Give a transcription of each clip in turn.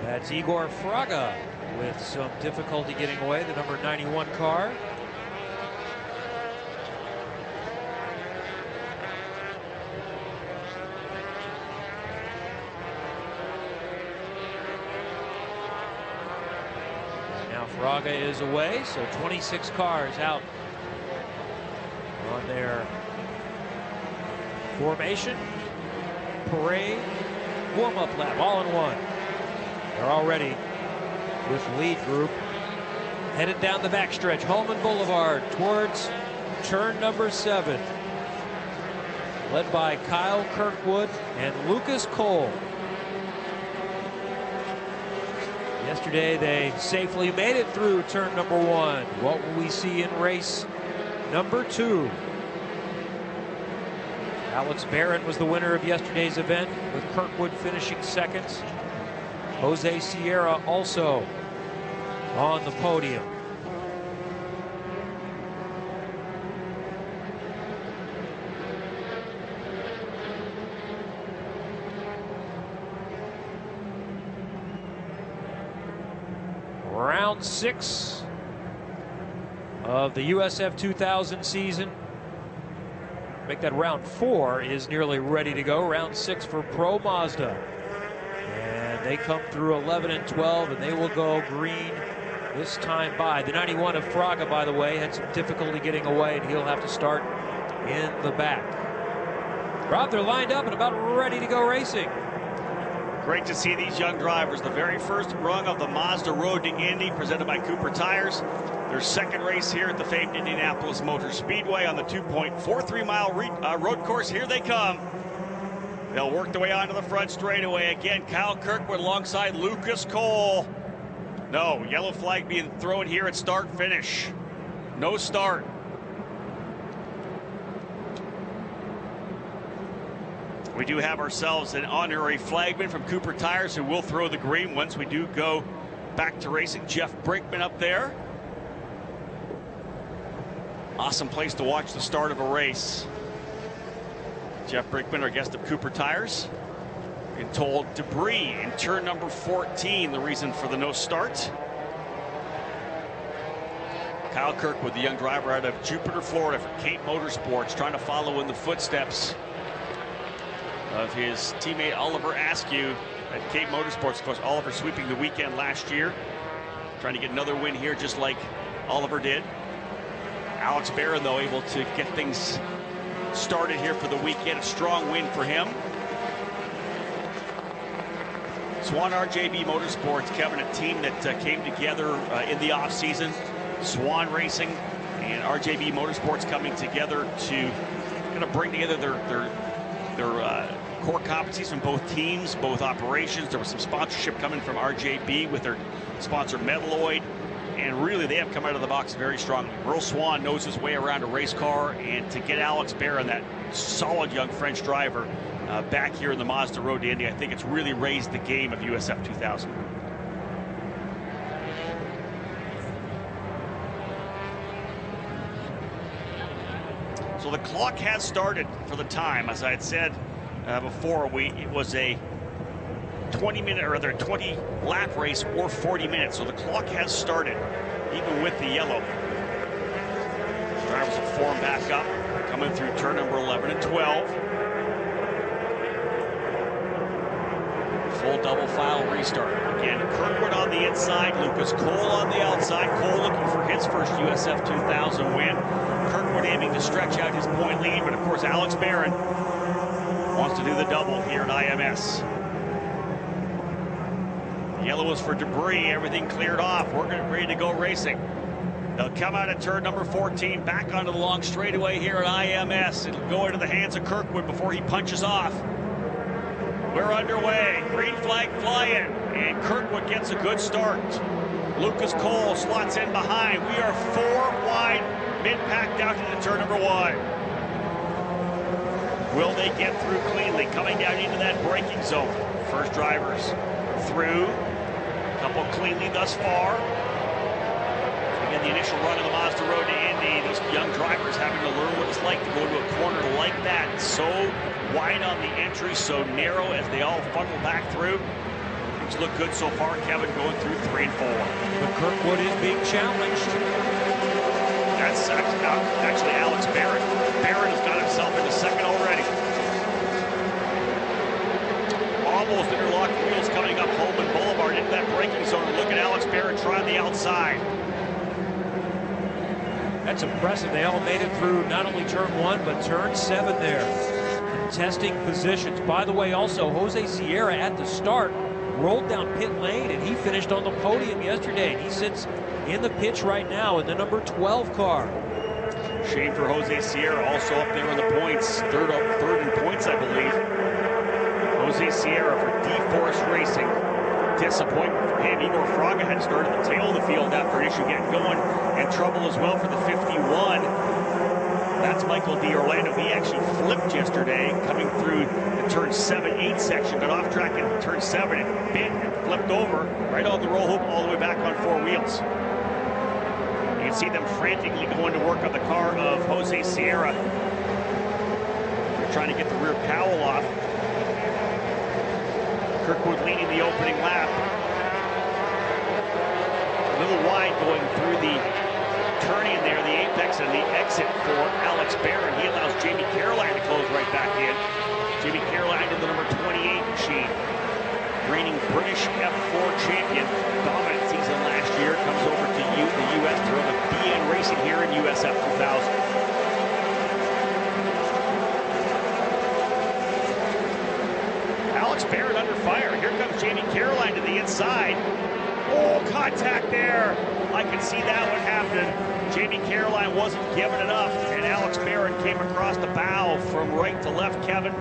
That's Igor Fraga with some difficulty getting away, the number 91 car. Now Fraga is away, so 26 cars out on their formation, parade, warm-up lap, all in one. They're already with lead group headed down the backstretch, Holman Boulevard towards turn number 7, led by Kyle Kirkwood and Lucas Cole. Yesterday they safely made it through turn number 1. What will we see in race number 2? Alex Barron was the winner of yesterday's event, with Kirkwood finishing second. Jose Sierra also on the podium. Round 6 of the USF2000 season. Make that round 4 is nearly ready to go. Round 6 for Pro Mazda. And they come through 11 and 12, and they will go green this time by. The 91 of Fraga, by the way, had some difficulty getting away, and he'll have to start in the back. Rob, they're lined up and about ready to go racing. Great to see these young drivers. The very first rung of the Mazda Road to Indy, presented by Cooper Tires. Their second race here at the famed Indianapolis Motor Speedway on the 2.43-mile road course. Here they come. They'll work their way onto the front straightaway. Again, Kyle Kirkwood alongside Lucas Cole. No, yellow flag being thrown here at start-finish. No start. We do have ourselves an honorary flagman from Cooper Tires who will throw the green once we do go back to racing. Jeff Brinkman up there. Awesome place to watch the start of a race. Jeff Brinkman, our guest of Cooper Tires. Been told debris in turn number 14, the reason for the no start. Kyle Kirkwood, the young driver out of Jupiter, Florida for Cape Motorsports, trying to follow in the footsteps of his teammate Oliver Askew at Cape Motorsports. Of course, Oliver sweeping the weekend last year, trying to get another win here just like Oliver did. Alex Barron, though, able to get things started here for the weekend. A strong win for him. Swan RJB Motorsports, Kevin, a team that came together in the offseason. Swan Racing and RJB Motorsports coming together to kind of bring together their core competencies from both teams, both operations. There was some sponsorship coming from RJB with their sponsor Metalloid. And really, they have come out of the box very strongly. Merle Swan knows his way around a race car, and to get Alex Barron, that solid young French driver, back here in the Mazda Road to Indy, I think it's really raised the game of USF 2000. So the clock has started for the time. As I had said before, it was a 20-minute, or rather 20-lap race or 40 minutes. So the clock has started, even with the yellow. Drivers will form back up, coming through turn number 11 and 12. Full double file restart. Again, Kirkwood on the inside, Lucas Cole on the outside. Cole looking for his first USF 2000 win. Kirkwood aiming to stretch out his point lead, but of course Alex Barron wants to do the double here at IMS. Yellow is for debris, everything cleared off. We're ready to go racing. They'll come out at turn number 14, back onto the long straightaway here at IMS. It'll go into the hands of Kirkwood before he punches off. We're underway, green flag flying, and Kirkwood gets a good start. Lucas Cole slots in behind. We are 4 wide, mid-pack down into turn number 1. Will they get through cleanly, coming down into that braking zone? First drivers through. Couple cleanly thus far. Again, the initial run of the Mazda Road to Indy, these young drivers having to learn what it's like to go to a corner like that. So wide on the entry, so narrow as they all funnel back through. Things look good so far, Kevin, going through 3 and 4. But Kirkwood is being challenged. That's actually Alex Barrett. Barrett has got himself into second already. Almost interlocked wheels coming up Holman Boulevard into that braking zone. Look at Alex Barrett trying the outside. That's impressive. They all made it through not only turn 1, but turn 7 there. Contesting positions. By the way, also, Jose Sierra at the start rolled down pit lane, and he finished on the podium yesterday. He sits in the pitch right now in the number 12 car. Shame for Jose Sierra, also up there in the points. Third in points, I believe. Jose Sierra for D-Force Racing. Disappointment for him. Igor Fraga had started the tail of the field after an issue getting going, and trouble as well for the 51. That's Michael D. Orlando. He actually flipped yesterday coming through the turn 7-8 section, got off track in turn 7 and bit and flipped over right on the roll hoop all the way back on 4 wheels. You can see them frantically going to work on the car of Jose Sierra. They're trying to get the rear cowl off. Kirkwood leading the opening lap. A little wide going through the turn in there, the apex and the exit for Alex Barron. He allows Jamie Caroline to close right back in. Jamie Caroline in the number 28 machine. Reigning British F4 champion. Dominant season last year. Comes over to the U.S. to run with BN Racing here in USF2000. Barrett under fire. Here comes Jamie Caroline to the inside. Oh, contact there. I can see that one happening. Jamie Caroline wasn't giving it up, and Alex Barrett came across the bow from right to left, Kevin.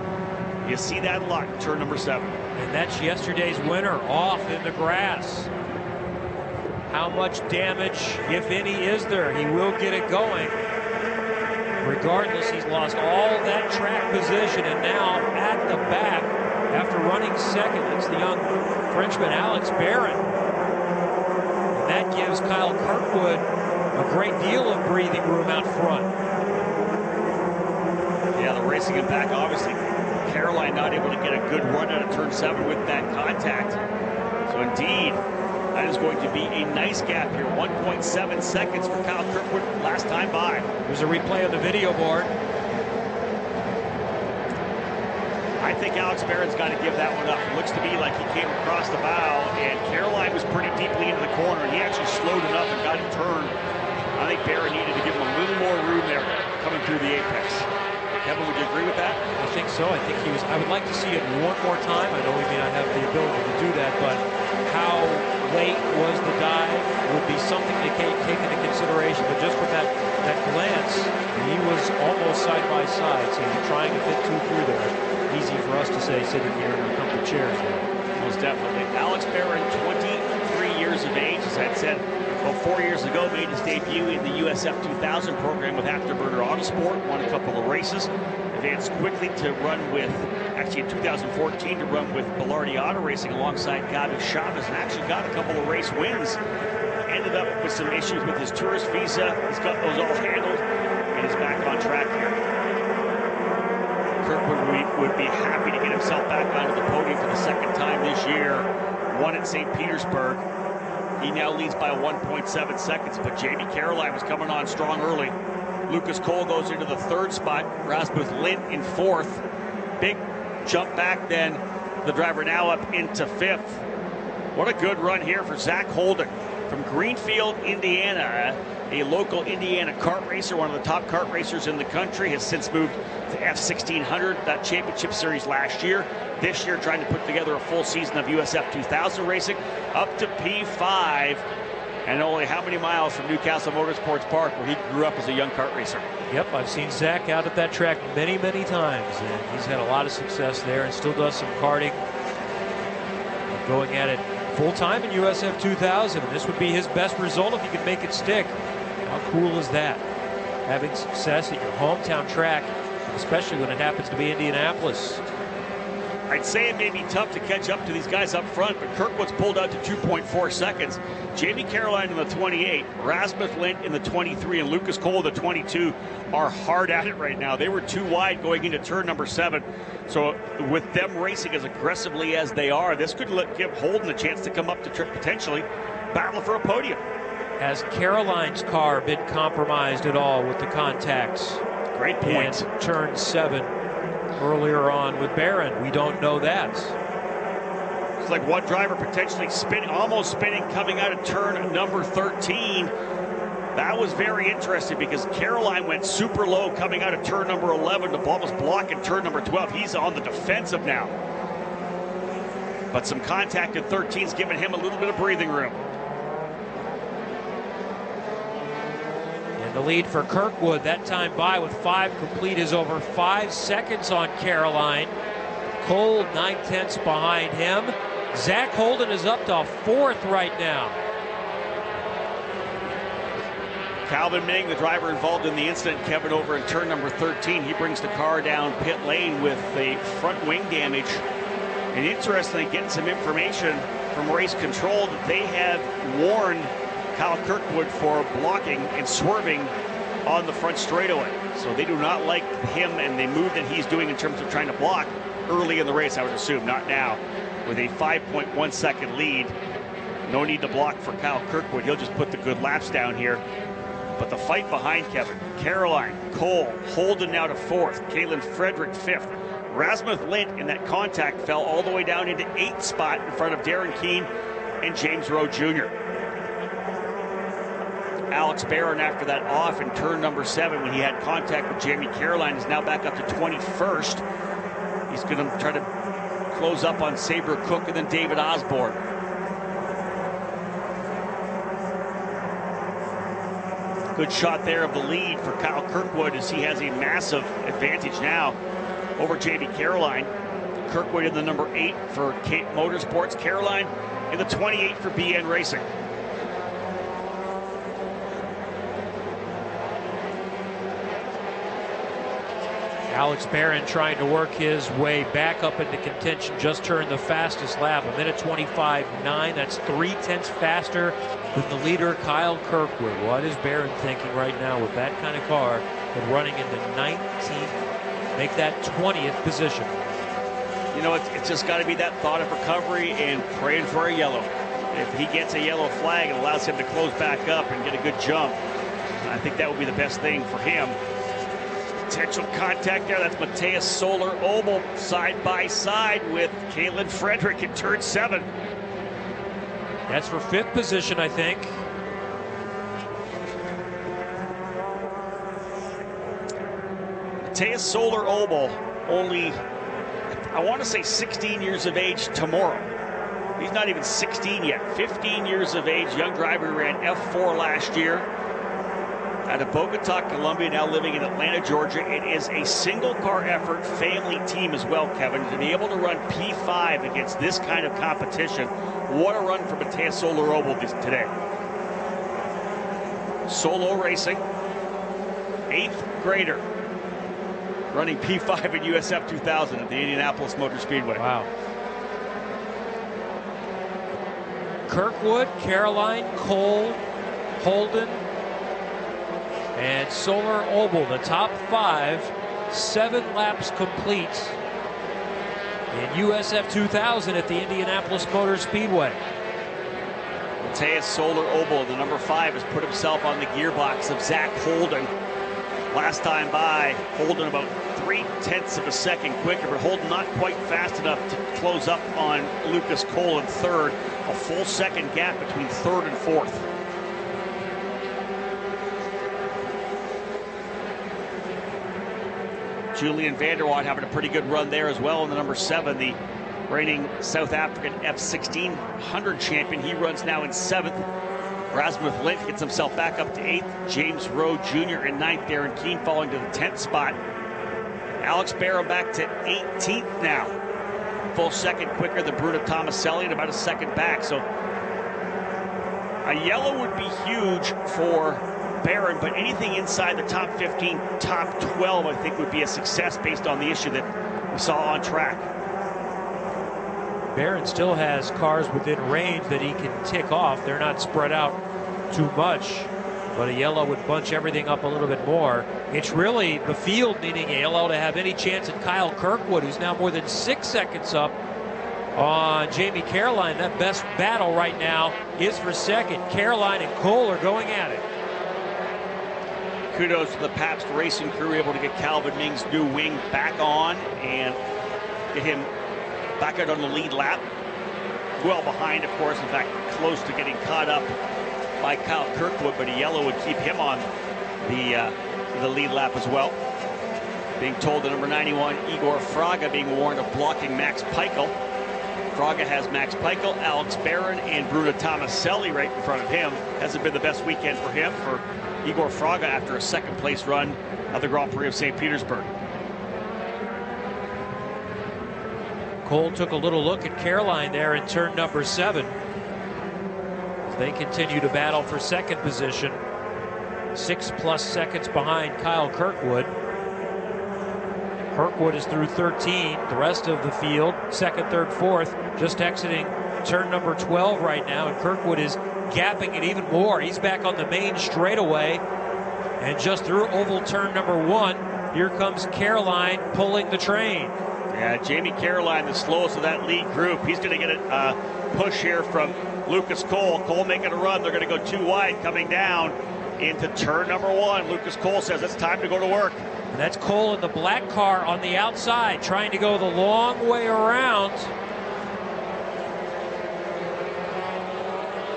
You see that a lot in turn number 7. And that's yesterday's winner, off in the grass. How much damage, if any, is there? He will get it going. Regardless, he's lost all that track position, and now at the back, after running second, it's the young Frenchman, Alex Barron. And that gives Kyle Kirkwood a great deal of breathing room out front. Yeah, the racing him back, obviously. Caroline not able to get a good run out of turn 7 with that contact. So indeed, that is going to be a nice gap here. 1.7 seconds for Kyle Kirkwood last time by. There's a replay on the video board. I think Alex Barron's got to give that one up. It looks to me like he came across the bow, and Caroline was pretty deeply into the corner, and he actually slowed enough and got him turned. I think Barron needed to give him a little more room there coming through the apex. Kevin, would you agree with that? I think so. I think he was. I would like to see it one more time. I know we may not have the ability to do that, but how late was the dive would be something to take into consideration. But just with that glance, he was almost side by side, so he's trying to fit 2 through there. Easy for us to say sitting here in our comfy chairs there. Most definitely. Alex Barron, 23 years of age, as I said, about 4 years ago, made his debut in the USF2000 program with Afterburner Autosport, won a couple of races, advanced quickly to run with, actually in 2014, to run with Bilardi Auto Racing alongside Gabi Chavez, and actually got a couple of race wins. Ended up with some issues with his tourist visa. He's got those all handled, and is back on track here. Kirkwood would be happy to get himself back onto the podium for the 2nd time this year. Won at St. Petersburg. He now leads by 1.7 seconds, but Jamie Caroline was coming on strong early. Lucas Cole goes into the 3rd spot. Rasmus Lind in 4th. Big jump back then. The driver now up into 5th. What a good run here for Zach Holden from Greenfield, Indiana. A local Indiana kart racer, one of the top kart racers in the country, has since moved to F1600, that championship series last year. This year, trying to put together a full season of USF2000 racing, up to P5, and only how many miles from Newcastle Motorsports Park, where he grew up as a young kart racer. Yep, I've seen Zach out at that track many, many times, and he's had a lot of success there and still does some karting. Going at it full-time in USF2000, and this would be his best result if he could make it stick. How cool is that? Having success at your hometown track, especially when it happens to be Indianapolis. I'd say it may be tough to catch up to these guys up front, but Kirkwood's pulled out to 2.4 seconds. Jamie Caroline in the 28, Rasmus Lindh in the 23, and Lucas Cole in the 22 are hard at it right now. They were too wide going into turn number 7. So with them racing as aggressively as they are, this could give Holden a chance to come up to potentially battle for a podium. Has Caroline's car been compromised at all with the contacts? Great point. In turn 7 earlier on with Barron? We don't know that. It's like one driver potentially spinning, almost spinning, coming out of turn number 13. That was very interesting because Caroline went super low coming out of turn number 11 to almost block in turn number 12. He's on the defensive now. But some contact at 13's giving him a little bit of breathing room. The lead for Kirkwood, that time by with 5 complete, is over 5 seconds on Caroline. Cole 9/10 behind him. Zach Holden is up to 4th right now. Calvin Ming, the driver involved in the incident, Kevin, over in turn number 13. He brings the car down pit lane with a front wing damage. And interestingly, getting some information from race control that they have warned Kyle Kirkwood for blocking and swerving on the front straightaway. So they do not like him and the move that he's doing in terms of trying to block early in the race, I would assume, not now. With a 5.1 second lead, no need to block for Kyle Kirkwood. He'll just put the good laps down here. But the fight behind Kevin, Caroline, Cole, Holden now to 4th, Caitlin Frederick 5th. Rasmus Lindh in that contact fell all the way down into 8th spot in front of Darren Keene and James Rowe Jr. Alex Barron, after that off in turn number 7 when he had contact with Jamie Caroline, is now back up to 21st. He's going to try to close up on Sabre Cook and then David Osborne. Good shot there of the lead for Kyle Kirkwood as he has a massive advantage now over Jamie Caroline. Kirkwood in the number 8 for Cape Motorsports, Caroline in the 28 for BN Racing. Alex Barron trying to work his way back up into contention, just turned the fastest lap, 1:25.9. That's 3/10 faster than the leader, Kyle Kirkwood. What is Barron thinking right now with that kind of car and running into 19th, make that 20th position? You know, it's just got to be that thought of recovery and praying for a yellow. If he gets a yellow flag, it allows him to close back up and get a good jump. I think that would be the best thing for him. Potential contact there. That's Mateus Soler-Obel side by side with Caitlin Frederick in turn 7. That's for 5th position, I think. Mateus Soler-Obel, only, I want to say 16 years of age tomorrow. He's not even 16 yet. 15 years of age, young driver, ran F4 last year. Out of Bogota, Colombia, now living in Atlanta, Georgia. It is a single car effort, family team as well, Kevin. To be able to run P5 against this kind of competition, what a run for Mateus Soler-Obel today. Solo Racing, 8th grader, running P5 in USF2000 at the Indianapolis Motor Speedway. Wow. Kirkwood, Caroline, Cole, Holden, and Soler-Obel, the top 5, 7 laps complete in USF2000 at the Indianapolis Motor Speedway. Mateus Soler-Obel, the number 5, has put himself on the gearbox of Zach Holden. Last time by, Holden about 3/10 of a second quicker, but Holden not quite fast enough to close up on Lucas Cole in 3rd. A full second gap between 3rd and 4th. Julian Vanderwaart having a pretty good run there as well in the number 7, the reigning South African F1600 champion. He runs now in 7th. Rasmus Lindh gets himself back up to 8th. James Rowe Jr. in 9th. Darren Keene falling to the 10th spot. Alex Barron back to 18th now. Full second quicker than Bruno Tomaselli and about a second back. So a yellow would be huge for Barron, but anything inside the top 15, top 12, I think would be a success based on the issue that we saw on track. Barron still has cars within range that he can tick off. They're not spread out too much, but a yellow would bunch everything up a little bit more. It's really the field needing a yellow to have any chance at Kyle Kirkwood, who's now more than 6 seconds up on Jamie Caroline. That best battle right now is for second. Caroline and Cole are going at it. Kudos to the Pabst Racing crew, able to get Calvin Ming's new wing back on and get him back out on the lead lap. Well behind, of course, in fact, close to getting caught up by Kyle Kirkwood, but a yellow would keep him on the lead lap as well. Being told that number 91, Igor Fraga, being warned of blocking Max Peichel. Fraga has Max Peichel, Alex Barron, and Bruno Tomaselli right in front of him. Hasn't been the best weekend for him, for Igor Fraga, after a second place run at the Grand Prix of St. Petersburg. Cole took a little look at Caroline there in turn number 7. As they continue to battle for second position. 6+ seconds behind Kyle Kirkwood. Kirkwood is through 13. The rest of the field, second, third, fourth, just exiting turn number 12 right now, and Kirkwood is gapping it even more. He's back on the main straightaway and just through oval turn number 1. Here comes Caroline pulling the train. Yeah, Jamie Caroline, the slowest of that lead group. He's going to get a push here from Lucas Cole. Cole making a run. They're going to go too wide coming down into turn number 1. Lucas Cole says it's time to go to work. And that's Cole in the black car on the outside, trying to go the long way around.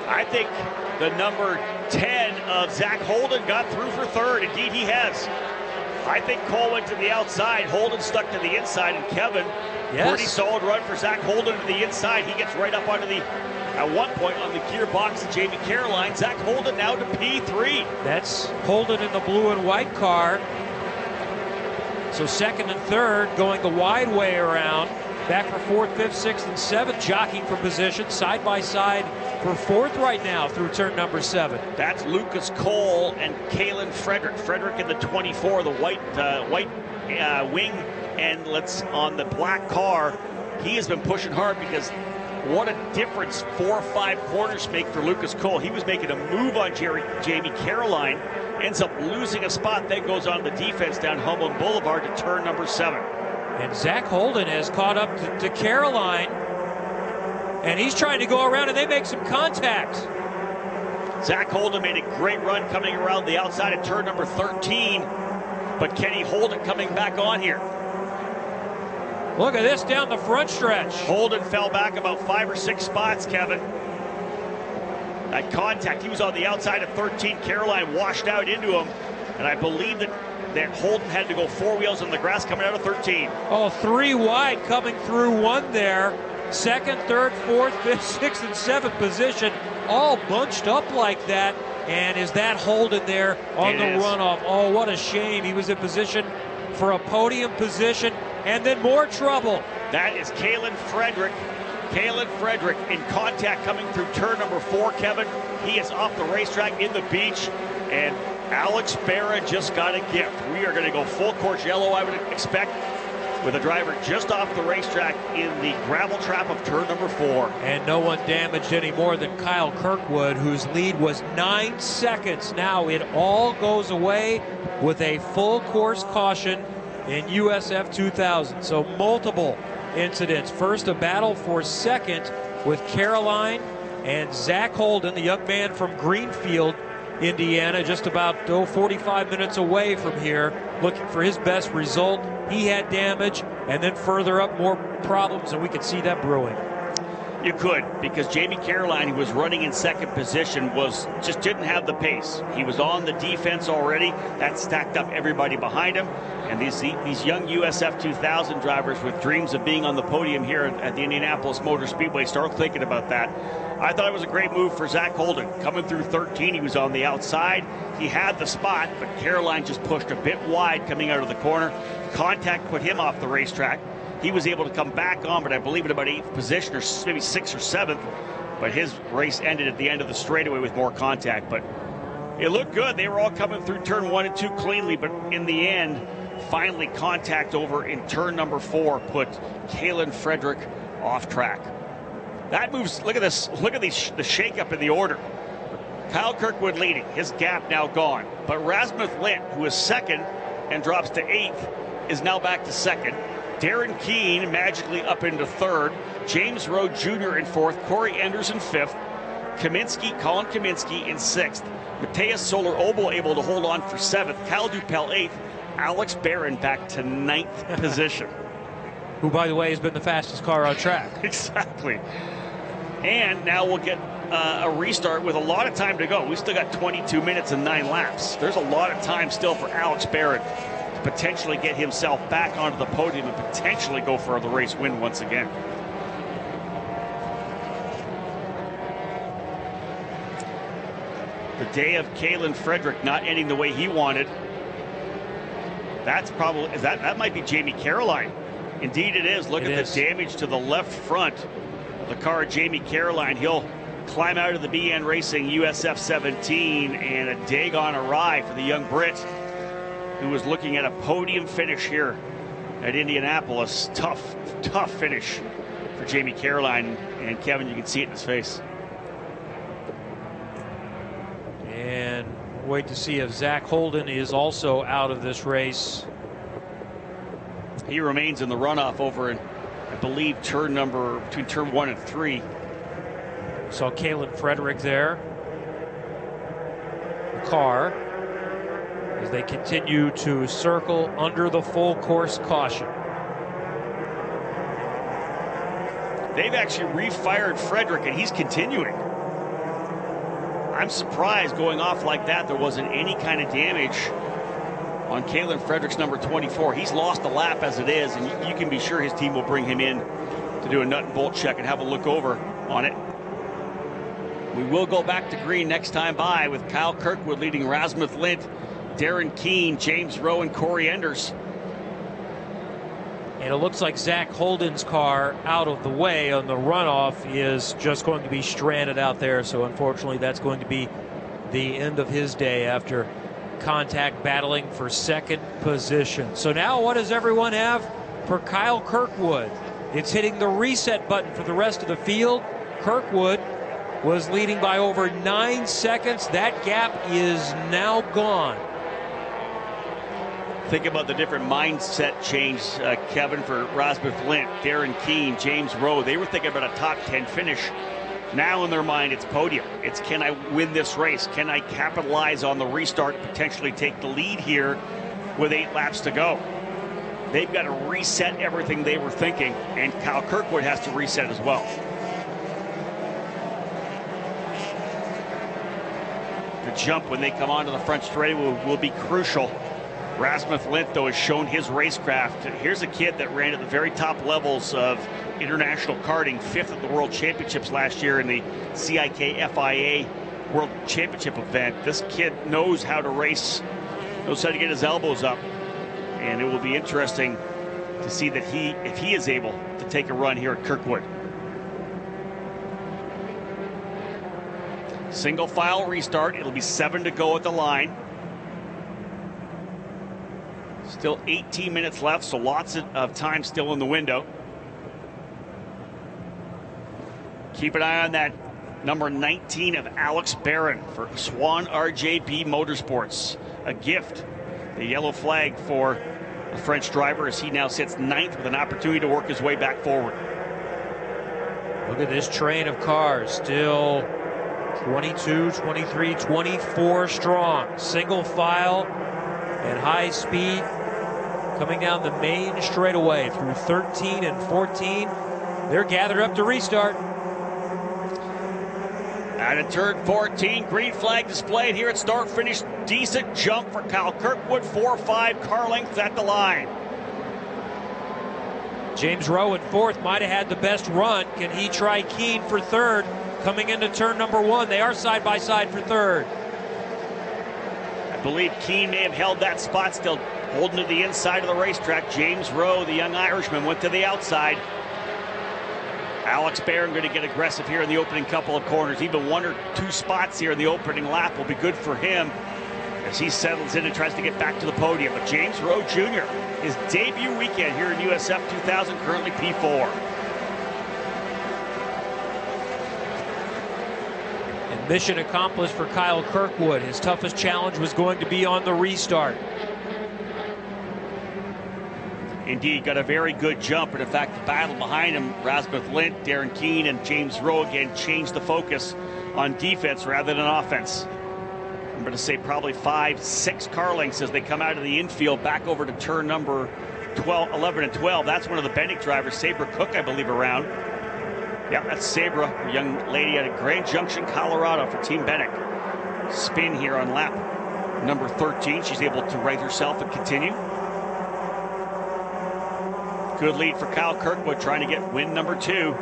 I think the number 10 of Zach Holden got through for third. Indeed, he has. I think Cole went to the outside. Holden stuck to the inside, and Kevin, pretty solid run for Zach Holden to the inside. He gets right up onto the, at one point, on the gearbox of Jamie Caroline. Zach Holden now to P3. That's Holden in the blue and white car. So second and third going the wide way around. Back for fourth, fifth, sixth, and seventh, jockeying for position side by side for fourth right now through turn number 7. That's Lucas Cole and Kalen Frederick. Frederick in the 24, the white wing endlets on the black car. He has been pushing hard because what a difference 4 or 5 corners make for Lucas Cole. He was making a move on Jamie Caroline, ends up losing a spot, then goes on the defense down Humboldt Boulevard to turn number 7. And Zach Holden has caught up to Caroline, and he's trying to go around, and they make some contact. Zach Holden made a great run coming around the outside of turn number 13, but can he hold it coming back on here? Look at this down the front stretch. Holden fell back about 5 or 6 spots, Kevin. That contact, he was on the outside of 13. Caroline washed out into him, and I believe that Holden had to go 4 wheels on the grass coming out of 13. Oh, 3 wide coming through 1 there. Second, third, fourth, fifth, sixth, and seventh position, all bunched up like that. And is that Holden there on the runoff? Oh, what a shame. He was in position for a podium position, and then more trouble. That is Kalen Frederick. Kalen Frederick in contact coming through turn number 4, Kevin. He is off the racetrack in the beach, and Alex Barron just got a gift. We are going to go full course yellow, I would expect, with a driver just off the racetrack in the gravel trap of turn number 4. And no one damaged any more than Kyle Kirkwood, whose lead was 9 seconds. Now it all goes away with a full course caution in USF 2000. So multiple incidents. First, a battle for second with Caroline and Zach Holden, the young man from Greenfield, Indiana, just about 45 minutes away from here, looking for his best result. He had damage, and then further up, more problems, and we could see that brewing. You could, because Jamie Caroline, who was running in second position, just didn't have the pace. He was on the defense already. That stacked up everybody behind him. And these young USF 2000 drivers with dreams of being on the podium here at the Indianapolis Motor Speedway start thinking about that. I thought it was a great move for Zach Holden. Coming through 13, he was on the outside. He had the spot, but Caroline just pushed a bit wide coming out of the corner. Contact put him off the racetrack. He was able to come back on, but I believe in about 8th position, or maybe 6th or 7th. But his race ended at the end of the straightaway with more contact. But it looked good. They were all coming through turn 1 and 2 cleanly, but in the end, finally contact over in turn number 4 put Kalen Frederick off track. That moves, look at this, look at the shakeup in the order. Kyle Kirkwood leading, his gap now gone. But Rasmus Lint, who is second and drops to 8th, is now back to second. Darren Keene magically up into third. James Rowe Jr. in fourth. Corey Enders in fifth. Colin Kaminsky in sixth. Mateus Soler-Obel able to hold on for seventh. Kyle Dupel 8th. Alex Barron back to 9th position. Who, by the way, has been the fastest car on track. Exactly. And now we'll get a restart with a lot of time to go. We still got 22 minutes and 9 laps. There's a lot of time still for Alex Barron to potentially get himself back onto the podium and potentially go for the race win once again. The day of Kalen Frederick not ending the way he wanted. That's probably, that might be Jamie Caroline. Indeed it is. Look at the damage to the left front of the car of Jamie Caroline. He'll climb out of the BN Racing USF2000, and a dig on awry for the young Brit who was looking at a podium finish here at Indianapolis. Tough finish for Jamie Caroline, and Kevin, you can see it in his face. And wait to see if Zach Holden is also out of this race. He remains in the runoff over in, I believe, between turn 1 and 3. Saw Kalen Frederick there. The car, as they continue to circle under the full course caution. They've actually refired Frederick, and he's continuing. I'm surprised going off like that there wasn't any kind of damage on Kalen Frederick's number 24. He's lost a lap as it is, and you can be sure his team will bring him in to do a nut and bolt check and have a look over on it. We will go back to green next time by with Kyle Kirkwood leading Rasmus Lint, Darren Keene, James Rowe, and Corey Enders. And it looks like Zach Holden's car out of the way on the runoff is just going to be stranded out there. So unfortunately, that's going to be the end of his day after contact battling for second position. So now what does everyone have for Kyle Kirkwood? It's hitting the reset button for the rest of the field. Kirkwood was leading by over 9 seconds. That gap is now gone. Think about the different mindset change, Kevin, for Rasmus Lint, Darren Keene, James Rowe. They were thinking about a top 10 finish. Now in their mind, it's podium. It's, can I win this race? Can I capitalize on the restart and potentially take the lead here with 8 laps to go? They've got to reset everything they were thinking, and Kyle Kirkwood has to reset as well. The jump when they come onto the front straightaway will be crucial. Rasmus Lint, though, has shown his racecraft. Here's a kid that ran at the very top levels of international karting, 5th at the World Championships last year in the CIK FIA World Championship event. This kid knows how to race, knows how to get his elbows up, and it will be interesting to see that if he is able to take a run here at Kirkwood. Single file restart. It'll be 7 to go at the line. Still 18 minutes left, so lots of time still in the window. Keep an eye on that number 19 of Alex Barron for Swan RJB Motorsports. A gift, the yellow flag for the French driver as he now sits 9th with an opportunity to work his way back forward. Look at this train of cars, still 22, 23, 24 strong. Single file and high speed coming down the main straightaway through 13 and 14. They're gathered up to restart. Out of turn 14, green flag displayed here at start finish. Decent jump for Kyle Kirkwood, 4-5 car lengths at the line. James Rowe in 4th might have had the best run. Can he try Keene for 3rd coming into turn number 1? They are side by side for 3rd. I believe Keene may have held that spot, still holding to the inside of the racetrack. James Rowe, the young Irishman, went to the outside. Alex Barron going to get aggressive here in the opening couple of corners. Even 1 or 2 spots here in the opening lap will be good for him as he settles in and tries to get back to the podium. But James Rowe Jr., his debut weekend here in USF 2000, currently P4. mission accomplished for Kyle Kirkwood. His toughest challenge was going to be on the restart. Indeed, got a very good jump, and in fact, the battle behind him, Rasmus Lindh, Darren Keane, and James Rowe again changed the focus on defense rather than offense. I'm going to say probably 5-6 car lengths as they come out of the infield back over to turn number 11 and 12. That's one of the Bennick drivers, Sabra Cook, I believe, around. Yeah, that's Sabra, a young lady out of Grand Junction, Colorado for Team Bennick. Spin here on lap number 13. She's able to right herself and continue. Good lead for Kyle Kirkwood, trying to get win number 2.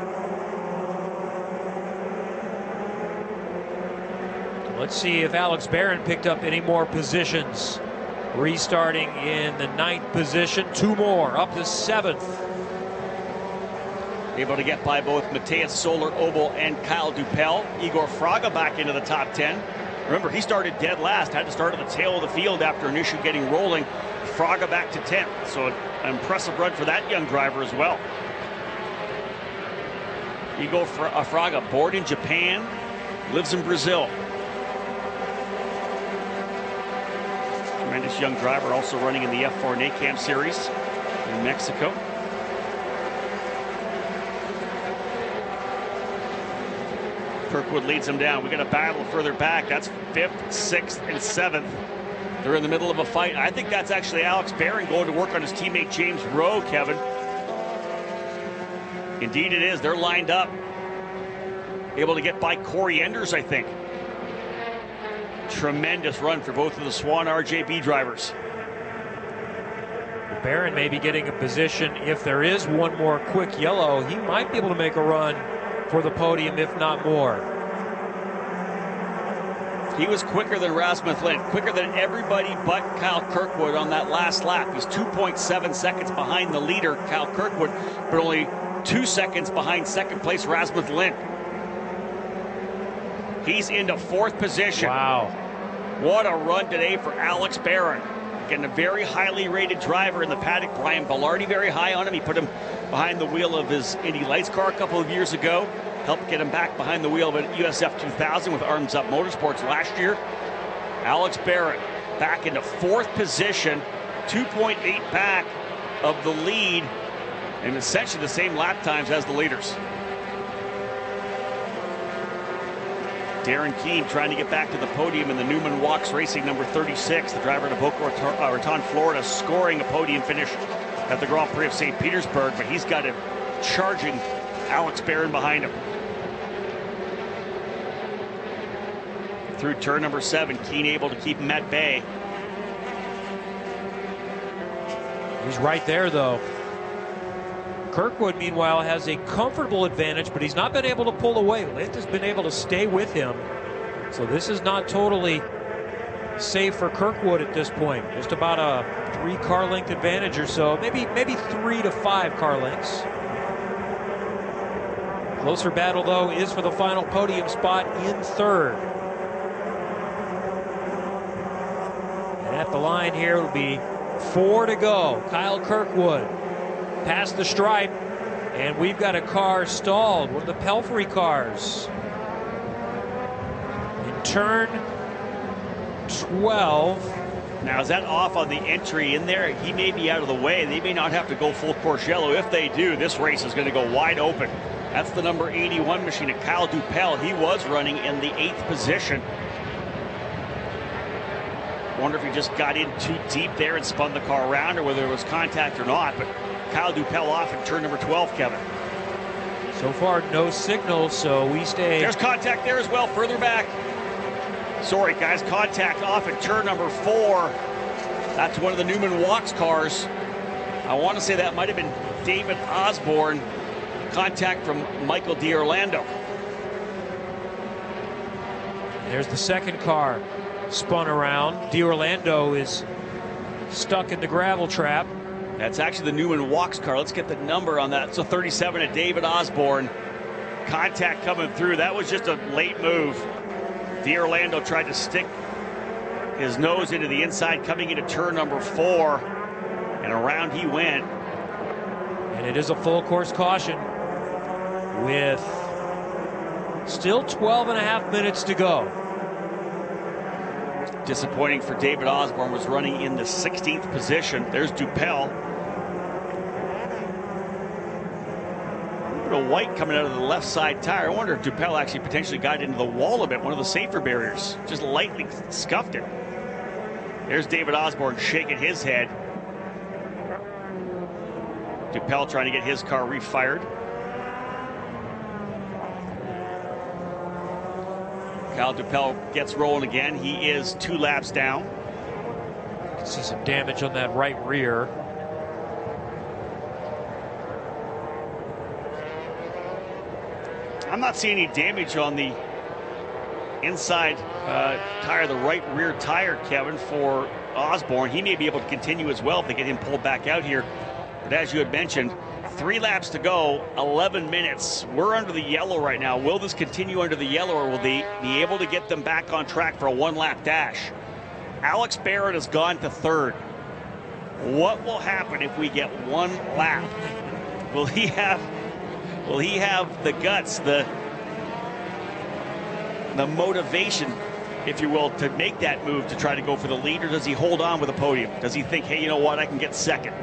Let's see if Alex Barron picked up any more positions. Restarting in the 9th position, 2 more, up to 7th. Able to get by both Matthias Soler Obel and Kyle Dupel. Igor Fraga back into the top 10. Remember, he started dead last, had to start at the tail of the field after an issue getting rolling. Fraga back to 10th, so an impressive run for that young driver as well. Igor Fraga, born in Japan, lives in Brazil. Tremendous young driver, also running in the F4 NACAM Series in Mexico. Kirkwood leads him down. We got a battle further back. That's 5th, 6th, and 7th. They're in the middle of a fight. I think that's actually Alex Barron going to work on his teammate James Rowe, Kevin. Indeed it is. They're lined up. Able to get by Corey Enders, I think. Tremendous run for both of the Swan RJB drivers. Barron may be getting a position. If there is one more quick yellow, he might be able to make a run for the podium, if not more. He was quicker than Rasmus Lindh, quicker than everybody but Kyle Kirkwood on that last lap. He's 2.7 seconds behind the leader, Kyle Kirkwood, but only 2 seconds behind second place Rasmus Lindh. He's into 4th position. Wow. What a run today for Alex Barron. Again, a very highly rated driver in the paddock. Brian Bellardi very high on him. He put him behind the wheel of his Indy Lights car a couple of years ago. Helped get him back behind the wheel of a USF2000 with Arms Up Motorsports last year. Alex Barron back into 4th position, 2.8 back of the lead, and essentially the same lap times as the leaders. Darren Keane trying to get back to the podium in the Newman Walks Racing number 36. The driver of Boca Raton, Florida, scoring a podium finish at the Grand Prix of St. Petersburg, but he's got a charging Alex Barron behind him. Through turn number 7, Keane able to keep him at bay. He's right there, though. Kirkwood, meanwhile, has a comfortable advantage, but he's not been able to pull away. Lindh has been able to stay with him. So this is not totally safe for Kirkwood at this point. Just about a 3 car length advantage or so. Maybe 3 to 5 car lengths. Closer battle, though, is for the final podium spot in 3rd. And at the line here will be 4 to go. Kyle Kirkwood past the stripe, and we've got a car stalled, one of the Pelfrey cars. In turn 12. Now, is that off on the entry in there? He may be out of the way. They may not have to go full course yellow. If they do, this race is going to go wide open. That's the number 81 machine of Kyle Dupel. He was running in the 8th position. Wonder if he just got in too deep there and spun the car around, or whether there was contact or not. But Kyle Dupel off in turn number 12, Kevin. So far, no signal, so we stay. There's contact there as well, further back. Sorry, guys, contact off at turn number 4. That's one of the Newman Walks cars. I want to say that might have been David Osborne. Contact from Michael D'Orlando. There's the second car spun around. D'Orlando is stuck in the gravel trap. That's actually the Newman Walks car. Let's get the number on that. So 37 at David Osborne. Contact coming through. That was just a late move. D'Orlando tried to stick his nose into the inside coming into turn number 4, and around he went. And it is a full course caution with Still 12.5 minutes to go. Disappointing for David Osborne, was running in the 16th position. There's Dupel. A little bit of white coming out of the left side tire. I wonder if Dupel actually potentially got into the wall a bit, one of the safer barriers. Just lightly scuffed it. There's David Osborne shaking his head. Dupel trying to get his car refired. Kyle Dupel gets rolling again. He is 2 laps down. You can see some damage on that right rear. I'm not seeing any damage on the inside tire, the right rear tire, Kevin, for Osborne. He may be able to continue as well if they get him pulled back out here. But as you had mentioned, 3 laps to go, 11 minutes. We're under the yellow right now. Will this continue under the yellow, or will they be able to get them back on track for a 1-lap dash? Alex Barrett has gone to 3rd. What will happen if we get 1 lap? Will he have the guts, the motivation, if you will, to make that move to try to go for the lead, or does he hold on with a podium? Does he think, hey, you know what, I can get 2nd?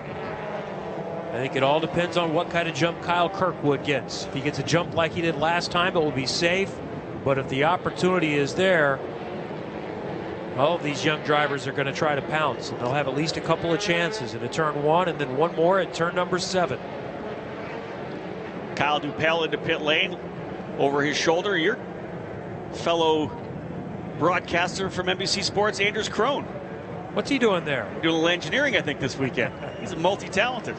I think it all depends on what kind of jump Kyle Kirkwood gets. If he gets a jump like he did last time, it will be safe. But if the opportunity is there, all of these young drivers are going to try to pounce. And they'll have at least a couple of chances into turn 1 and then one more at turn number 7. Kyle Dupel into pit lane. Over his shoulder, your fellow broadcaster from NBC Sports, Anders Krohn. What's he doing there? Doing a little engineering, I think, this weekend. He's a multi-talented.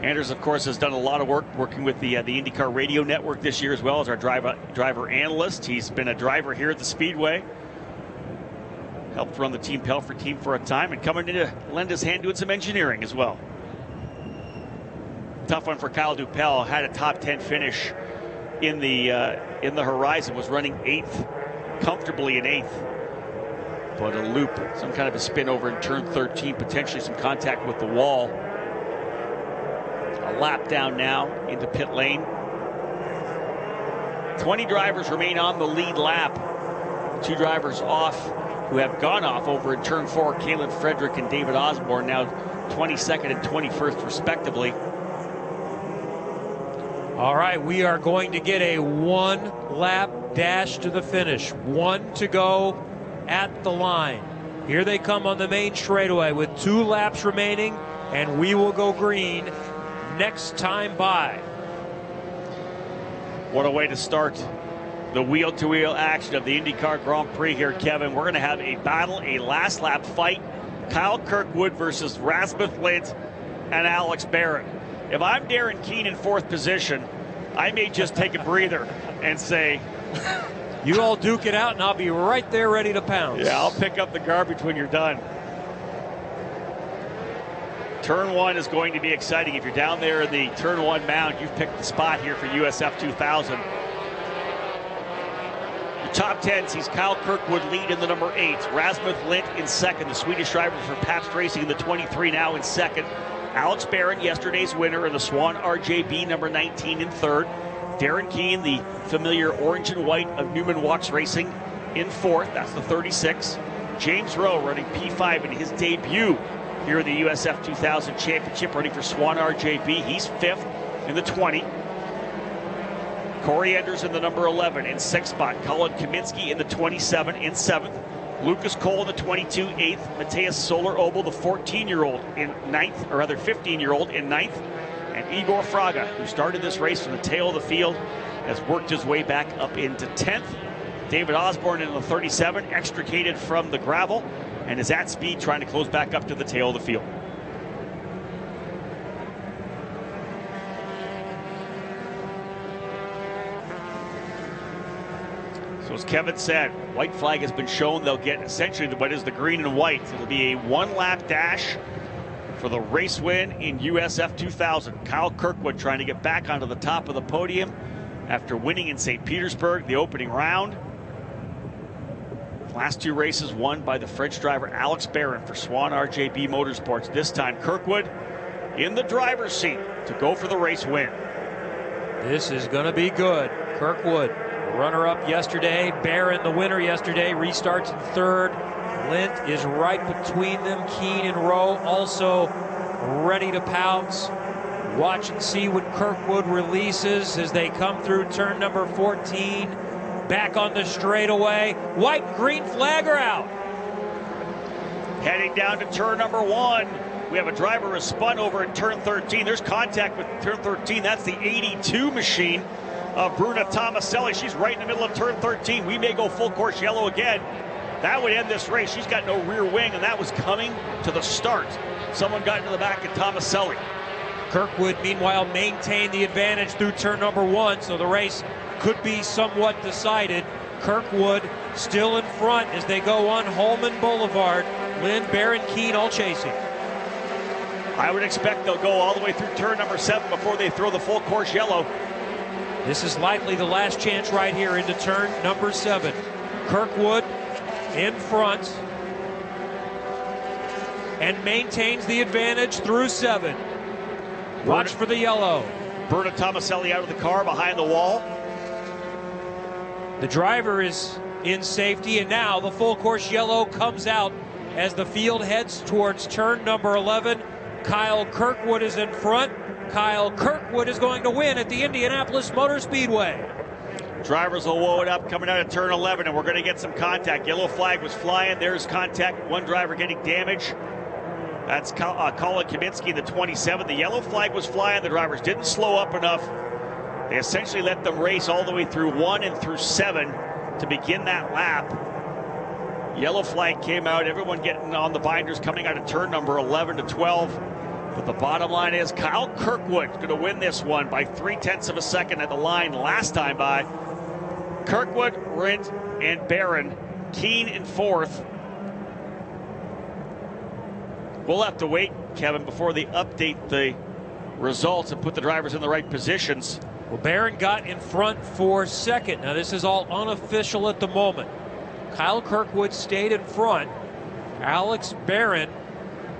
Anders, of course, has done a lot of work working with the IndyCar radio network this year, as well as our driver analyst. He's been a driver here at the Speedway. Helped run the Team Pelfrey team for a time, and coming in to lend his hand doing some engineering as well. Tough one for Kyle Dupel. Had a top 10 finish in the Horizon. Was running 8th, comfortably in 8th. But a loop, some kind of a spin over in turn 13, potentially some contact with the wall. A lap down now into pit lane. 20 drivers remain on the lead lap. 2 drivers off who have gone off over in turn 4, Kalen Frederick and David Osborne, now 22nd and 21st respectively. All right, we are going to get a 1-lap dash to the finish. 1 to go at the line. Here they come on the main straightaway with 2 laps remaining, and we will go green next time by. What a way to start the wheel-to-wheel action of the IndyCar Grand Prix here, Kevin. We're going to have a battle, a last lap fight. Kyle Kirkwood versus Rasmus Lindh and Alex Barrett. If I'm Darren Keane in 4th position, I may just take a breather and say, you all duke it out and I'll be right there ready to pounce. Yeah, I'll pick up the garbage when you're done. Turn 1 is going to be exciting. If you're down there in the turn 1 mound, you've picked the spot here for USF2000. The top 10 sees Kyle Kirkwood lead in the number 8. Rasmus Lindh in 2nd. The Swedish driver for Pabst Racing in the 23 now in 2nd. Alex Barrett, yesterday's winner in the Swan RJB, number 19 in 3rd. Darren Keane, the familiar orange and white of Newman Walks Racing, in 4th. That's the 36. James Rowe running P5 in his debut here in the USF2000 Championship, running for Swan RJB. He's 5th in the 20. Corey Enders in the number 11 in 6th spot. Colin Kaminsky in the 27 in 7th. Lucas Cole in the 22, 8th. Mateus Soler-Obel, the 14-year-old in 9th, or rather 15-year-old in 9th. And Igor Fraga, who started this race from the tail of the field, has worked his way back up into 10th. David Osborne in the 37, extricated from the gravel, and is at speed trying to close back up to the tail of the field. So as Kevin said, white flag has been shown. They'll get essentially what is the green and white. It'll be a 1-lap dash for the race win in USF2000. Kyle Kirkwood trying to get back onto the top of the podium after winning in St. Petersburg the opening round. Last 2 races won by the French driver Alex Barrett for Swan RJB Motorsports. This time Kirkwood in the driver's seat to go for the race win. This is going to be good. Kirkwood, runner-up yesterday. Barron, the winner yesterday, restarts in third. Lint is right between them. Keene and Rowe also ready to pounce. Watch and see when Kirkwood releases as they come through turn number 14. Back on the straightaway. White and green flag are out. Heading down to turn number 1. We have a driver who spun over at turn 13. There's contact with turn 13. That's the 82 machine of Bruna Tomaselli. She's right in the middle of turn 13. We may go full course yellow again. That would end this race. She's got no rear wing, and that was coming to the start. Someone got into the back of Tomaselli. Kirkwood, meanwhile, maintained the advantage through turn number 1, so the race could be somewhat decided. Kirkwood still in front as they go on Holman Boulevard. Lynn, Barron, Keene all chasing. I would expect they'll go all the way through turn number 7 before they throw the full course yellow. This is likely the last chance right here into turn number 7. Kirkwood in front and maintains the advantage through 7. Watch for the yellow. Bruna Tomaselli out of the car behind the wall. The driver is in safety, and now the full course yellow comes out as the field heads towards turn number 11. Kyle Kirkwood is in front. Kyle Kirkwood is going to win at the Indianapolis Motor Speedway. Drivers will load up coming out of turn 11, and we're going to get some contact. Yellow flag was flying. There's contact. One driver getting damage. That's Colin Kaminsky, the 27. The yellow flag was flying. The drivers didn't slow up enough. They essentially let them race all the way through 1 and through 7 to begin that lap. Yellow flag came out. Everyone getting on the binders coming out of turn number 11 to 12. But the bottom line is Kyle Kirkwood going to win this one by 0.3 of a second at the line last time by. Kirkwood, Rindt, and Barron. Keene in 4th. We'll have to wait, Kevin, before they update the results and put the drivers in the right positions. Well, Barron got in front for 2nd. Now, this is all unofficial at the moment. Kyle Kirkwood stayed in front. Alex Barron,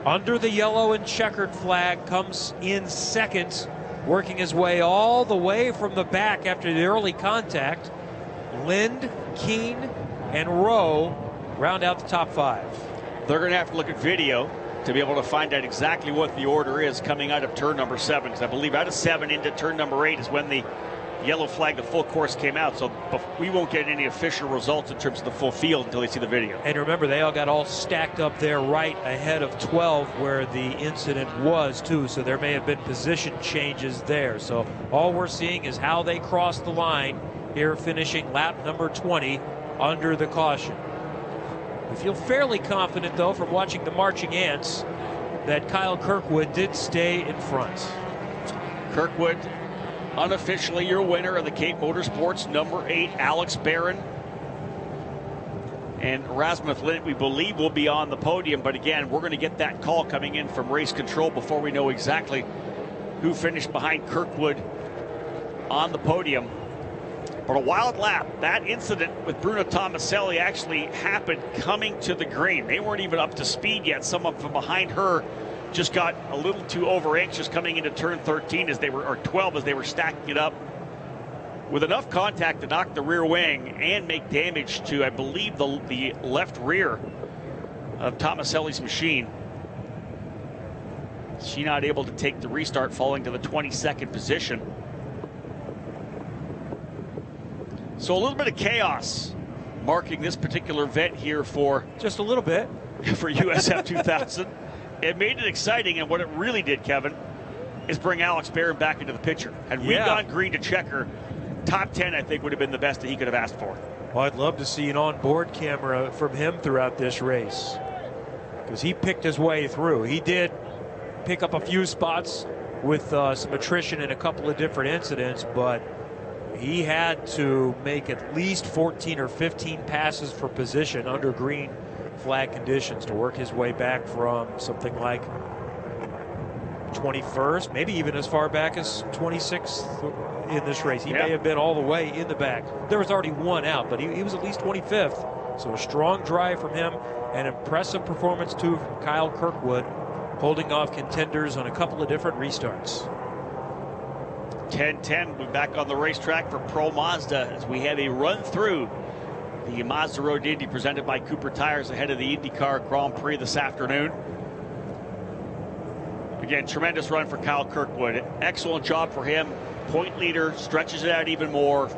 under the yellow and checkered flag, comes in 2nd, working his way all the way from the back after the early contact. Lind, Keene, and Rowe round out the top 5. They're going to have to look at video to be able to find out exactly what the order is coming out of turn number 7. Because I believe out of 7 into turn number 8 is when the yellow flag, the full course, came out. So we won't get any official results in terms of the full field until they see the video. And remember, they all got all stacked up there right ahead of 12 where the incident was too. So there may have been position changes there. So all we're seeing is how they cross the line here, finishing lap number 20 under the caution. We feel fairly confident, though, from watching the marching ants, that Kyle Kirkwood did stay in front. Kirkwood, unofficially your winner of the Cape Motorsports number 8, Alex Barron. And Rasmus Lint, we believe, will be on the podium. But again, we're going to get that call coming in from race control before we know exactly who finished behind Kirkwood on the podium. But a wild lap. That incident with Bruna Tomaselli actually happened coming to the green. They weren't even up to speed yet. Someone from behind her just got a little too over anxious coming into turn 13 as they were, or 12 as they were stacking it up with enough contact to knock the rear wing and make damage to, I believe, the left rear of Tomaselli's machine. She not able to take the restart, falling to the 22nd position. So a little bit of chaos marking this particular event here for just a little bit for USF2000. It made it exciting, and what it really did, Kevin, is bring Alex Barron back into the picture. Had we gone green to checker, top 10, I think, would have been the best that he could have asked for. Well, I'd love to see an onboard camera from him throughout this race, because he picked his way through. He did pick up a few spots with some attrition in a couple of different incidents, but he had to make at least 14 or 15 passes for position under green flag conditions to work his way back from something like 21st, maybe even as far back as 26th in this race. He may have been all the way in the back. There was already one out, but he was at least 25th. So a strong drive from him, an impressive performance too from Kyle Kirkwood, holding off contenders on a couple of different restarts. 10:10, we're back on the racetrack for Pro Mazda as we have a run through the Mazda Road to Indy presented by Cooper Tires ahead of the INDYCAR Grand Prix this afternoon. Again, tremendous run for Kyle Kirkwood. Excellent job for him. Point leader, stretches it out even more.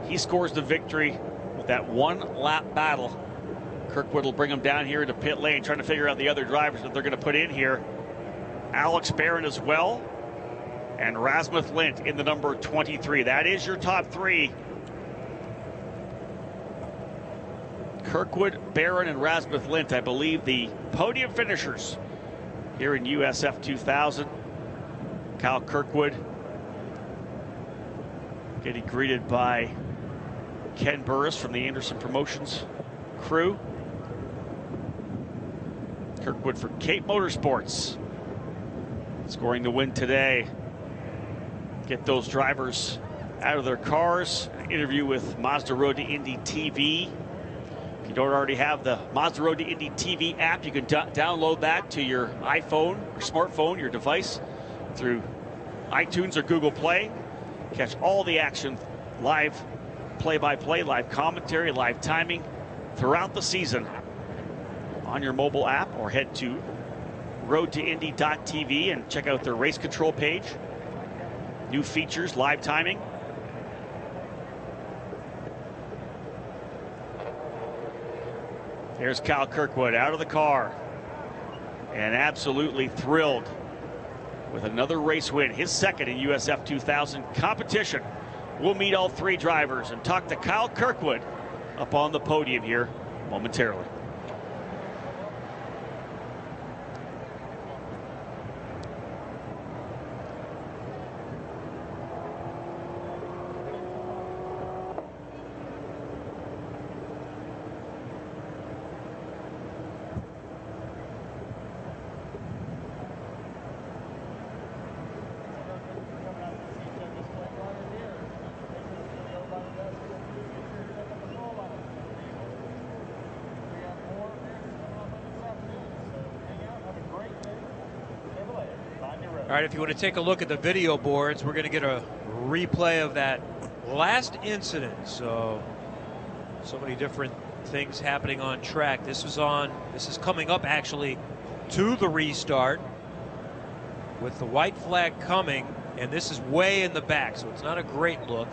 He scores the victory with that one-lap battle. Kirkwood will bring him down here into pit lane, trying to figure out the other drivers that they're going to put in here. Alex Barron as well, and Rasmus Lint in the number 23. That is your top three. Kirkwood, Barron, and Rasmus Lint, I believe, the podium finishers here in USF2000. Kyle Kirkwood getting greeted by Ken Burris from the Anderson Promotions crew. Kirkwood for Cape Motorsports, scoring the win today. Get those drivers out of their cars. An interview with Mazda Road to Indy TV. If you don't already have the Mazda Road to Indy TV app, you can download that to your iPhone or smartphone, your device, through iTunes or Google Play. Catch all the action, live play-by-play, live commentary, live timing throughout the season on your mobile app, or head to roadtoindy.tv and check out their race control page. New features, live timing. There's Kyle Kirkwood out of the car and absolutely thrilled with another race win, his second in USF 2000 competition. We'll meet all three drivers and talk to Kyle Kirkwood up on the podium here momentarily. All right, if you want to take a look at the video boards, we're going to get a replay of that last incident. So many different things happening on track. This is coming up actually to the restart with the white flag coming, and this is way in the back, so it's not a great look.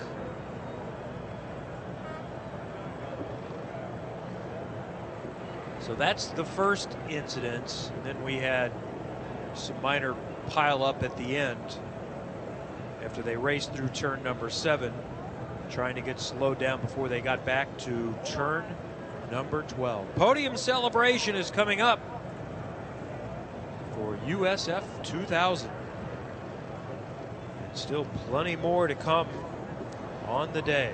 So that's the first incident. And then we had some minor pile up at the end after they raced through turn number 7, trying to get slowed down before they got back to turn number 12. Podium celebration is coming up for USF 2000. And still plenty more to come on the day.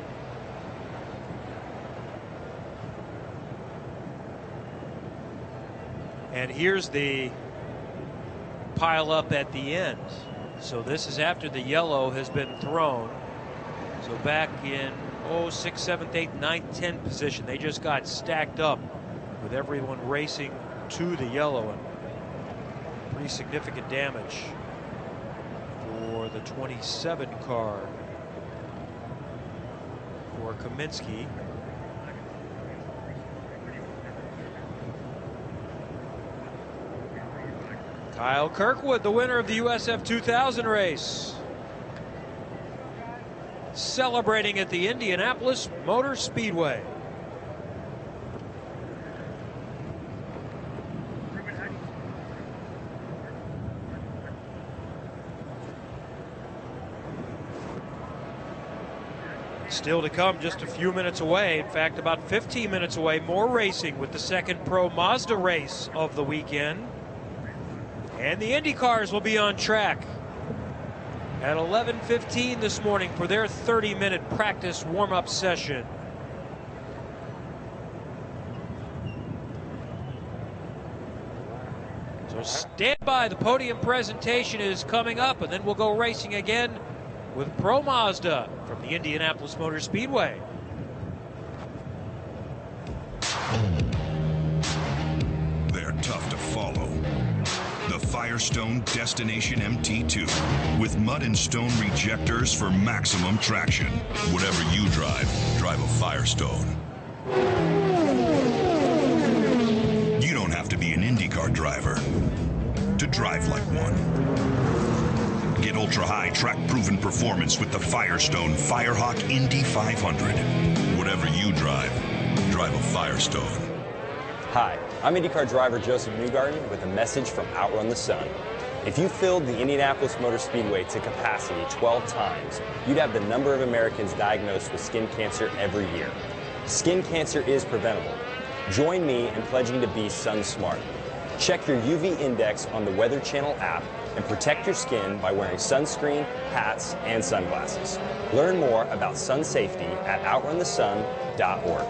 And here's the pile up at the end. So this is after the yellow has been thrown. So back in 6th, 7th, 8th, 9th, 10th position, they just got stacked up with everyone racing to the yellow, and pretty significant damage for the 27 car for Kaminsky. Kyle Kirkwood, the winner of the USF 2000 race, celebrating at the Indianapolis Motor Speedway. Still to come, just a few minutes away, in fact about 15 minutes away, more racing with the second Pro Mazda race of the weekend. And the Indy cars will be on track at 11:15 this morning for their 30-minute practice warm-up session. So stand by, the podium presentation is coming up, and then we'll go racing again with Pro Mazda from the Indianapolis Motor Speedway. They're tough to follow. The fire Firestone Destination MT2 with mud and stone rejectors for maximum traction. Whatever you drive, drive a Firestone. You don't have to be an IndyCar driver to drive like one. Get ultra-high track-proven performance with the Firestone Firehawk Indy 500. Whatever you drive, drive a Firestone. Hi, I'm IndyCar driver Joseph Newgarden with a message from Outrun the Sun. If you filled the Indianapolis Motor Speedway to capacity 12 times, you'd have the number of Americans diagnosed with skin cancer every year. Skin cancer is preventable. Join me in pledging to be sun smart. Check your UV index on the Weather Channel app and protect your skin by wearing sunscreen, hats, and sunglasses. Learn more about sun safety at outrunthesun.org.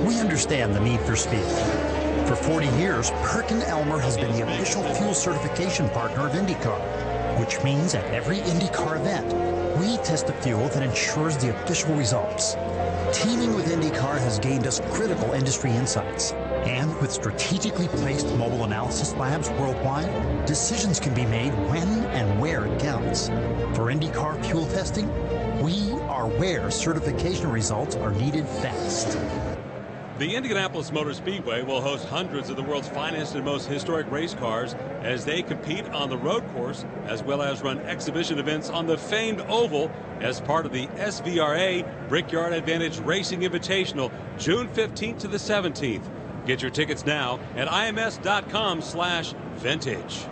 We understand the need for speed. For 40 years, Perkin-Elmer has been the official fuel certification partner of IndyCar, which means at every IndyCar event, we test the fuel that ensures the official results. Teaming with IndyCar has gained us critical industry insights. And with strategically placed mobile analysis labs worldwide, decisions can be made when and where it counts. For IndyCar fuel testing, we are where certification results are needed fast. The Indianapolis Motor Speedway will host hundreds of the world's finest and most historic race cars as they compete on the road course, as well as run exhibition events on the famed oval as part of the SVRA Brickyard Advantage Racing Invitational, June 15th to the 17th. Get your tickets now at ims.com/vintage.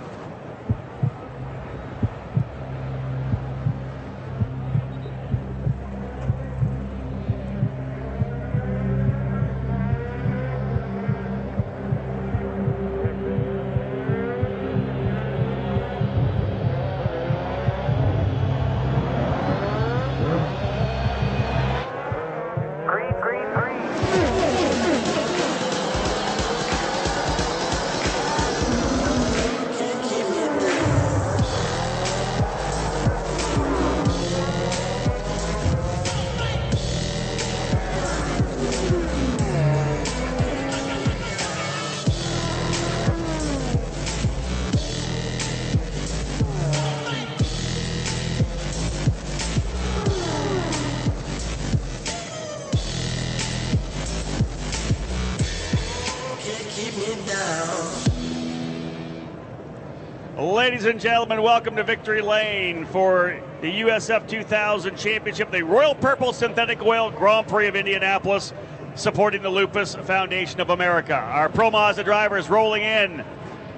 Ladies and gentlemen, welcome to Victory Lane for the USF2000 Championship, the Royal Purple Synthetic Oil Grand Prix of Indianapolis, supporting the Lupus Foundation of America. Our Pro Mazda drivers rolling in,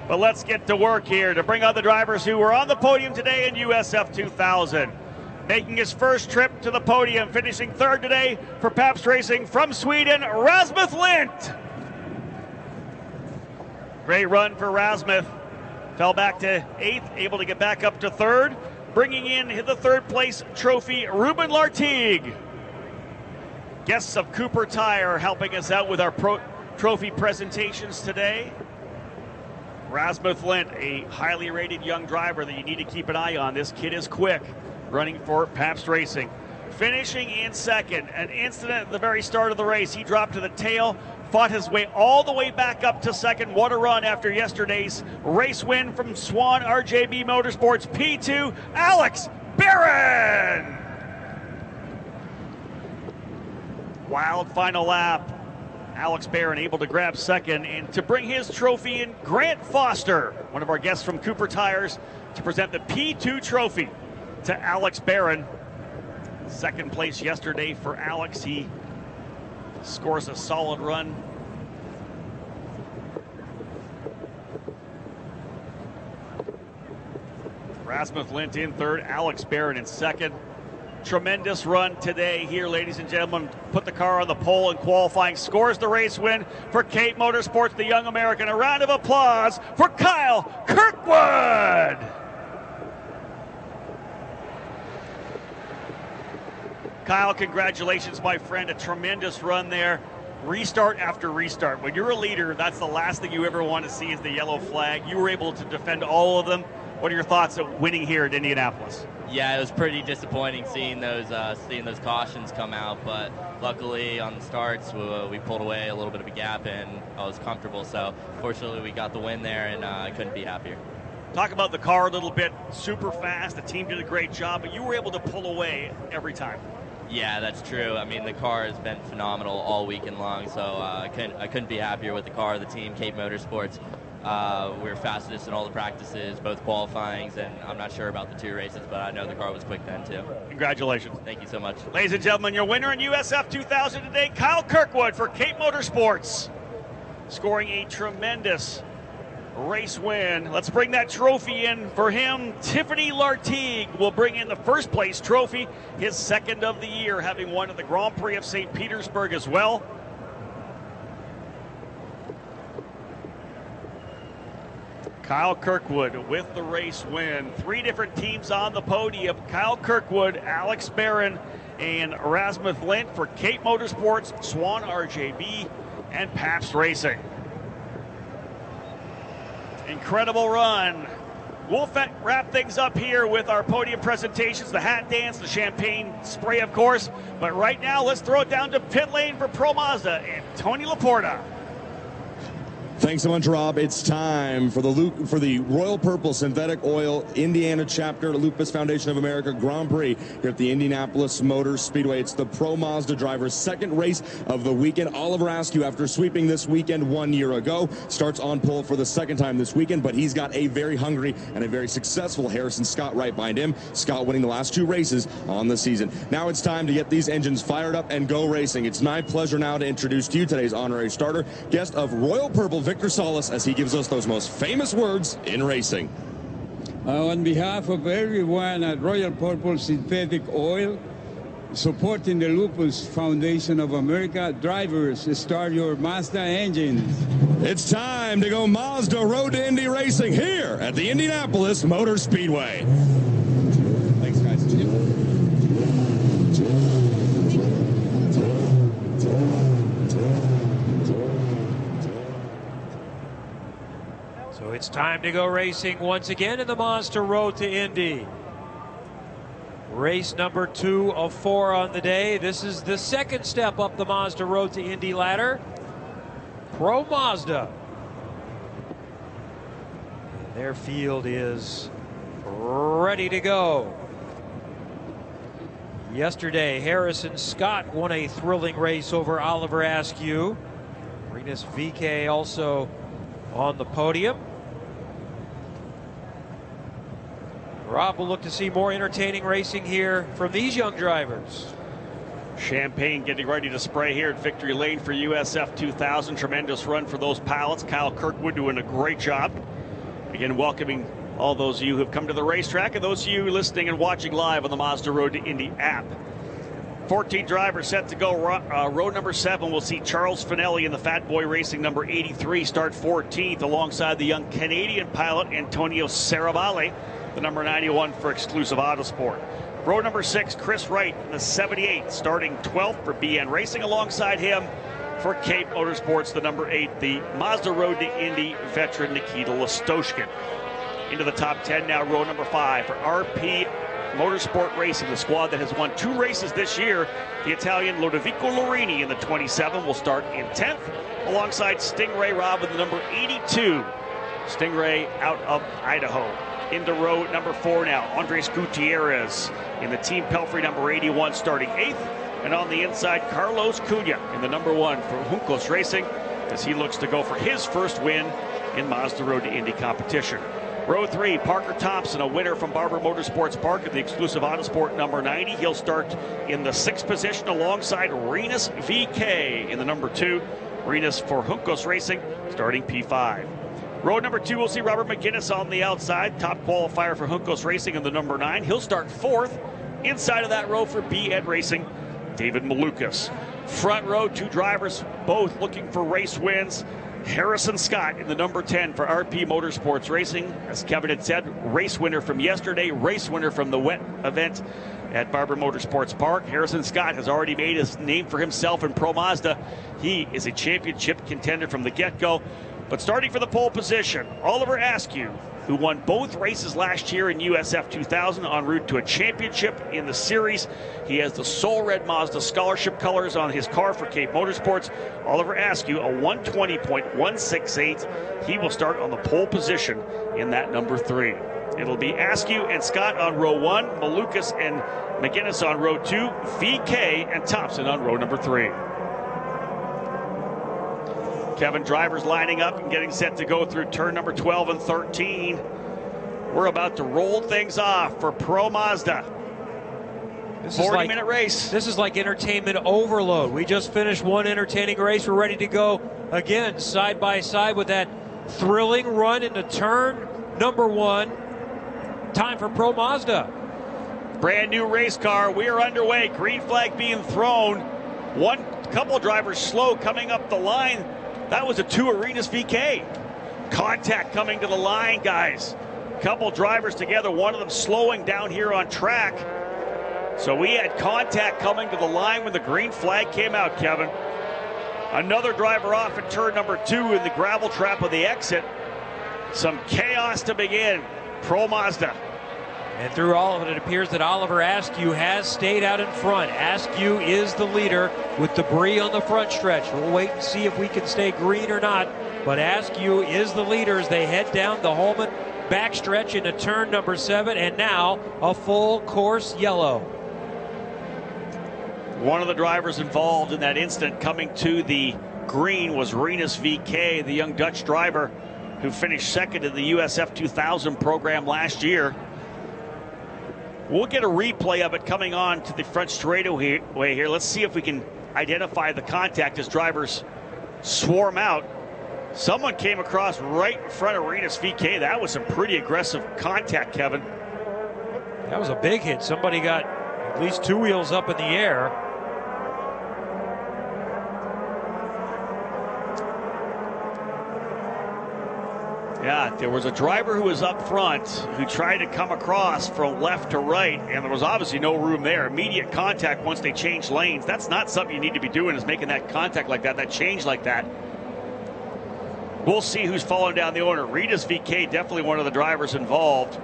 but let's get to work here to bring out the drivers who were on the podium today in USF2000. Making his first trip to the podium, finishing third today for Pabst Racing from Sweden, Rasmus Lindh. Great run for Rasmus. Fell back to 8th, able to get back up to 3rd. Bringing in the 3rd place trophy, Ruben Lartigue. Guests of Cooper Tire helping us out with our trophy presentations today. Rasmus Lindh, a highly rated young driver that you need to keep an eye on. This kid is quick, running for Pabst Racing. Finishing in 2nd, an incident at the very start of the race. He dropped to the tail, fought his way all the way back up to 2nd. What a run after yesterday's race win from Swan RJB Motorsports. P2, Alex Barron. Wild final lap. Alex Barron able to grab 2nd, and to bring his trophy in, Grant Foster, one of our guests from Cooper Tires, to present the P2 trophy to Alex Barron. 2nd place yesterday for Alex. He scores a solid run. Rasmus Lindh in 3rd, Alex Barron in 2nd. Tremendous run today here, ladies and gentlemen. Put the car on the pole in qualifying, scores the race win for Cape Motorsports, the young American. A round of applause for Kyle Kirkwood. Kyle, congratulations, my friend. A tremendous run there. Restart after restart. When you're a leader, that's the last thing you ever want to see is the yellow flag. You were able to defend all of them. What are your thoughts at winning here at Indianapolis? Yeah, it was pretty disappointing seeing those cautions come out, but luckily on the starts we pulled away a little bit of a gap and I was comfortable. So fortunately we got the win there, and I couldn't be happier. Talk about the car a little bit. Super fast. The team did a great job, but you were able to pull away every time. Yeah, that's true. I mean, the car has been phenomenal all weekend long, so I couldn't be happier with the car, the team, Cape Motorsports. We were fastest in all the practices, both qualifyings, and I'm not sure about the 2 races, but I know the car was quick then too. Congratulations. Thank you so much. Ladies and gentlemen, your winner in USF 2000 today, Kyle Kirkwood for Cape Motorsports, scoring a tremendous race win. Let's bring that trophy in for him. Tiffany Lartigue will bring in the first place trophy, his second of the year, having won at the Grand Prix of St. Petersburg as well. Kyle Kirkwood with the race win. 3 different teams on the podium. Kyle Kirkwood, Alex Barron, and Erasmus Lint for Cape Motorsports, Swan RJB, and Pabst Racing. Incredible run. We'll wrap things up here with our podium presentations, the hat dance, the champagne spray, of course. But right now, let's throw it down to pit lane for Pro Mazda and Tony Laporta. Thanks so much, Rob. It's time for the Royal Purple Synthetic Oil Indiana Chapter Lupus Foundation of America Grand Prix here at the Indianapolis Motor Speedway. It's the Pro Mazda driver's second race of the weekend. Oliver Askew, after sweeping this weekend 1 year ago, starts on pole for the second time this weekend, but he's got a very hungry and a very successful Harrison Scott right behind him. Scott winning the last 2 races on the season. Now it's time to get these engines fired up and go racing. It's my pleasure now to introduce to you today's honorary starter, guest of Royal Purple, Victor Salas, as he gives us those most famous words in racing. On behalf of everyone at Royal Purple Synthetic Oil, supporting the Lupus Foundation of America, drivers, start your Mazda engines. It's time to go Mazda Road to Indy racing here at the Indianapolis Motor Speedway. Thanks, guys. So it's time to go racing once again in the Mazda Road to Indy. Race number 2 of 4 on the day. This is the second step up the Mazda Road to Indy ladder. Pro Mazda. Their field is ready to go. Yesterday, Harrison Scott won a thrilling race over Oliver Askew. Rinus VeeKay also on the podium. Rob will look to see more entertaining racing here from these young drivers. Champagne getting ready to spray here at Victory Lane for USF 2000. Tremendous run for those pilots. Kyle Kirkwood doing a great job. Again, welcoming all those of you who have come to the racetrack and those of you listening and watching live on the Mazda Road to Indy app. 14 drivers set to go. Row number 7, we'll see Charles Finelli in the Fat Boy Racing number 83 start 14th alongside the young Canadian pilot Antonio Serravalle, the number 91 for Exclusive Autosport. Row number 6, Chris Wright in the 78 starting 12th for BN Racing alongside him for Cape Motorsports, the number 8, the Mazda Road to Indy veteran Nikita Lastoshkin. Into the top 10 now, row number 5 for RP Motorsport Racing, the squad that has won 2 races this year. The Italian Lodovico Lorini in the 27 will start in 10th alongside Stingray Robb in the number 82. Stingray out of Idaho. Into row number 4 now, Andres Gutierrez in the Team Pelfrey number 81 starting 8th. And on the inside, Carlos Cunha in the number 1 for Juncos Racing as he looks to go for his first win in Mazda Road to Indy competition. Row 3, Parker Thompson, a winner from Barber Motorsports Park at the Exclusive Autosport number 90. He'll start in the 6th position alongside Rinus VeeKay in the number 2. Rinus for Juncos Racing starting P5. Row number 2, we'll see Robert McGinnis on the outside, top qualifier for Juncos Racing in the number 9. He'll start 4th. Inside of that row for B-Ed Racing, David Malukas. Front row, 2 drivers, both looking for race wins. Harrison Scott in the number 10 for RP Motorsports Racing. As Kevin had said, race winner from yesterday, race winner from the wet event at Barber Motorsports Park. Harrison Scott has already made his name for himself in Pro Mazda. He is a championship contender from the get-go. But starting for the pole position, Oliver Askew who won both races last year in USF2000 en route to a championship in the series. He has the Soul Red Mazda scholarship colors on his car for Cape Motorsports. Oliver Askew, a 120.168. He will start on the pole position in that number 3. It'll be Askew and Scott on row 1, Malukas and McGinnis on row 2, VK and Thompson on row number 3. Kevin, drivers lining up and getting set to go through turn number 12 and 13. We're about to roll things off for Pro Mazda. 40-minute race. This is like entertainment overload. We just finished one entertaining race. We're ready to go again, side by side with that thrilling run into turn number 1. Time for Pro Mazda. Brand new race car. We are underway. Green flag being thrown. One couple drivers slow coming up the line. That was a 2 Arenas VK. Contact coming to the line, guys. Couple drivers together, one of them slowing down here on track. So we had contact coming to the line when the green flag came out, Kevin. Another driver off at turn number 2 in the gravel trap of the exit. Some chaos to begin. Pro Mazda. And through all of it, it appears that Oliver Askew has stayed out in front. Askew is the leader with debris on the front stretch. We'll wait and see if we can stay green or not. But Askew is the leader as they head down the Holman backstretch into turn number 7. And now a full course yellow. One of the drivers involved in that incident coming to the green was Rinus VK, the young Dutch driver who finished second in the USF2000 program last year. We'll get a replay of it coming on to the front straightaway here. Let's see if we can identify the contact as drivers swarm out. Someone came across right in front of Rinus VK. That was some pretty aggressive contact, Kevin. That was a big hit. Somebody got at least 2 wheels up in the air. Yeah, there was a driver who was up front who tried to come across from left to right, and there was obviously no room there. Immediate contact once they changed lanes. That's not something you need to be doing, is making that contact like that change like that. We'll see who's falling down the order. Rinus VK, definitely one of the drivers involved.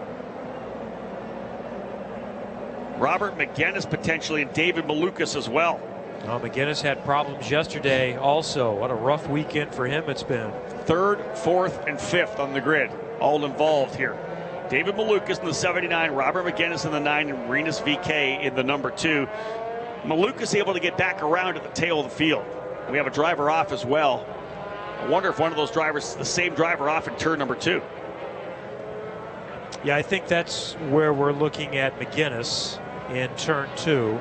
Robert McGinnis potentially, and David Malukas as well. Oh, McGinnis had problems yesterday also. What a rough weekend for him it's been. 3rd, 4th, and 5th on the grid, all involved here. David Malukas in the 79, Robert McGinnis in the 9, and Rinus VK in the number 2. Malukas able to get back around at the tail of the field. We have a driver off as well. I wonder if one of those drivers is the same driver off in turn number 2. Yeah, I think that's where we're looking at McGinnis in turn 2.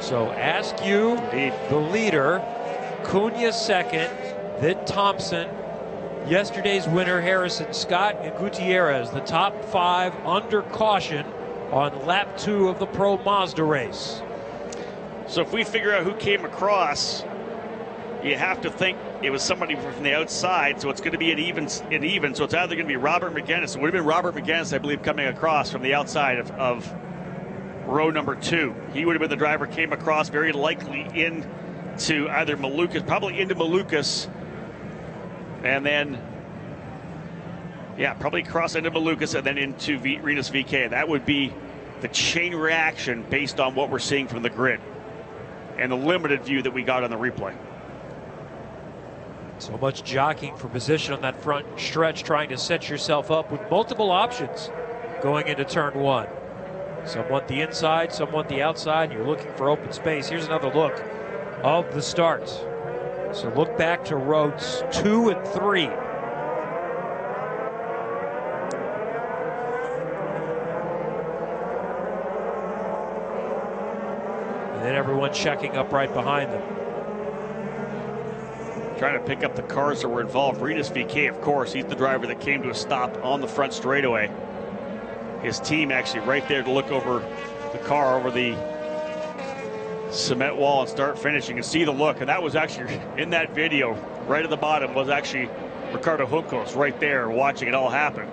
So Askew, the leader, Cunha second, then Thompson, yesterday's winner Harrison Scott, and Gutierrez, the top 5 under caution on lap 2 of the Pro Mazda race. So if we figure out who came across, you have to think it was somebody from the outside, so it's going to be an even. So it's either going to be Robert McGinnis. It would have been Robert McGinnis, I believe, coming across from the outside of row number 2. He would have been the driver, came across very likely into either Malukas, probably into Malukas, and then, yeah, probably cross into Malukas and then into Rinus VK. That would be the chain reaction based on what we're seeing from the grid and the limited view that we got on the replay. So much jockeying for position on that front stretch, trying to set yourself up with multiple options going into turn 1. Some want the inside, some want the outside. You're looking for open space. Here's another look of the start. So look back to rows 2 and 3. And then everyone checking up right behind them. Trying to pick up the cars that were involved. Rinus VK, of course, he's the driver that came to a stop on the front straightaway. His team actually right there to look over the car, over the cement wall and start finishing and see the look. And that was actually in that video right at the bottom was actually Ricardo Juncos right there watching it all happen.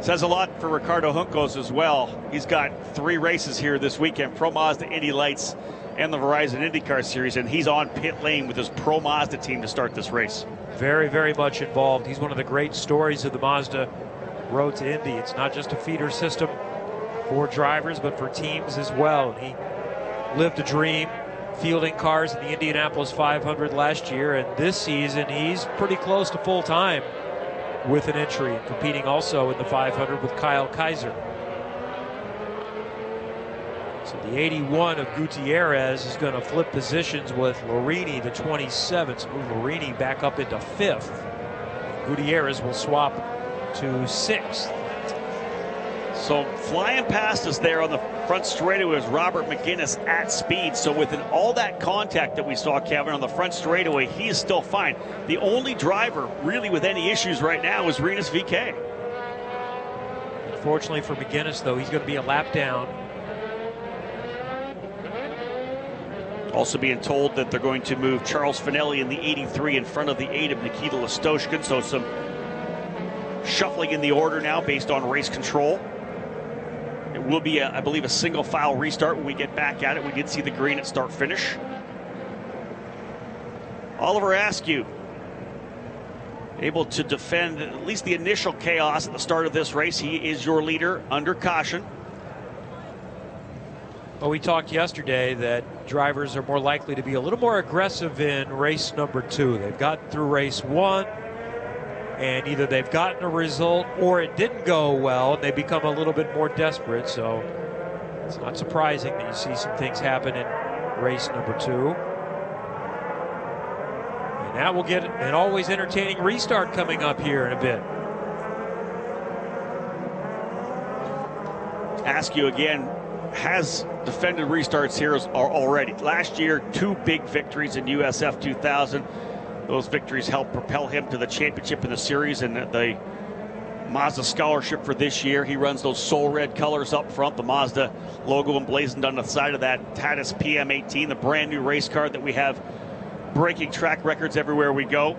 Says a lot for Ricardo Juncos as well. He's got 3 races here this weekend, Pro Mazda, Indy Lights, and the Verizon IndyCar Series, and he's on pit lane with his Pro Mazda team to start this race. Very, very much involved. He's one of the great stories of the Mazda road to Indy. It's not just a feeder system for drivers, but for teams as well. And he lived a dream, fielding cars in the Indianapolis 500 last year, and this season he's pretty close to full time with an entry, and competing also in the 500 with Kyle Kaiser. So the 81 of Gutierrez is going to flip positions with Lorini, the 27. So move Lorini back up into 5th. Gutierrez will swap to 6th. So flying past us there on the front straightaway was Robert McGinnis at speed. So with all that contact that we saw, Kevin, on the front straightaway, he is still fine. The only driver really with any issues right now is Rinus VeeKay. Unfortunately for McGinnis, though, he's going to be a lap down. Also being told that they're going to move Charles Finelli in the 83 in front of the 8 of Nikita Listoshkin. So some shuffling in the order now based on race control. It will be, I believe, a single file restart when we get back at it. We did see the green at start finish. Oliver Askew able to defend at least the initial chaos at the start of this race. He is your leader under caution. Well, we talked yesterday that drivers are more likely to be a little more aggressive in race number 2. They've gotten through race 1, and either they've gotten a result or it didn't go well, and they become a little bit more desperate. So it's not surprising that you see some things happen in race number 2. And that will get an always entertaining restart coming up here in a bit. Askew again has defended restarts here already. Last year, 2 big victories in USF2000. Those victories helped propel him to the championship in the series and the Mazda scholarship for this year. He runs those soul red colors up front, the Mazda logo emblazoned on the side of that Tatis PM18, the brand new race car that we have breaking track records everywhere we go.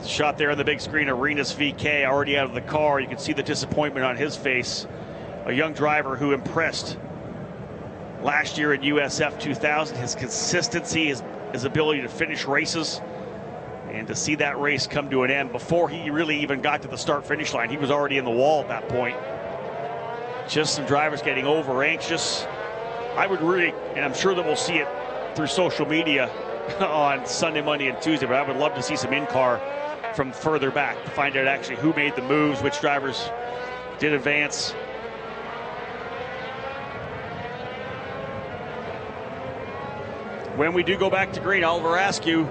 Shot there on the big screen of Rinus VeeKay already out of the car. You can see the disappointment on his face. A young driver who impressed last year at USF2000. His consistency, his ability to finish races, and to see that race come to an end before he really even got to the start-finish line. He was already in the wall at that point. Just some drivers getting over anxious. I would really, and I'm sure that we'll see it through social media on Sunday, Monday, and Tuesday, but I would love to see some in-car from further back to find out actually who made the moves, which drivers did advance. When we do go back to green, Oliver Askew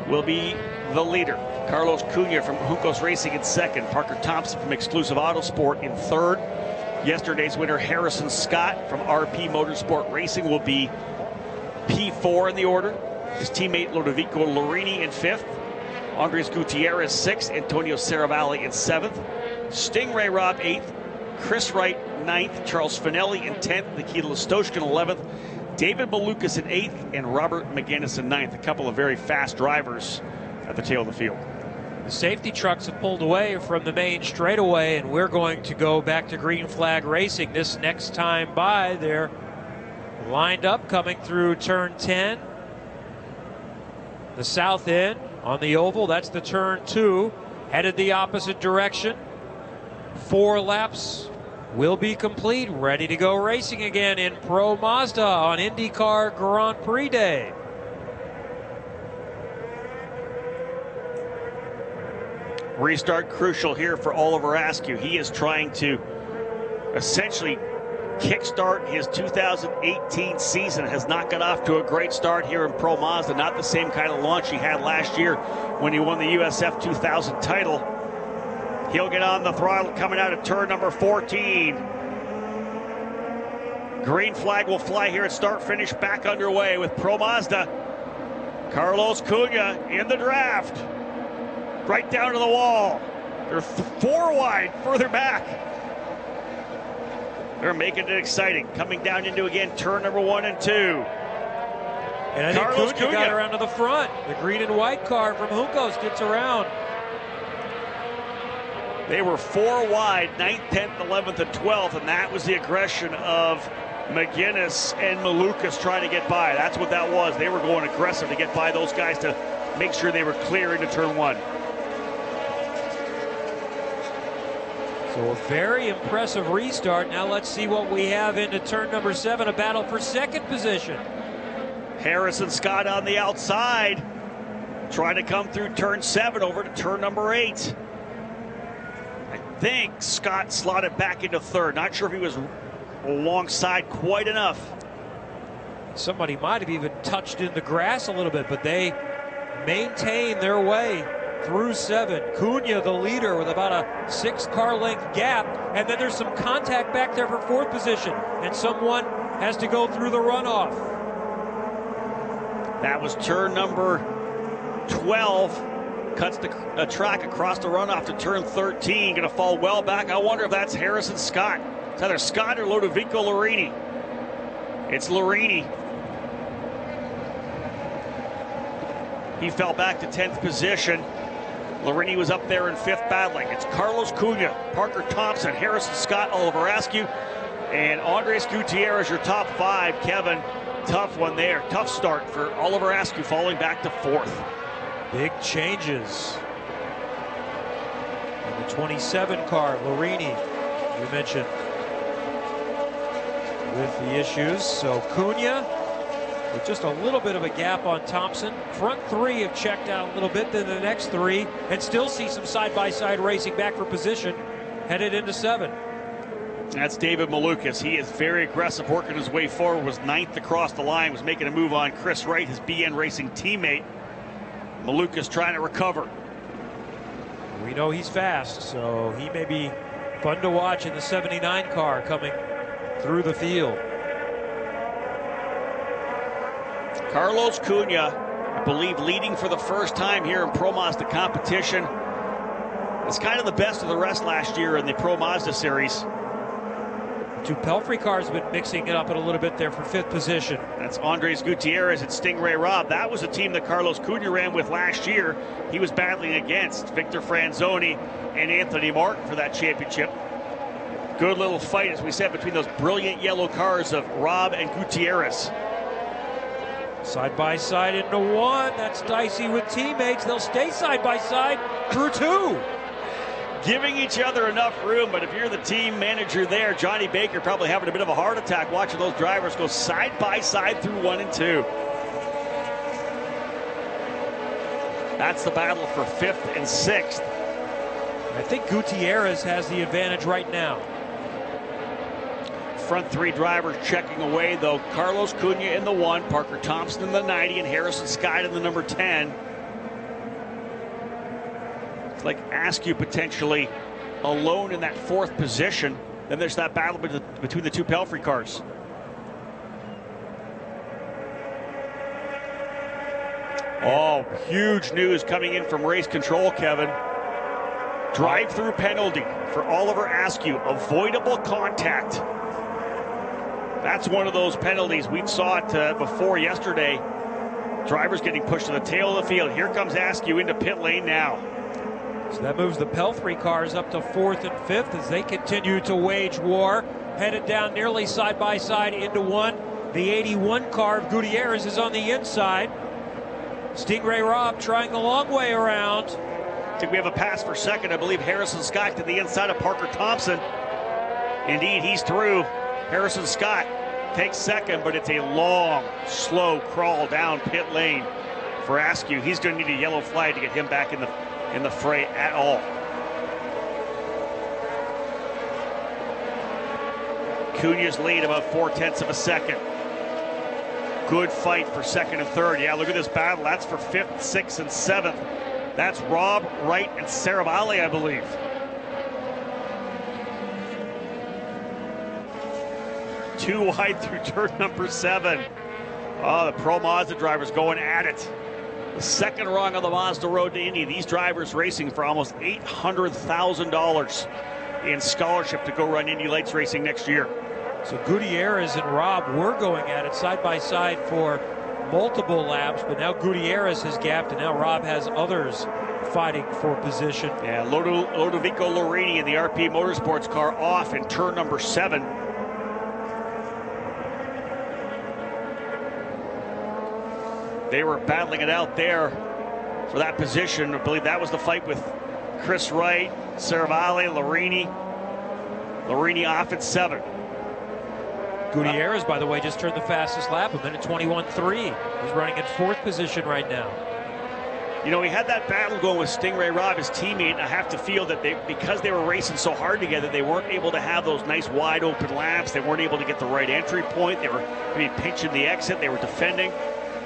will be the leader. Carlos Cunha from Juncos Racing in 2nd. Parker Thompson from Exclusive Autosport in 3rd. Yesterday's winner, Harrison Scott from RP Motorsport Racing, will be P4 in the order. His teammate Ludovico Lorini in 5th. Andres Gutierrez 6th. Antonio Saravalli in 7th. Stingray Robb 8th. Chris Wright 9th. Charles Finelli in 10th. Nikita Listoshkin 11th. David Malukas in 8th and Robert McGinnis in 9th. A couple of very fast drivers at the tail of the field. The safety trucks have pulled away from the main straightaway, and we're going to go back to green flag racing this next time by. They're lined up coming through turn 10. The south end on the oval, that's the turn 2, headed the opposite direction. 4 laps will be complete, ready to go racing again in Pro Mazda on IndyCar Grand Prix Day. Restart crucial here for Oliver Askew. He is trying to essentially kickstart his 2018 season. Has not got off to a great start here in Pro Mazda. Not the same kind of launch he had last year when he won the USF2000 title. He'll get on the throttle coming out of turn number 14. Green flag will fly here at start-finish, back underway with Pro Mazda. Carlos Cunha in the draft. Right down to the wall. They're 4 wide further back. They're making it exciting. Coming down into, again, turn number 1 and 2. And I think Cunha got around to the front. The green and white car from Juncos gets around. They were 4 wide, 9th, 10th, 11th, and 12th, and that was the aggression of McGinnis and Malukas trying to get by. That's what that was. They were going aggressive to get by those guys to make sure they were clear into turn one. So a very impressive restart. Now let's see what we have into turn number 7, a battle for second position. Harrison Scott on the outside, trying to come through turn 7 over to turn number 8. I think Scott slotted back into third. Not sure if he was alongside quite enough. Somebody might have even touched in the grass a little bit, but they maintain their way through 7. Cunha, the leader, with about a 6-car length gap, and then there's some contact back there for 4th position, and someone has to go through the runoff. That was turn number 12. Cuts the track across the runoff to turn 13. Going to fall well back. I wonder if that's Harrison Scott. It's either Scott or Ludovico Lorini. It's Lorini. He fell back to 10th position. Lorini was up there in 5th battling. It's Carlos Cunha, Parker Thompson, Harrison Scott, Oliver Askew, and Andres Gutierrez, your top 5. Kevin, tough one there. Tough start for Oliver Askew, falling back to 4th. Big changes. In the 27 car, Lorini, you mentioned, with the issues. So Cunha with just a little bit of a gap on Thompson. Front 3 have checked out a little bit, then the next 3, and still see some side-by-side racing back for position, headed into 7. That's David Malukas. He is very aggressive, working his way forward, was 9th across the line, was making a move on Chris Wright, his BN Racing teammate. Malukas trying to recover. We know he's fast, so he may be fun to watch in the 79 car coming through the field. Carlos Cunha, I believe, leading for the first time here in Pro Mazda competition. It's kind of the best of the rest last year in the Pro Mazda Series. 2 Pelfrey cars have been mixing it up a little bit there for 5th position. That's Andres Gutierrez and Stingray Robb. That was a team that Carlos Cunha ran with last year. He was battling against Victor Franzoni and Anthony Martin for that championship. Good little fight, as we said, between those brilliant yellow cars of Robb and Gutierrez. Side by side into 1. That's dicey with teammates. They'll stay side by side through 2. Giving each other enough room, but if you're the team manager there, Johnny Baker probably having a bit of a heart attack watching those drivers go side by side through 1 and 2. That's the battle for 5th and 6th. I think Gutierrez has the advantage right now. Front 3 drivers checking away, though. Carlos Cunha in the 1, Parker Thompson in the 90, and Harrison Scott in the number 10. It's like Askew potentially alone in that 4th position. Then there's that battle between the 2 Pelfrey cars. Oh, huge news coming in from race control, Kevin. Drive-through penalty for Oliver Askew. Avoidable contact. That's one of those penalties. We saw it before yesterday. Drivers getting pushed to the tail of the field. Here comes Askew into pit lane now. So that moves the Pelfrey cars up to 4th and 5th as they continue to wage war. Headed down nearly side by side into 1. The 81 car of Gutierrez is on the inside. Stingray Robb trying the long way around. I think we have a pass for second. I believe Harrison Scott to the inside of Parker Thompson. Indeed, he's through. Harrison Scott takes second, but it's a long, slow crawl down pit lane for Askew. He's going to need a yellow flag to get him back in the fray at all. Cunha's lead about 4/10 of a second. Good fight for 2nd and 3rd. Yeah, look at this battle. That's for 5th, 6th, and 7th. That's Robb, Wright, and Sarabali, I believe. Too wide through turn number 7. Oh, the Pro Mazda drivers going at it. The 2nd rung on the Mazda road to Indy. These drivers racing for almost $800,000 in scholarship to go run Indy Lights racing next year. So Gutierrez and Robb were going at it side by side for multiple laps, but now Gutierrez has gapped, and now Robb has others fighting for position. Yeah, Ludovico Lorini in the RP Motorsports car off in turn number 7. They were battling it out there for that position. I believe that was the fight with Chris Wright, Cervale, Larini. Larini off at 7. Gutierrez, by the way, just turned the fastest lap, a minute 21.3. He's running in 4th position right now. You know, he had that battle going with Stingray Robb, his teammate, and I have to feel that because they were racing so hard together, they weren't able to have those nice wide open laps. They weren't able to get the right entry point. They were maybe pinching the exit. They were defending,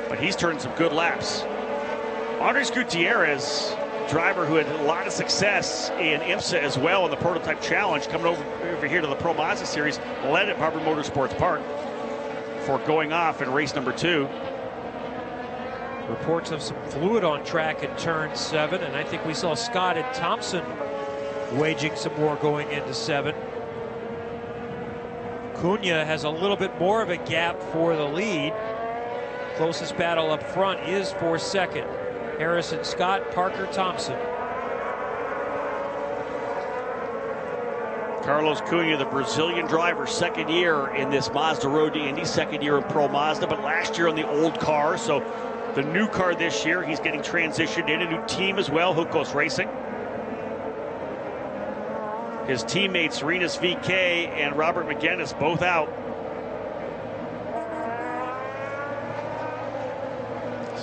but he's turning some good laps. Andres Gutierrez, driver who had a lot of success in IMSA as well in the Prototype Challenge, coming over here to the Pro Mazda Series, led at Barber Motorsports Park before going off in race number 2. Reports of some fluid on track in turn 7, and I think we saw Scott and Thompson waging some more going into 7. Cunha has a little bit more of a gap for the lead. Closest battle up front is for 2nd. Harrison Scott, Parker Thompson. Carlos Cunha, the Brazilian driver, 2nd year in this Mazda Road to Indy, 2nd year in Pro Mazda, but last year on the old car, so the new car this year, he's getting transitioned in, a new team as well, Juncos Racing. His teammates, Rinus VK and Robert McGinnis, both out.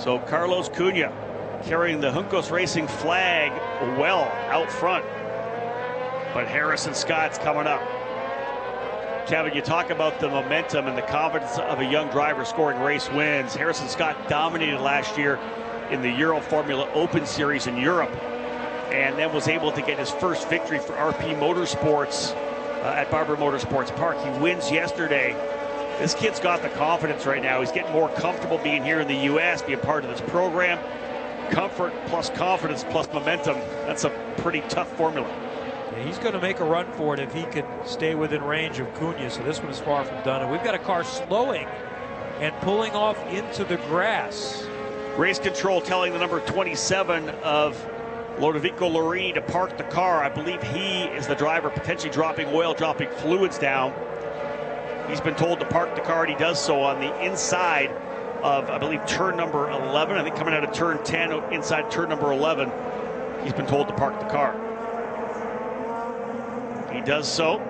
So Carlos Cunha carrying the Juncos Racing flag well out front. But Harrison Scott's coming up. Kevin, you talk about the momentum and the confidence of a young driver scoring race wins. Harrison Scott dominated last year in the Euro Formula Open Series in Europe, and then was able to get his first victory for RP Motorsports at Barber Motorsports Park. He wins yesterday. This kid's got the confidence right now. He's getting more comfortable being here in the U.S., being part of this program. Comfort plus confidence plus momentum. That's a pretty tough formula. Yeah, he's going to make a run for it if he can stay within range of Cunha, so this one is far from done. And we've got a car slowing and pulling off into the grass. Race control telling the number 27 of Lodovico Larini to park the car. I believe he is the driver potentially dropping oil, dropping fluids down. He's been told to park the car, and he does so on the inside of, I believe, turn number 11. I think coming out of turn 10, inside turn number 11, he's been told to park the car. He does so.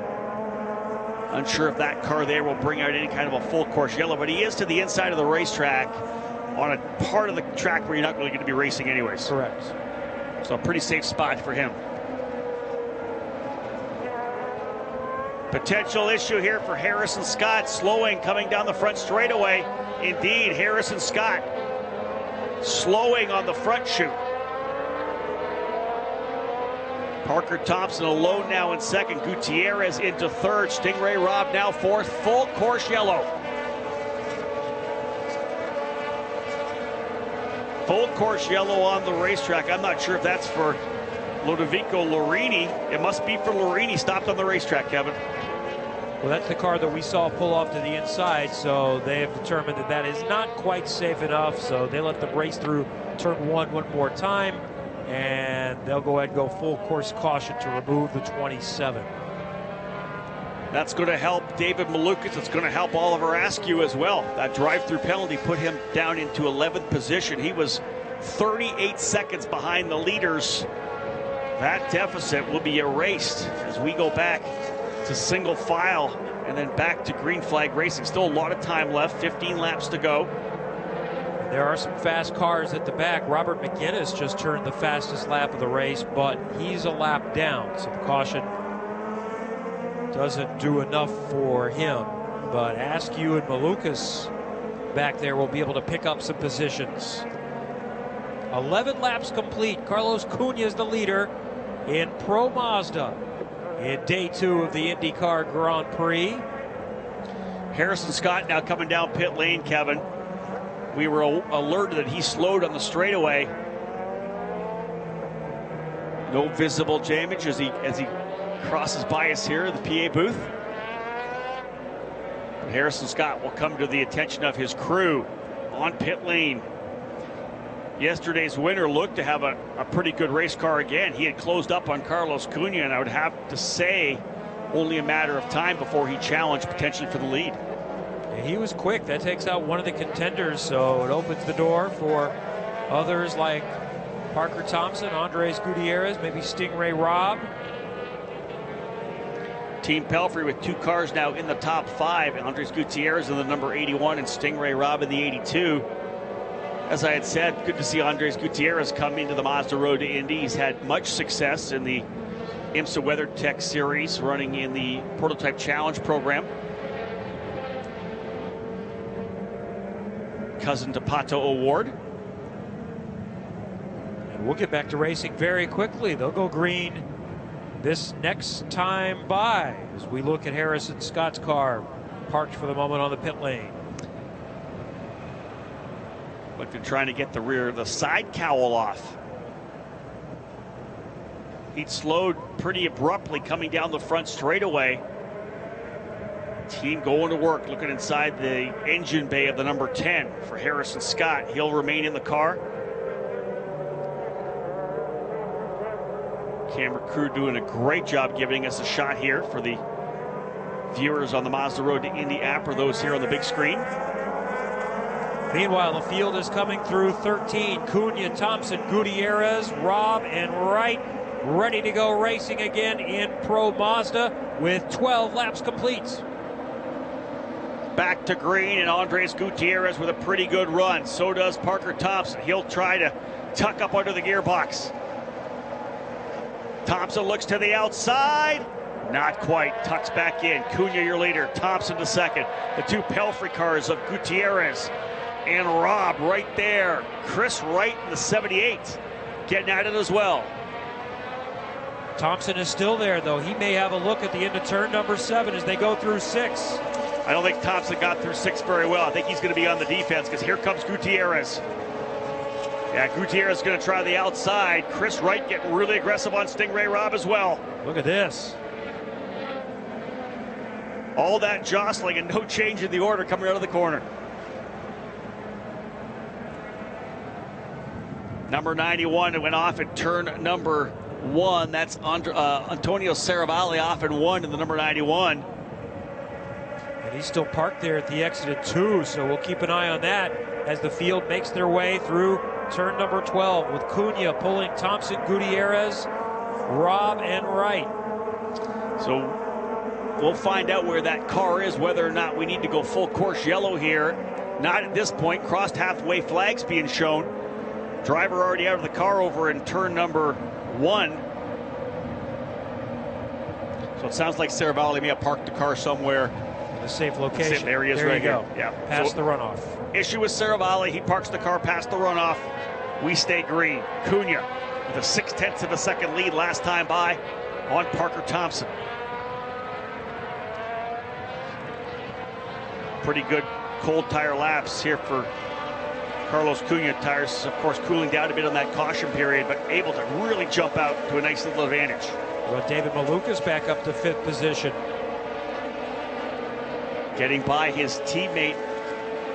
Unsure if that car there will bring out any kind of a full course yellow, but he is to the inside of the racetrack on a part of the track where you're not really going to be racing anyways. Correct. So a pretty safe spot for him. Potential issue here for Harrison Scott, slowing coming down the front straightaway. Indeed, Harrison Scott slowing on the front chute. Parker Thompson alone now in 2nd. Gutierrez into 3rd. Stingray Robb now 4th. Full course yellow. Full course yellow on the racetrack. I'm not sure if that's for Lodovico Larini. It must be for Larini, stopped on the racetrack, Kevin. Well, that's the car that we saw pull off to the inside, so they have determined that that is not quite safe enough, so they let them race through turn 1 one more time, and they'll go ahead and go full course caution to remove the 27. That's going to help David Malukas. It's going to help Oliver Askew as well. That drive-through penalty put him down into 11th position. He was 38 seconds behind the leaders. That deficit will be erased as we go back to single file and then back to green flag racing. Still a lot of time left, 15 laps to go. There are some fast cars at the back. Robert McGinnis just turned the fastest lap of the race, but he's a lap down, so the caution doesn't do enough for him. But Askew and Malukas back there will be able to pick up some positions. 11 laps complete. Carlos Cunha is the leader in Pro Mazda in day 2 of the IndyCar Grand Prix. Harrison Scott now coming down pit lane, Kevin. We were alerted that he slowed on the straightaway. No visible damage as he crosses by us here in the PA booth. But Harrison Scott will come to the attention of his crew on pit lane. Yesterday's winner looked to have a pretty good race car again. He had closed up on Carlos Cunha, and I would have to say only a matter of time before he challenged potentially for the lead. He was quick. That takes out one of the contenders, so it opens the door for others like Parker Thompson, Andres Gutierrez, maybe Stingray Robb. Team Pelfrey with 2 cars now in the top 5. Andres Gutierrez in the number 81 and Stingray Robb in the 82. As I had said, good to see Andres Gutierrez come into the Mazda Road to Indy. He's had much success in the IMSA WeatherTech Series, running in the Prototype Challenge program. Cousin to Pato O'Ward. And we'll get back to racing very quickly. They'll go green this next time by as we look at Harrison Scott's car parked for the moment on the pit lane. But they're trying to get the side cowl off. He'd slowed pretty abruptly coming down the front straightaway. Team going to work, looking inside the engine bay of the number 10 for Harrison Scott. He'll remain in the car. Camera crew doing a great job giving us a shot here for the viewers on the Mazda Road to Indy app or those here on the big screen. Meanwhile, the field is coming through 13. Cunha, Thompson, Gutierrez, Robb, and Wright ready to go racing again in Pro Mazda with 12 laps complete. Back to green, and Andres Gutierrez with a pretty good run. So does Parker Thompson. He'll try to tuck up under the gearbox. Thompson looks to the outside. Not quite. Tucks back in. Cunha, your leader. Thompson to second. The 2 Pelfrey cars of Gutierrez and Robb right there. Chris Wright in the 78 getting at it as well. Thompson is still there, though. He may have a look at the end of turn number 7 as they go through 6. I don't think Thompson got through 6 very well. I think he's going to be on the defense because here comes Gutierrez. Yeah, Gutierrez is going to try the outside. Chris Wright getting really aggressive on Stingray Robb as well. Look at this. All that jostling and no change in the order coming out of the corner. Number 91 went off at turn number 1. That's Antonio Saravalli off in 1 in the number 91. And he's still parked there at the exit at 2, so we'll keep an eye on that as the field makes their way through turn number 12 with Cunha pulling Thompson, Gutierrez, Robb, and Wright. So we'll find out where that car is, whether or not we need to go full course yellow here. Not at this point. Crossed halfway flags being shown. Driver already out of the car over in turn number 1. So it sounds like Saravalli may have parked the car somewhere. In a safe location. There he is. There right you go. Here. Yeah. Past the runoff. Issue with Saravalli. He parks the car past the runoff. We stay green. Cunha with a 0.6 of a second lead last time by on Parker Thompson. Pretty good cold tire laps here for Carlos Cunha. Tires, of course, cooling down a bit on that caution period, but able to really jump out to a nice little advantage. Well, David Malukas back up to 5th position. Getting by his teammate,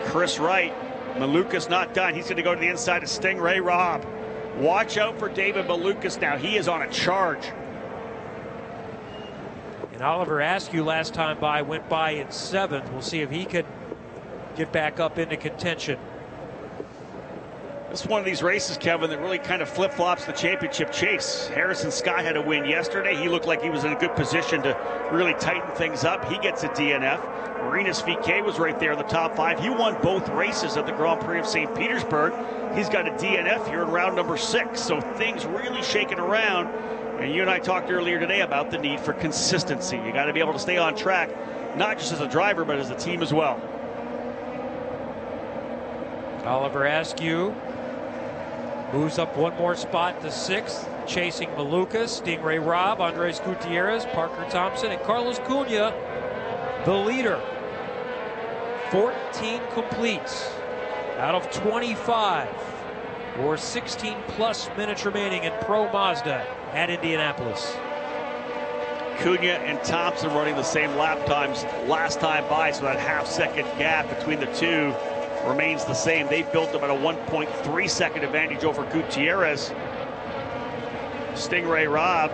Chris Wright. Malukas not done. He's going to go to the inside of Stingray Robb. Watch out for David Malukas now. He is on a charge. And Oliver Askew last time by went by in 7th. We'll see if he could get back up into contention. This is one of these races, Kevin, that really kind of flip-flops the championship chase. Harrison Scott had a win yesterday. He looked like he was in a good position to really tighten things up. He gets a DNF. Marinus VK was right there in the top 5. He won both races at the Grand Prix of St. Petersburg. He's got a DNF here in round number 6. So things really shaking around. And you and I talked earlier today about the need for consistency. You got to be able to stay on track, not just as a driver, but as a team as well. Oliver Askew moves up one more spot to 6th, chasing Malukas, Stingray Robb, Andres Gutierrez, Parker Thompson, and Carlos Cunha, the leader. 14 completes out of 25, or 16 plus minutes remaining in Pro Mazda at Indianapolis. Cunha and Thompson running the same lap times last time by, so that half-second gap between the two remains the same. They built about a 1.3 second advantage over Gutierrez. Stingray Robb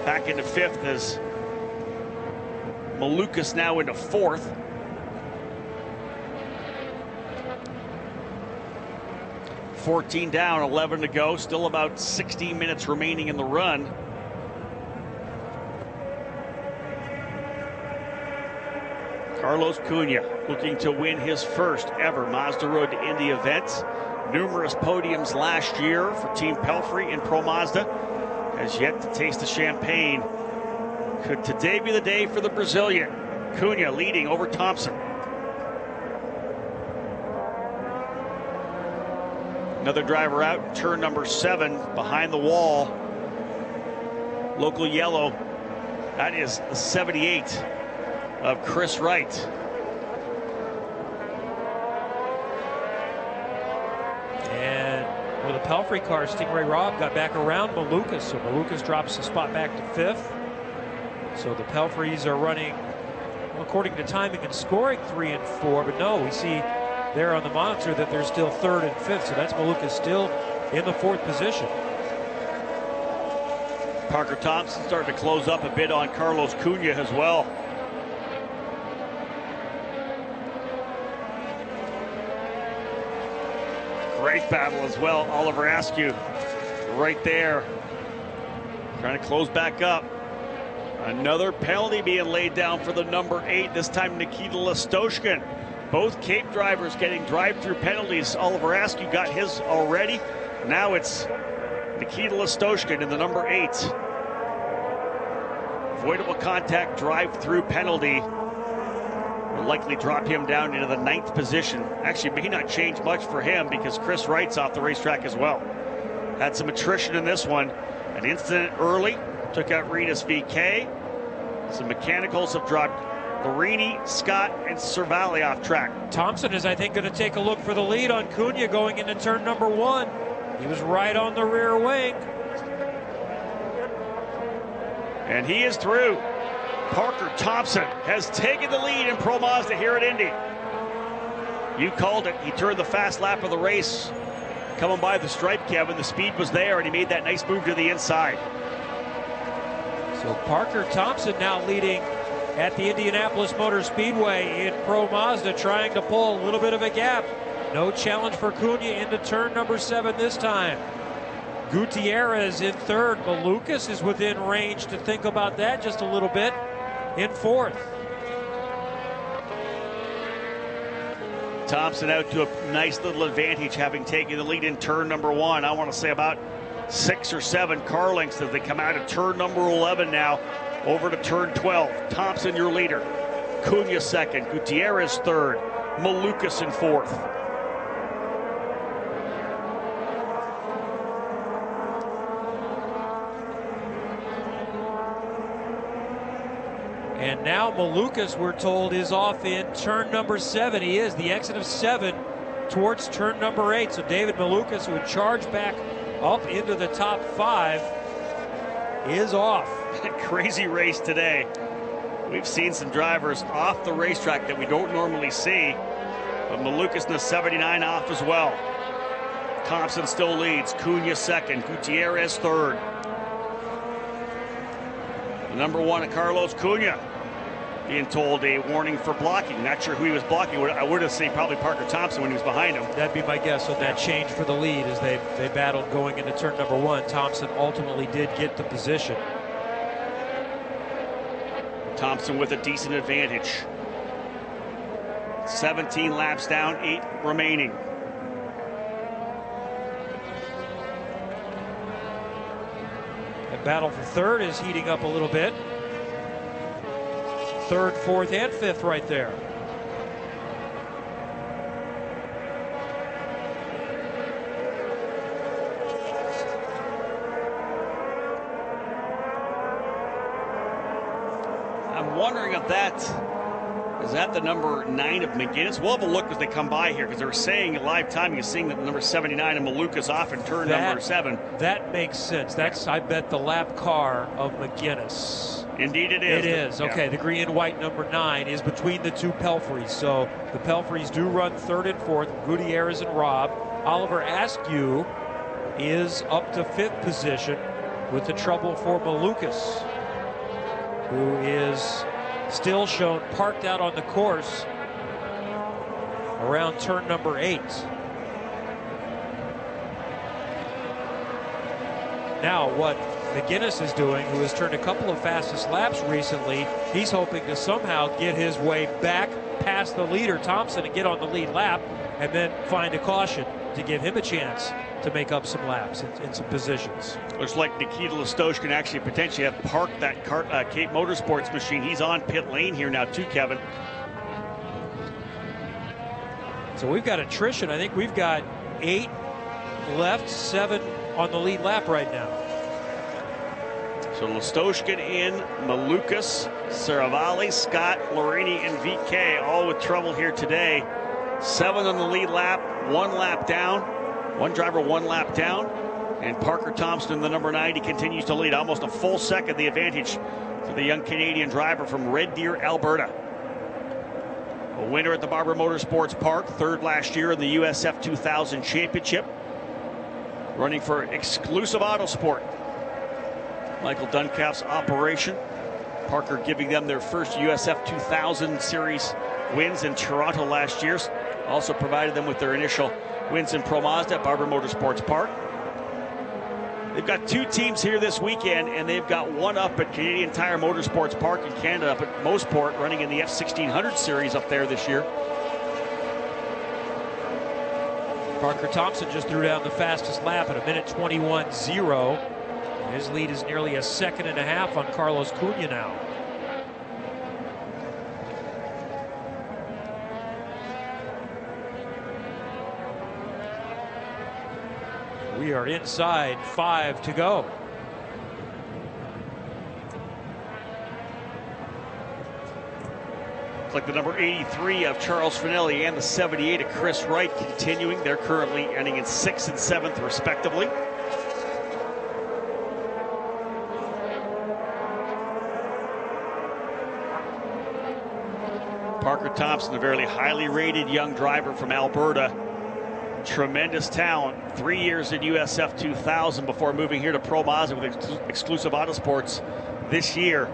back into 5th as Malukas now into 4th. 14 down, 11 to go. Still about 16 minutes remaining in the run. Carlos Cunha looking to win his first ever Mazda Road to Indy event. Numerous podiums last year for Team Pelfrey and Pro Mazda. Has yet to taste the champagne. Could today be the day for the Brazilian? Cunha leading over Thompson. Another driver out, turn number 7, behind the wall. Local yellow, that is the 78 of Chris Wright. And with a Pelfrey car, Stingray Robb got back around Malukas, so Malukas drops the spot back to 5th. So the Pelfreys are running, well, according to timing and scoring, 3 and 4, but no, we see there on the monitor that they're still 3rd and 5th, so that's Malukas still in the 4th position. Parker Thompson starting to close up a bit on Carlos Cunha as well. Great battle as well. Oliver Askew right there, trying to close back up. Another penalty being laid down for the number 8, this time Nikita Listoshkin. Both Cape drivers getting drive-through penalties. Oliver Askew got his already. Now it's Nikita Listoshkin in the number 8. Avoidable contact drive-through penalty will likely drop him down into the 9th position. Actually, may not change much for him because Chris Wright's off the racetrack as well. Had some attrition in this one. An incident early, took out Renus VK. Some mechanicals have dropped Larini, Scott, and Cervali off track. Thompson is, I think, going to take a look for the lead on Cunha going into turn number 1. He was right on the rear wing. And he is through. Parker Thompson has taken the lead in Pro Mazda here at Indy. You called it. He turned the fast lap of the race. Coming by the stripe, Kevin, the speed was there, and he made that nice move to the inside. So Parker Thompson now leading at the Indianapolis Motor Speedway in Pro Mazda, trying to pull a little bit of a gap. No challenge for Cunha into turn number 7 this time. Gutierrez in 3rd. Malukas is within range to think about that just a little bit in 4th. Thompson out to a nice little advantage, having taken the lead in turn number 1. I want to say about 6 or 7 car lengths as they come out of turn number 11 now over to turn 12. Thompson your leader. Cunha 2nd. Gutierrez 3rd. Malukas in 4th. And now Malukas, we're told, is off in turn number 7. He is the exit of 7 towards turn number 8. So David Malukas, who would charge back up into the top 5, is off. Crazy race today. We've seen some drivers off the racetrack that we don't normally see, but Malukas in the 79 off as well. Thompson still leads. Cunha 2nd. Gutierrez 3rd. The number 1, Carlos Cunha, being told a warning for blocking. Not sure who he was blocking. I would have said probably Parker Thompson when he was behind him. That'd be my guess on that change for the lead as they battled going into turn number 1. Thompson ultimately did get the position. Thompson with a decent advantage. 17 laps down, 8 remaining. The battle for 3rd is heating up a little bit. 3rd, 4th, and 5th right there. I'm wondering if is that the number 9 of McGinnis? We'll have a look as they come by here, because they were saying live timing is seeing that the number 79 of Malukas off in turn number 7. That makes sense. That's, I bet, the lap car of McGinnis. Indeed it is. It is. Okay, yeah. the green and white number 9 is between the 2 Pelfreys. So the Pelfreys do run 3rd and 4th, Gutierrez and Robb. Oliver Askew is up to 5th position with the trouble for Malukas, who is still shown parked out on the course around turn number 8. Now what McGinnis is doing, who has turned a couple of fastest laps recently, he's hoping to somehow get his way back past the leader, Thompson, and get on the lead lap, and then find a caution to give him a chance to make up some laps in some positions. Looks like Nikita Listoshkin actually potentially have parked that Cape Motorsports machine. He's on pit lane here now too, Kevin. So we've got attrition. I think we've got 8 left, 7 on the lead lap right now. So Listoshkin in, Malukas, Saravalli, Scott, Lorini, and VK all with trouble here today. 7 on the lead lap, 1 lap down. One driver 1 lap down. And Parker Thompson, the number 90, continues to lead. Almost a full second the advantage for the young Canadian driver from Red Deer, Alberta. A winner at the Barber Motorsports Park, 3rd last year in the USF2000 Championship. Running for Exclusive Autosport. Michael Duncalf's operation. Parker giving them their first USF2000 Series wins in Toronto last year. Also provided them with their initial wins in Pro Mazda at Barber Motorsports Park. They've got 2 teams here this weekend, and they've got 1 up at Canadian Tire Motorsports Park in Canada, up at Mosport, running in the F1600 Series up there this year. Parker Thompson just threw down the fastest lap at 1:21.0. His lead is nearly a 1.5 seconds on Carlos Cunha now. We are inside 5 to go. Looks like the number 83 of Charles Finelli and the 78 of Chris Wright continuing. They're currently ending in 6th and 7th respectively. Parker Thompson, a very highly rated young driver from Alberta. Tremendous talent. 3 years in USF 2000 before moving here to Pro Mazda with Exclusive Autosports this year.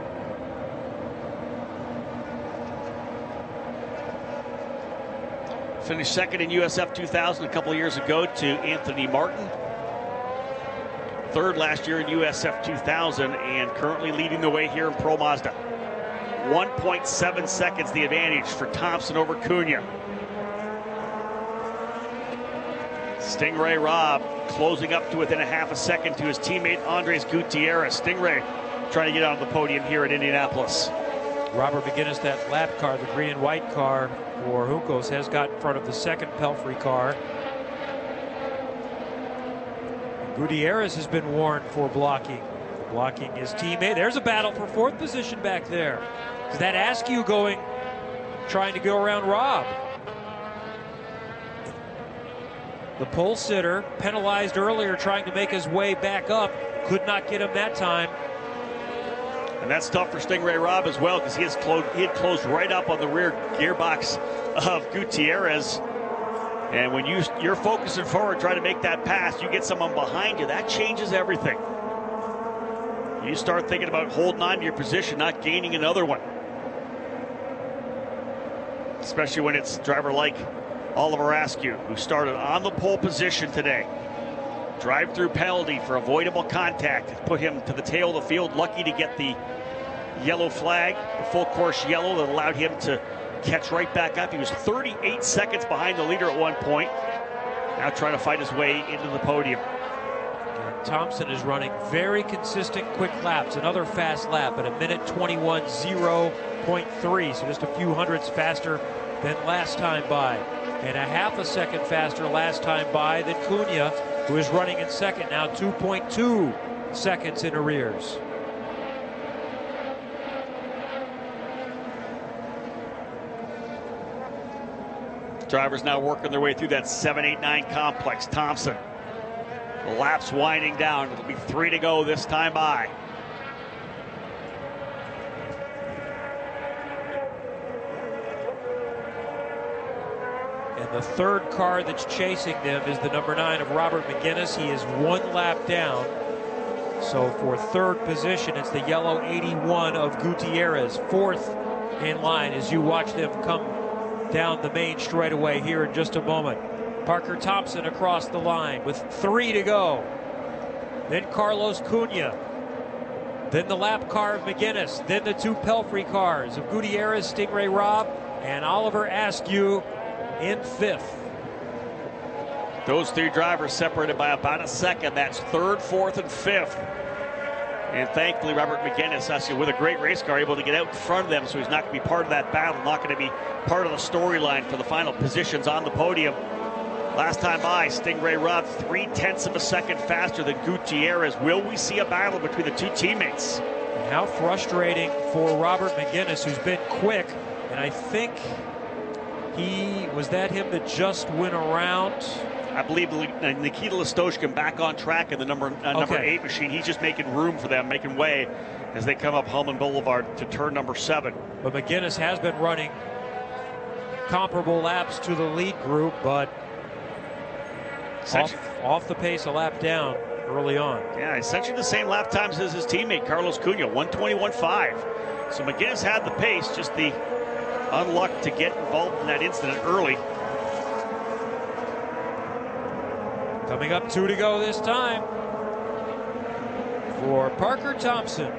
Finished 2nd in USF 2000 a couple of years ago to Anthony Martin. 3rd last year in USF 2000 and currently leading the way here in Pro Mazda. 1.7 seconds the advantage for Thompson over Cunha. Stingray Robb closing up to within 0.5 seconds to his teammate Andres Gutierrez. Stingray trying to get on the podium here at Indianapolis. Robert McGinnis, that lap car, the green and white car for Juncos, has got in front of the 2nd Pelfrey car. Gutierrez has been warned for blocking his teammate. There's a battle for 4th position back there. Is that Askew trying to go around Robb? The pole sitter, penalized earlier, trying to make his way back up, could not get him that time. And that's tough for Stingray Robb as well, because he had closed right up on the rear gearbox of Gutierrez. And when you're focusing forward, trying to make that pass, you get someone behind you, that changes everything. You start thinking about holding on to your position, not gaining another one. Especially when it's a driver like Oliver Askew, who started on the pole position today. Drive-through penalty for avoidable contact put him to the tail of the field, lucky to get the yellow flag, the full course yellow that allowed him to catch right back up. He was 38 seconds behind the leader at one point. Now trying to fight his way into the podium. Thompson is running very consistent quick laps. Another fast lap at 1:21.0.3, so just a few hundredths faster than last time by. And 0.5 second faster last time by than Cunha, who is running in 2nd now, 2.2 seconds in arrears. Drivers now working their way through that 7-8-9 complex. Thompson, the laps winding down. It'll be 3 to go this time by. And the 3rd car that's chasing them is the number 9 of Robert McGinnis. He is 1 lap down. So for 3rd position, it's the yellow 81 of Gutierrez. 4th in line as you watch them come down the main straightaway here in just a moment. Parker Thompson across the line with 3 to go. then Carlos Cunha, then the lap car of McGuinness, then the two Pelfrey cars of Gutierrez, Stingray Robb, and Oliver Askew in 5th. Those three drivers separated by about a second. That's 3rd, 4th, and 5th. And thankfully, Robert McGuinness, with a great race car, able to get out in front of them, so he's not going to be part of that battle, not going to be part of the storyline for the final positions on the podium. Last time by, Stingray Robb 0.3 of a second faster than Gutierrez. Will we see a battle between the two teammates? And how frustrating for Robert McGuinness, who's been quick, and I think was that him that just went around? I believe Nikita Listoshkin back on track in the number 8 machine. He's just making room for them, making way as they come up Hellman Boulevard to turn number 7. But McGuinness has been running comparable laps to the lead group, but off the pace a lap down early on. Yeah, essentially the same lap times as his teammate Carlos Cunha, 1:21.5. So McGuinness had the pace, just the unluck to get involved in that incident early. Coming up 2 to go this time for Parker Thompson.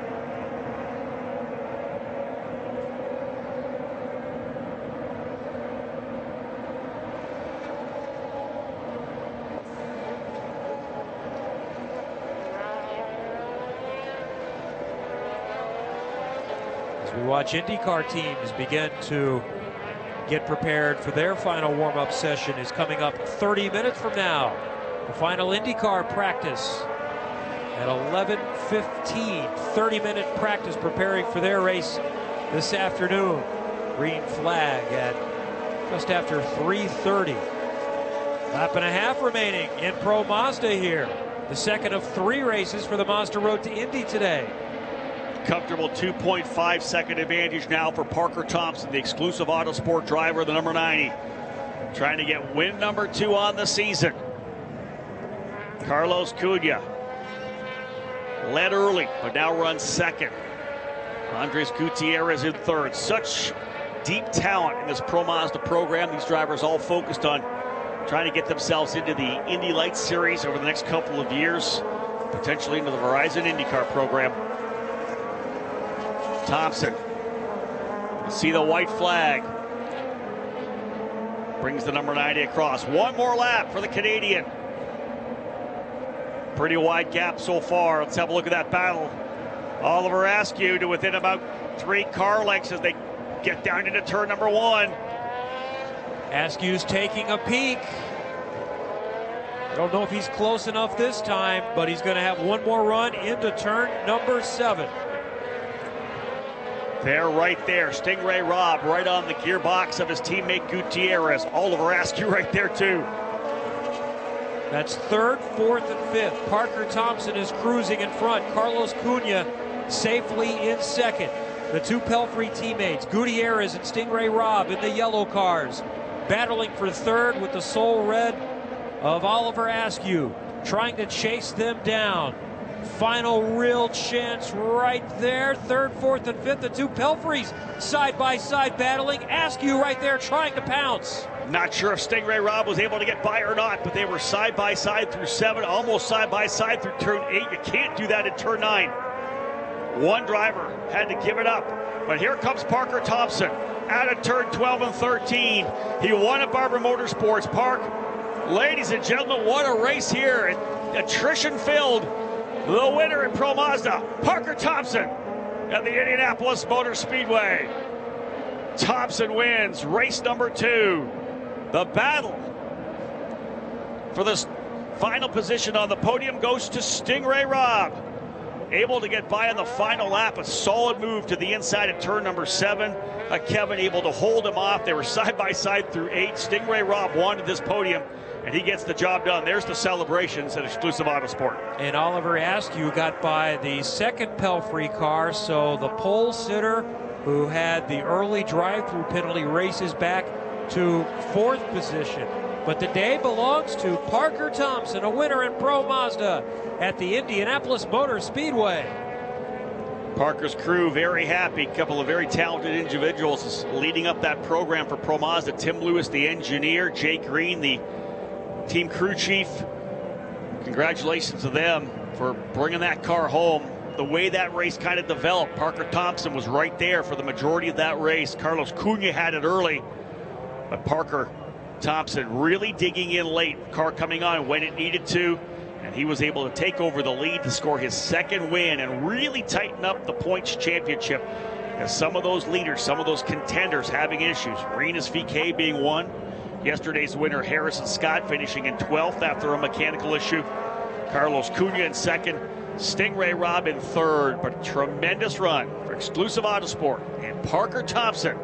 As we watch IndyCar teams begin to get prepared for their final warm-up session, is coming up 30 minutes from now. The final IndyCar practice at 11:15, 30-minute practice preparing for their race this afternoon. Green flag at just after 3:30. Lap and a half remaining in Pro Mazda here. The second of 3 races for the Mazda Road to Indy today. Comfortable 2.5 second advantage now for Parker Thompson, the exclusive Autosport driver, the number 90. Trying to get win number 2 on the season. Carlos Cunha led early, but now runs second. Andres Gutierrez in 3rd. Such deep talent in this Pro Mazda program. These drivers all focused on trying to get themselves into the Indy Lights Series over the next couple of years, potentially into the Verizon IndyCar program. Thompson, see the white flag. Brings the number 90 across. One more lap for the Canadian. Pretty wide gap so far. Let's have a look at that battle. Oliver Askew to within about 3 car lengths as they get down into turn number 1. Askew's taking a peek. I don't know if he's close enough this time, but he's going to have one more run into turn number 7. They're right there. Stingray Robb right on the gearbox of his teammate Gutierrez. Oliver Askew right there too. That's 3rd, 4th, and 5th. Parker Thompson is cruising in front. Carlos Cunha safely in 2nd. The two Pelfrey teammates, Gutierrez and Stingray Robb, in the yellow cars, battling for 3rd with the sole red of Oliver Askew, trying to chase them down. Final real chance right there. 3rd, 4th, and 5th. The two Pelfreys side by side battling. Askew right there trying to pounce. Not sure if Stingray Robb was able to get by or not, but they were side by side through 7, almost side by side through turn 8. You can't do that in turn 9. One driver had to give it up, but here comes Parker Thompson out of turn 12 and 13. He won at Barber Motorsports Park. Ladies and gentlemen, what a race here. Attrition filled. The winner in Pro Mazda, Parker Thompson at the Indianapolis Motor Speedway. Thompson wins race number 2. The battle for this final position on the podium goes to Stingray Robb. Able to get by on the final lap, a solid move to the inside of turn number 7. Kevin able to hold him off. They were side by side through 8. Stingray Robb wanted this podium, and he gets the job done. There's the celebrations at Exclusive Autosport. And Oliver Askew got by the 2nd Pelfrey car, so the pole sitter who had the early drive-through penalty races back to 4th position. But the day belongs to Parker Thompson, a winner in Pro Mazda at the Indianapolis Motor Speedway. Parker's crew very happy. A couple of very talented individuals leading up that program for Pro Mazda. Tim Lewis, the engineer, Jake Green, the team crew chief. Congratulations to them. for bringing that car home. The way that race kind of developed, Parker Thompson was right there for the majority of that race. Carlos Cunha had it early, but Parker Thompson really digging in late. Car coming on when it needed to, and he was able to take over the lead to score his second win and really tighten up the points championship. As some of those leaders, some of those contenders having issues. Rinus VeeKay being one. Yesterday's winner, Harrison Scott, finishing in 12th after a mechanical issue. Carlos Cunha in second. Stingray Robb in third. But a tremendous run for Exclusive Autosport and Parker Thompson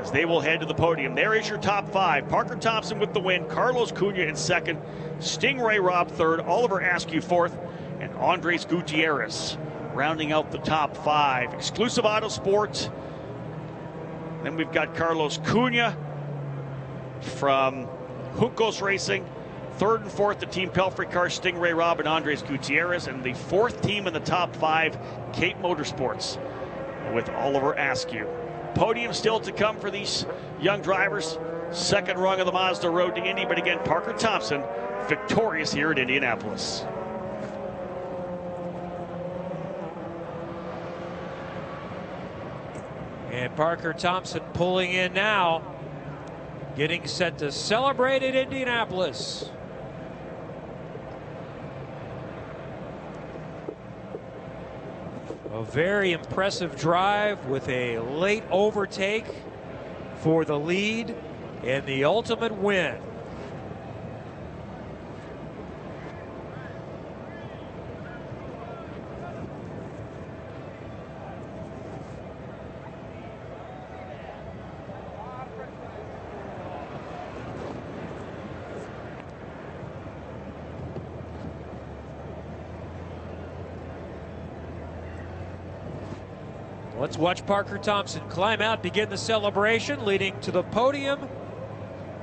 as they will head to the podium. There is your top five. Parker Thompson with the win. Carlos Cunha in second. Stingray Robb third. Oliver Askew fourth. And Andres Gutierrez rounding out the top five. Exclusive Autosport. Then we've got Carlos Cunha from Juncos Racing. Third and fourth, the Team Pelfrey cars, Stingray Robb and Andres Gutierrez. And the fourth team in the top five, Cape Motorsports with Oliver Askew. Podium still to come for these young drivers. Second rung of the Mazda road to Indy. But again, Parker Thompson victorious here at Indianapolis. And Parker Thompson pulling in now, getting set to celebrate at Indianapolis. A very impressive drive with a late overtake for the lead and the ultimate win. Let's watch Parker Thompson climb out, begin the celebration, leading to the podium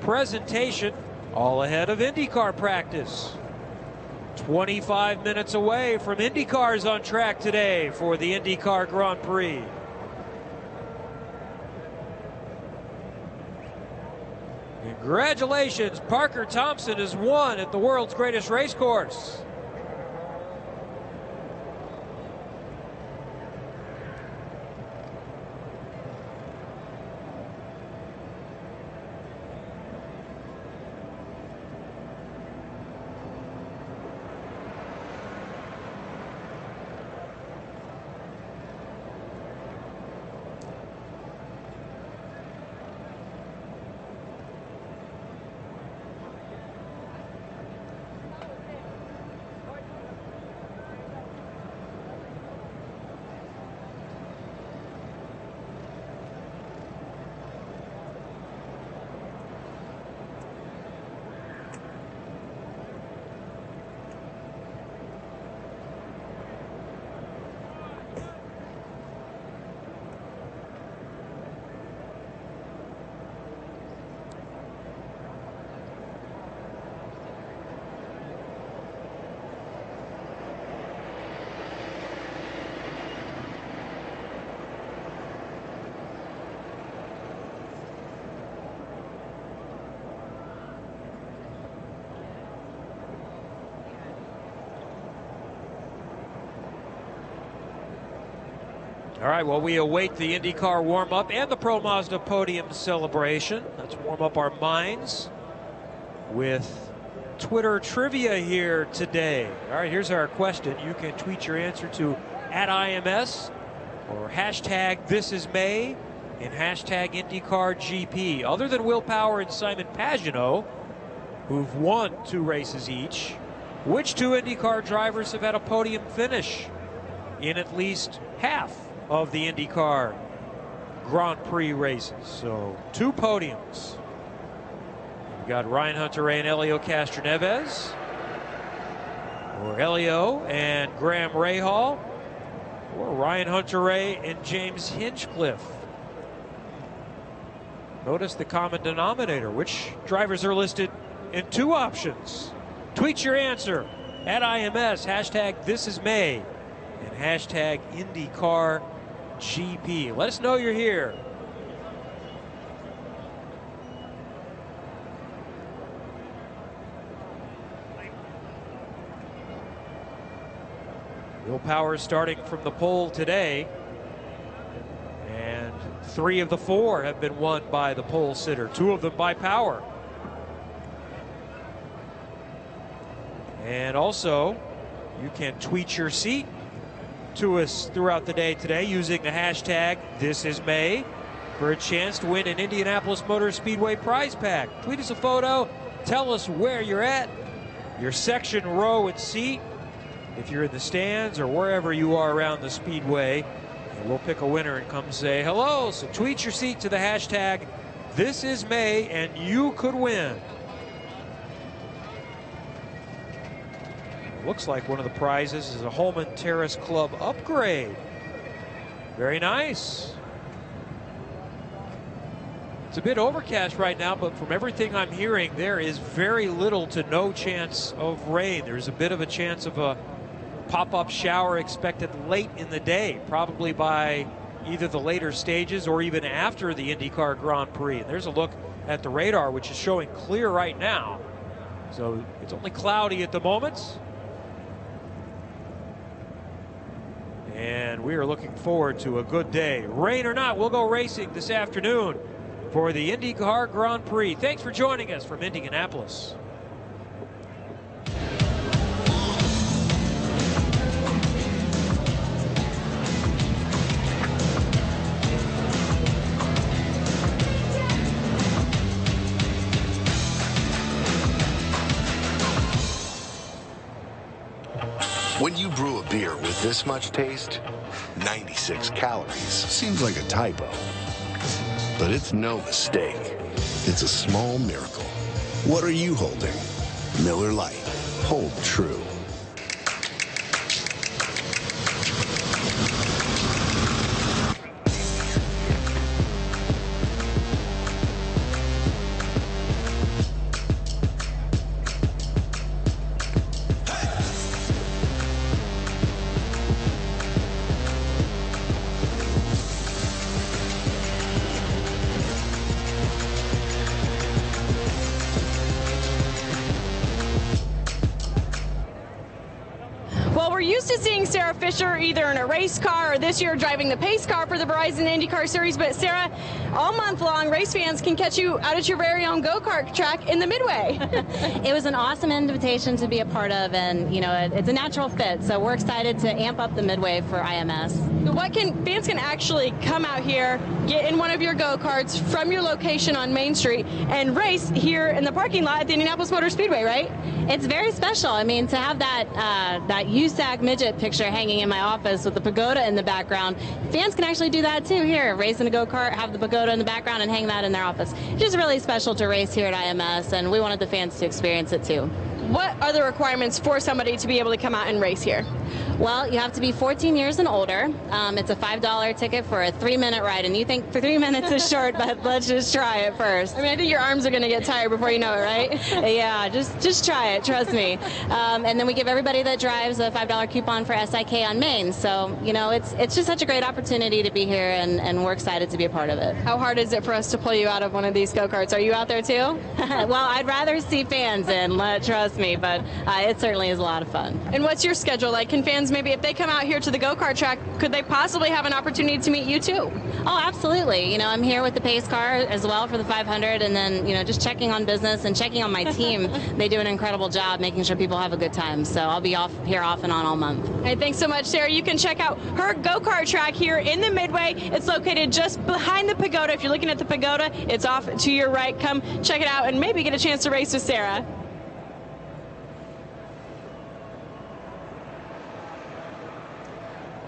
presentation, all ahead of IndyCar practice. 25 minutes away from IndyCars on track today for the INDYCAR Grand Prix. Congratulations, Parker Thompson has won at the world's greatest race course. All right, well, we await the IndyCar warm-up and the Pro Mazda podium celebration. Let's warm up our minds with Twitter trivia here today. All right, here's our question. You can tweet your answer to @IMS or hashtag #ThisIsMay and hashtag IndyCarGP. Other than Will Power and Simon Pagenaud, who've won 2 races each, which 2 IndyCar drivers have had a podium finish in at least half of the IndyCar Grand Prix races? So 2 podiums. We've got Ryan Hunter-Reay and Helio Castroneves, or Helio and Graham Rahal, or Ryan Hunter-Reay and James Hinchcliffe. Notice the common denominator. Which drivers are listed in 2 options? Tweet your answer @IMS, hashtag #ThisIsMay, and hashtag IndyCarGP. Let us know you're here. Power starting from the pole today. And 3 of the 4 have been won by the pole sitter, 2 of them by Power. And also, you can tweet your seat to us throughout the day today using the hashtag #ThisIsMay for a chance to win an Indianapolis Motor Speedway prize pack. Tweet us a photo, tell us where you're at, your section, row, and seat, if you're in the stands or wherever you are around the Speedway, and we'll pick a winner and come say hello. So tweet your seat to the hashtag #ThisIsMay and you could win. Looks like one of the prizes is a Holman Terrace Club upgrade. Very nice. It's a bit overcast right now, but from everything I'm hearing, there is very little to no chance of rain. There's a bit of a chance of a pop-up shower expected late in the day, probably by either the later stages or even after the IndyCar Grand Prix. And there's a look at the radar, which is showing clear right now. So it's only cloudy at the moment. And we are looking forward to a good day. Rain or not, we'll go racing this afternoon for the IndyCar Grand Prix. Thanks for joining us from Indianapolis. When you brew a beer with this much taste, 96 calories seems like a typo. But it's no mistake. It's a small miracle. What are you holding? Miller Lite. Hold true. Well, we're used to seeing Sarah Fisher either in a race car or this year driving the pace car for the Verizon IndyCar Series. But Sarah, all month long, race fans can catch you out at your very own go-kart track in the Midway. It was an awesome invitation to be a part of, and you know, it's a natural fit. So we're excited to amp up the Midway for IMS. Fans can actually come out here, get in one of your go-karts from your location on Main Street, and race here in the parking lot at the Indianapolis Motor Speedway, right? It's very special. I mean, to have that USAC midget picture hanging in my office with the pagoda in the background, fans can actually do that too here. Race in a go-kart, have the pagoda in the background, and hang that in their office. It's just really special to race here at IMS, and we wanted the fans to experience it too. What are the requirements for somebody to be able to come out and race here? Well, you have to be 14 years and older. It's a $5 ticket for a 3-minute ride, and you think 3 minutes is short, but let's just try it first. I mean, I think your arms are going to get tired before you know it, right? Yeah, just try it, trust me. And then we give everybody that drives a $5 coupon for SIK on Main. So, you know, it's just such a great opportunity to be here, and we're excited to be a part of it. How hard is it for us to pull you out of one of these go-karts? Are you out there too? Well, I'd rather see fans in, trust me, but it certainly is a lot of fun. And what's your schedule like? Can fans, maybe if they come out here to the go-kart track, could they possibly have an opportunity to meet you too? Oh, absolutely. You know, I'm here with the pace car as well for the 500, and then, you know, just checking on business and checking on my team. They do an incredible job making sure people have a good time. So I'll be here off and on all month. Hey, thanks so much, Sarah. You can check out her go-kart track here in the Midway. It's located just behind the pagoda. If you're looking at the pagoda, it's off to your right. Come check it out and maybe get a chance to race with Sarah.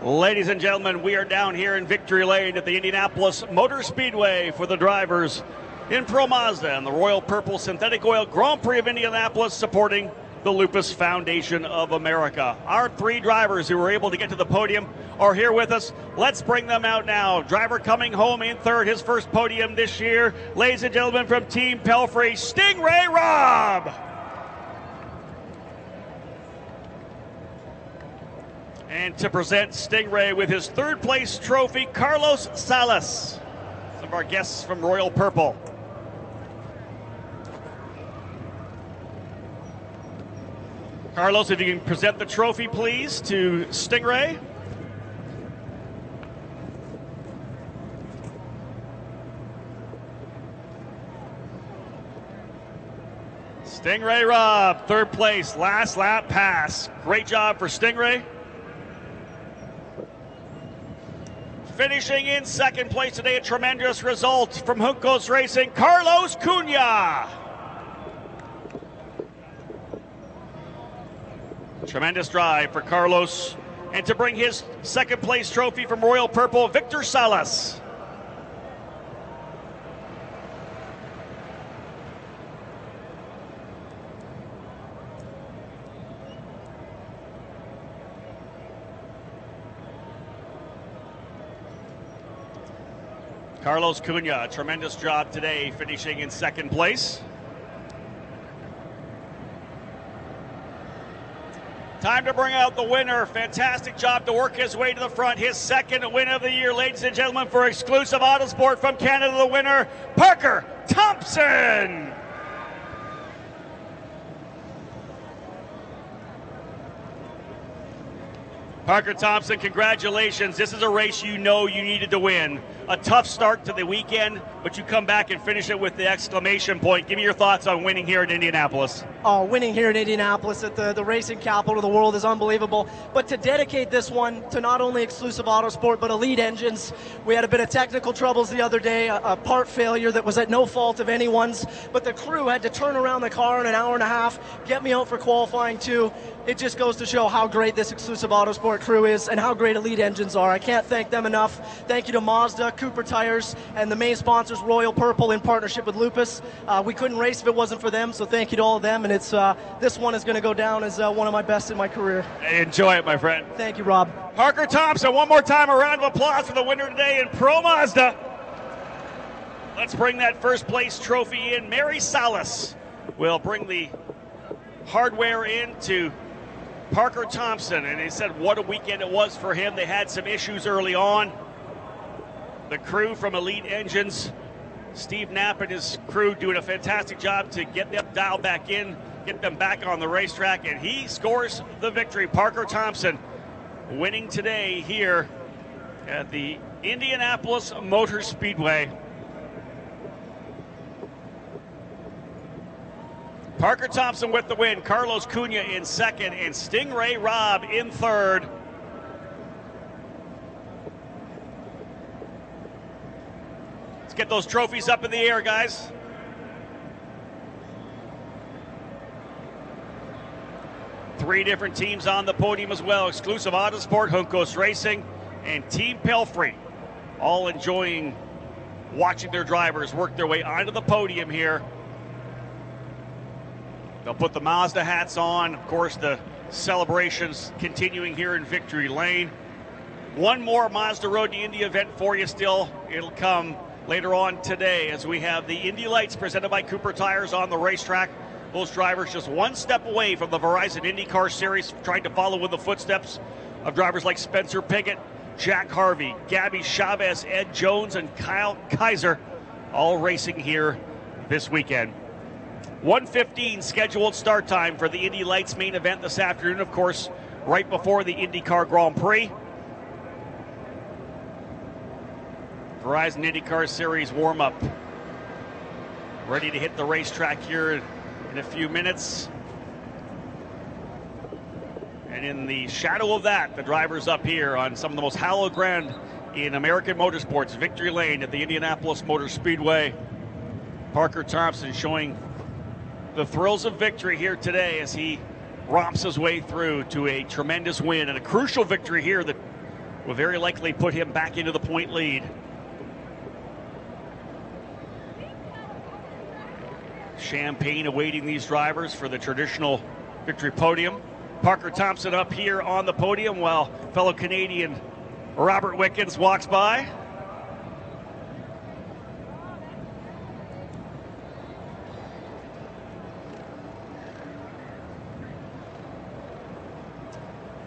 Ladies and gentlemen, we are down here in Victory Lane at the Indianapolis Motor Speedway for the drivers in Pro Mazda and the Royal Purple Synthetic Oil Grand Prix of Indianapolis, supporting the Lupus Foundation of America. Our 3 drivers who were able to get to the podium are here with us. Let's bring them out now. Driver coming home in third, his first podium this year. Ladies and gentlemen, from Team Pelfrey, Stingray Robb. And to present Stingray with his 3rd place trophy, Carlos Salas, some of our guests from Royal Purple. Carlos, if you can present the trophy, please, to Stingray. Stingray Robb, third place, last lap pass. Great job for Stingray. Finishing in second place today, a tremendous result from Juncos Racing, Carlos Cunha. Tremendous drive for Carlos, and to bring his second place trophy from Royal Purple, Victor Salas. Carlos Cunha, a tremendous job today, finishing in second place. Time to bring out the winner. Fantastic job to work his way to the front. His second win of the year, ladies and gentlemen, for Exclusive Autosport from Canada, the winner, Parker Thompson. Parker Thompson, congratulations. This is a race you know you needed to win. A tough start to the weekend, but you come back and finish it with the exclamation point. Give me your thoughts on winning here in Indianapolis. Oh, winning here in Indianapolis at the racing capital of the world is unbelievable. But to dedicate this one to not only Exclusive Autosport, but Elite Engines. We had a bit of technical troubles the other day, a part failure that was at no fault of anyone's, but the crew had to turn around the car in an hour and a half, get me out for qualifying too. It just goes to show how great this Exclusive Autosport crew is and how great Elite Engines are. I can't thank them enough. Thank you to Mazda, Cooper Tires, and the main sponsors, Royal Purple, in partnership with Lupus. We couldn't race if it wasn't for them, so thank you to all of them. And it's this one is going to go down as one of my best in my career. Enjoy it, my friend. Thank you, Rob. Parker Thompson, one more time, a round of applause for the winner today in Pro Mazda. Let's bring that first place trophy in. Mary Salas will bring the hardware in to Parker Thompson, and he said what a weekend it was for him. They had some issues early on. The crew from Elite Engines, Steve Knapp and his crew, doing a fantastic job to get them dialed back in, get them back on the racetrack, and he scores the victory. Parker Thompson winning today here at the Indianapolis Motor Speedway. Parker Thompson with the win, Carlos Cunha in second, and Stingray Robb in third. Let's get those trophies up in the air, guys. Three different teams on the podium as well. Exclusive Autosport, Juncos Racing, and Team Pelfrey, all enjoying watching their drivers work their way onto the podium here. They'll put the Mazda hats on. Of course, the celebrations continuing here in Victory Lane. One more Mazda Road to Indy event for you still. It'll come later on today as we have the Indy Lights presented by Cooper Tires on the racetrack. Those drivers just one step away from the Verizon IndyCar Series, trying to follow in the footsteps of drivers like Spencer Pigot, Jack Harvey, Gabby Chavez, Ed Jones, and Kyle Kaiser, all racing here this weekend. 1:15 scheduled start time for the Indy Lights main event this afternoon, of course, right before the INDYCAR Grand Prix. Verizon IndyCar Series warm-up. Ready to hit the racetrack here in a few minutes. And in the shadow of that, the drivers up here on some of the most hallowed ground in American motorsports, Victory Lane at the Indianapolis Motor Speedway. Parker Thompson showing the thrills of victory here today as he romps his way through to a tremendous win and a crucial victory here that will very likely put him back into the point lead. Champagne awaiting these drivers for the traditional victory podium. Parker Thompson up here on the podium while fellow Canadian Robert Wickens walks by.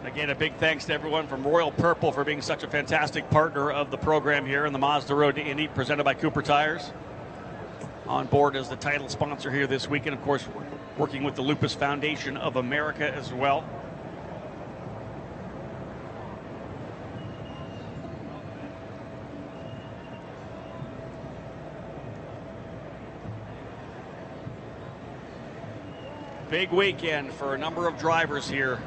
Again, a big thanks to everyone from Royal Purple for being such a fantastic partner of the program here in the Mazda Road to Indy, presented by Cooper Tires. On board as the title sponsor here this weekend. Of course, working with the Lupus Foundation of America as well. Big weekend for a number of drivers here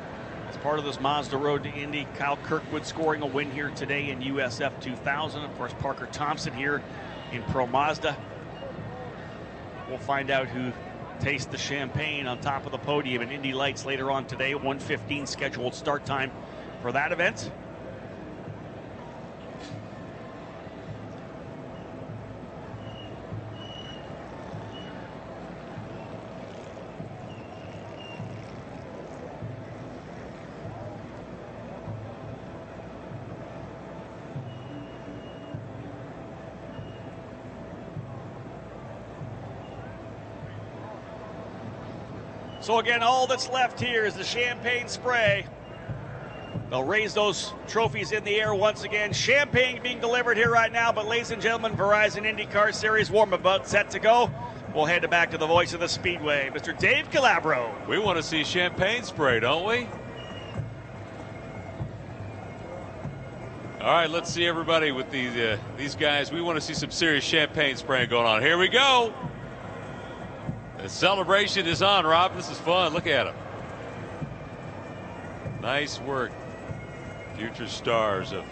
as part of this Mazda Road to Indy. Kyle Kirkwood scoring a win here today in USF2000. Of course, Parker Thompson here in Pro Mazda. We'll find out who tastes the champagne on top of the podium in Indy Lights later on today. 1:15 scheduled start time for that event. So again, all that's left here is the champagne spray. They'll raise those trophies in the air once again. Champagne being delivered here right now, but ladies and gentlemen, Verizon IndyCar Series warm-up about set to go. We'll hand it back to the voice of the Speedway, Mr. Dave Calabro. We want to see champagne spray, don't we? All right, let's see everybody with these guys. We want to see some serious champagne spraying going on. Here we go. The celebration is on, Rob. This is fun. Look at him. Nice work. Future stars of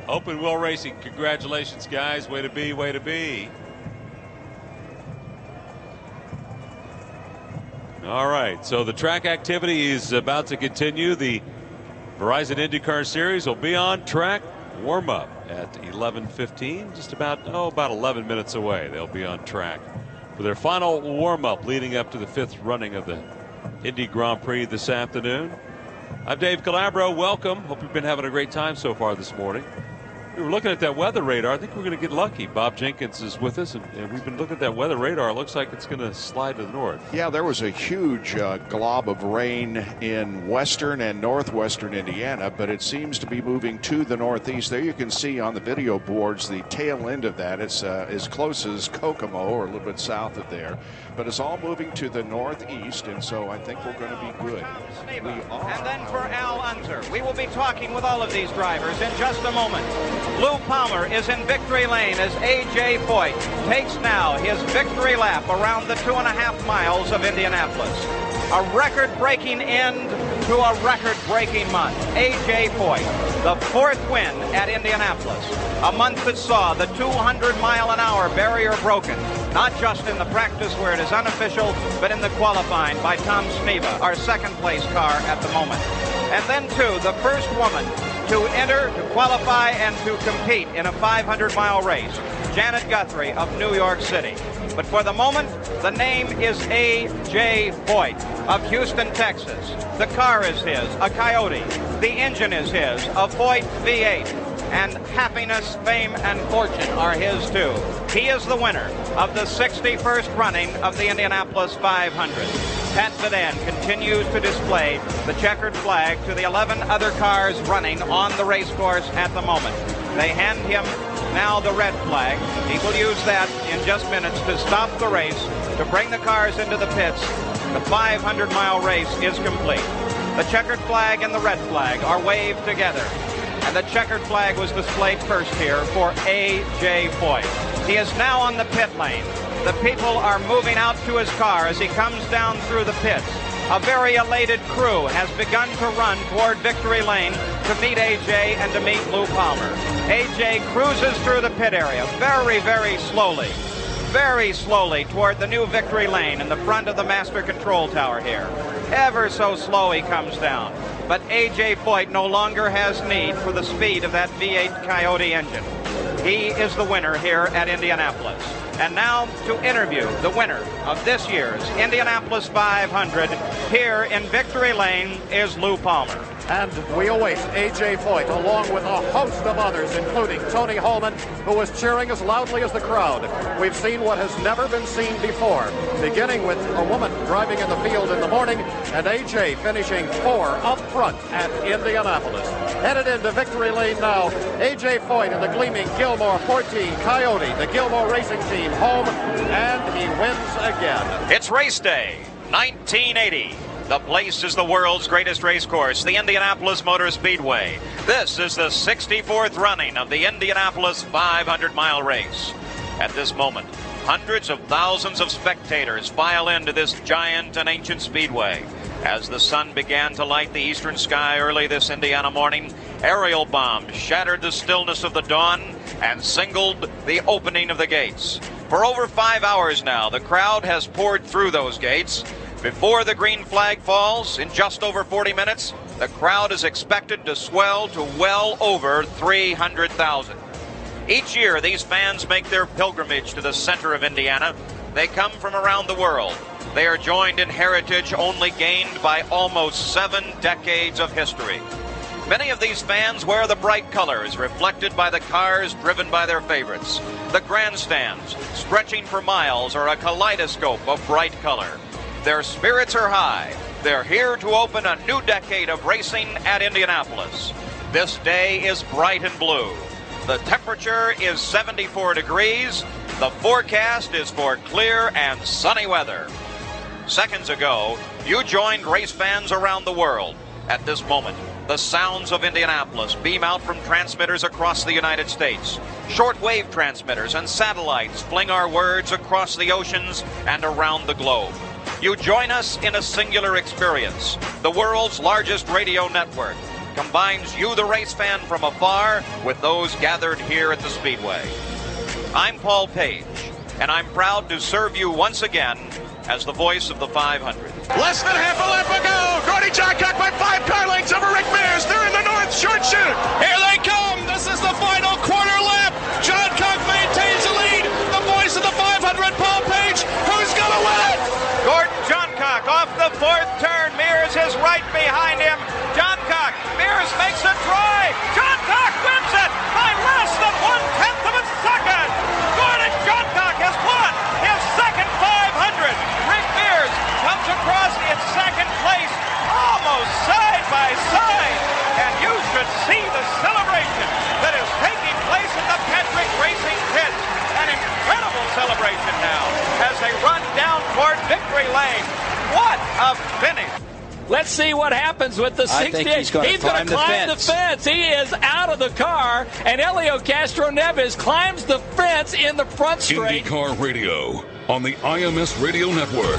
open wheel racing. Congratulations, guys. Way to be, way to be. All right, so the track activity is about to continue. The Verizon IndyCar Series will be on track. Warm up at 11:15, just about 11 minutes away. They'll be on track for their final warm-up leading up to the 5th running of the Indy Grand Prix this afternoon. I'm Dave Calabro. Welcome. Hope you've been having a great time so far this morning. We were looking at that weather radar. I think we're going to get lucky. Bob Jenkins is with us, and we've been looking at that weather radar. It looks like it's going to slide to the north. Yeah, there was a huge glob of rain in western and northwestern Indiana, but it seems to be moving to the northeast. There you can see on the video boards the tail end of that. It's as close as Kokomo or a little bit south of there, but it's all moving to the northeast, and so I think we're going to be good. And then for Al Unser, we will be talking with all of these drivers in just a moment. Lou Palmer is in victory lane as A.J. Foyt takes now his victory lap around the 2.5 miles of Indianapolis. A record-breaking end to a record-breaking month. A.J. Foyt, the 4th win at Indianapolis. A month that saw the 200-mile-an-hour barrier broken, not just in the practice where it is unofficial, but in the qualifying by Tom Sneva, our second-place car at the moment. And then, too, the first woman to enter, to qualify, and to compete in a 500-mile race, Janet Guthrie of New York City. But for the moment, the name is A.J. Foyt of Houston, Texas. The car is his, a Coyote. The engine is his, a Foyt V8. And happiness, fame, and fortune are his, too. He is the winner of the 61st running of the Indianapolis 500. Pat Sedan continues to display the checkered flag to the 11 other cars running on the race course at the moment. They hand him now the red flag. He will use that in just minutes to stop the race, to bring the cars into the pits. The 500-mile race is complete. The checkered flag and the red flag are waved together. And the checkered flag was displayed first here for A.J. Foyt. He is now on the pit lane. The people are moving out to his car as he comes down through the pits. A very elated crew has begun to run toward victory lane to meet A.J. and to meet Lou Palmer. A.J. cruises through the pit area very, very slowly toward the new victory lane in the front of the master control tower here. Ever so slow he comes down. But A.J. Foyt no longer has need for the speed of that V8 Coyote engine. He is the winner here at Indianapolis. And now to interview the winner of this year's Indianapolis 500 here in victory lane is Lou Palmer. And we await A.J. Foyt along with a host of others, including Tony Holman, who was cheering as loudly as the crowd. We've seen what has never been seen before, beginning with a woman driving in the field in the morning and A.J. finishing 4 up front at Indianapolis. Headed into victory lane now, A.J. Foyt in the gleaming Gilmore 14 Coyote, the Gilmore Racing Team home, and he wins again. It's race day. 1980. The place is the world's greatest race course, the Indianapolis Motor Speedway. This is the 64th running of the Indianapolis 500-mile race. At this moment, hundreds of thousands of spectators file into this giant and ancient speedway. As the sun began to light the eastern sky early this Indiana morning, aerial bombs shattered the stillness of the dawn and signaled the opening of the gates. For over 5 hours now, the crowd has poured through those gates. Before the green flag falls, in just over 40 minutes, the crowd is expected to swell to well over 300,000. Each year, these fans make their pilgrimage to the center of Indiana. They come from around the world. They are joined in heritage only gained by almost 7 decades of history. Many of these fans wear the bright colors reflected by the cars driven by their favorites. The grandstands, stretching for miles, are a kaleidoscope of bright color. Their spirits are high. They're here to open a new decade of racing at Indianapolis. This day is bright and blue. The temperature is 74 degrees. The forecast is for clear and sunny weather. Seconds ago, you joined race fans around the world. At this moment, the sounds of Indianapolis beam out from transmitters across the United States. Shortwave transmitters and satellites fling our words across the oceans and around the globe. You join us in a singular experience. The world's largest radio network combines you, the race fan from afar, with those gathered here at the Speedway. I'm Paul Page, and I'm proud to serve you once again as the voice of the 500. Less than half a lap ago, Gordy Johncock by 5 car lengths over Rick Mears. They're in the north, short shoot. Here they come. This is the final quarter lap. Johncock maintains the lead. The voice of the 500, Paul Page. Who's going to win it? Gordon Johncock off the 4th turn. Mears is right behind him. Johncock, Mears makes a try. Johncock wins it by less than 1/10 of a second. Gordon Johncock has won his second 500. Rick Mears comes across in second place, almost side by side. And you should see the celebration that is taking place at the Patrick Racing Pit. An incredible celebration now as they run down toward victory lane. What a finish! Let's see what happens with the 68. He's going to climb the fence. He is out of the car, and Helio Castroneves climbs the fence in the front straight. IndyCar Radio on the IMS Radio Network.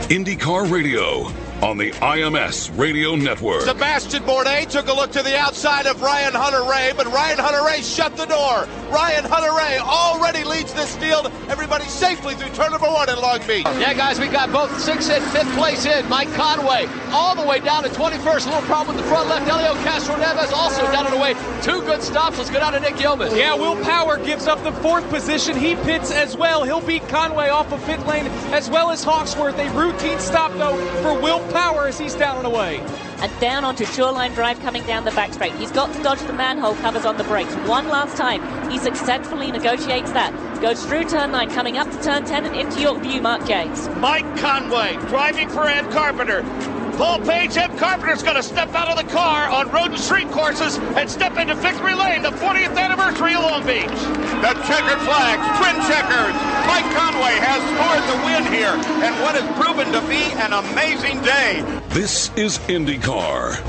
IndyCar Radio on the IMS Radio Network. Sebastian Bourdais took a look to the outside of Ryan Hunter-Reay, but Ryan Hunter-Reay shut the door. Ryan Hunter-Reay already leads this field. Everybody safely through turn number 1 in Long Beach. Yeah, guys, we got both 6th and 5th place in. Mike Conway all the way down to 21st. A little problem with the front left. Helio Castroneves also down and away. 2 good stops. Let's go down to Nick Gilman. Yeah, Will Power gives up the 4th position. He pits as well. He'll beat Conway off of pit lane as well as Hawksworth. A routine stop, though, for Will Power as he's down and away. And down onto Shoreline Drive coming down the back straight. He's got to dodge the manhole covers on the brakes. One last time. He successfully negotiates that. Goes through turn 9, coming up to turn 10 and into Yorkview Mark Gates. Mike Conway driving for Ed Carpenter. Paul Page, Ed Carpenter's going to step out of the car on road and street courses and step into victory lane, the 40th anniversary of Long Beach. The checkered flags, twin checkers. Mike Conway has scored the win here, and what has proven to be an amazing day. This is IndyCar.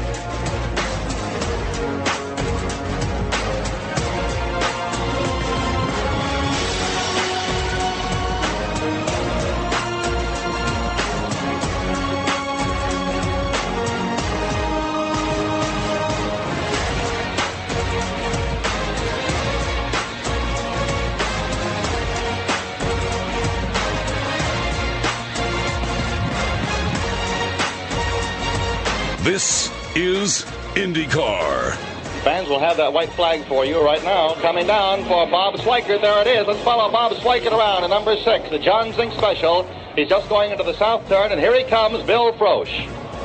This is IndyCar. Fans will have that white flag for you right now. Coming down for Bob Schweikert. There it is. Let's follow Bob Schweikert around in number 6, the John Zink Special. He's just going into the south turn, and here he comes, Bill Frosch.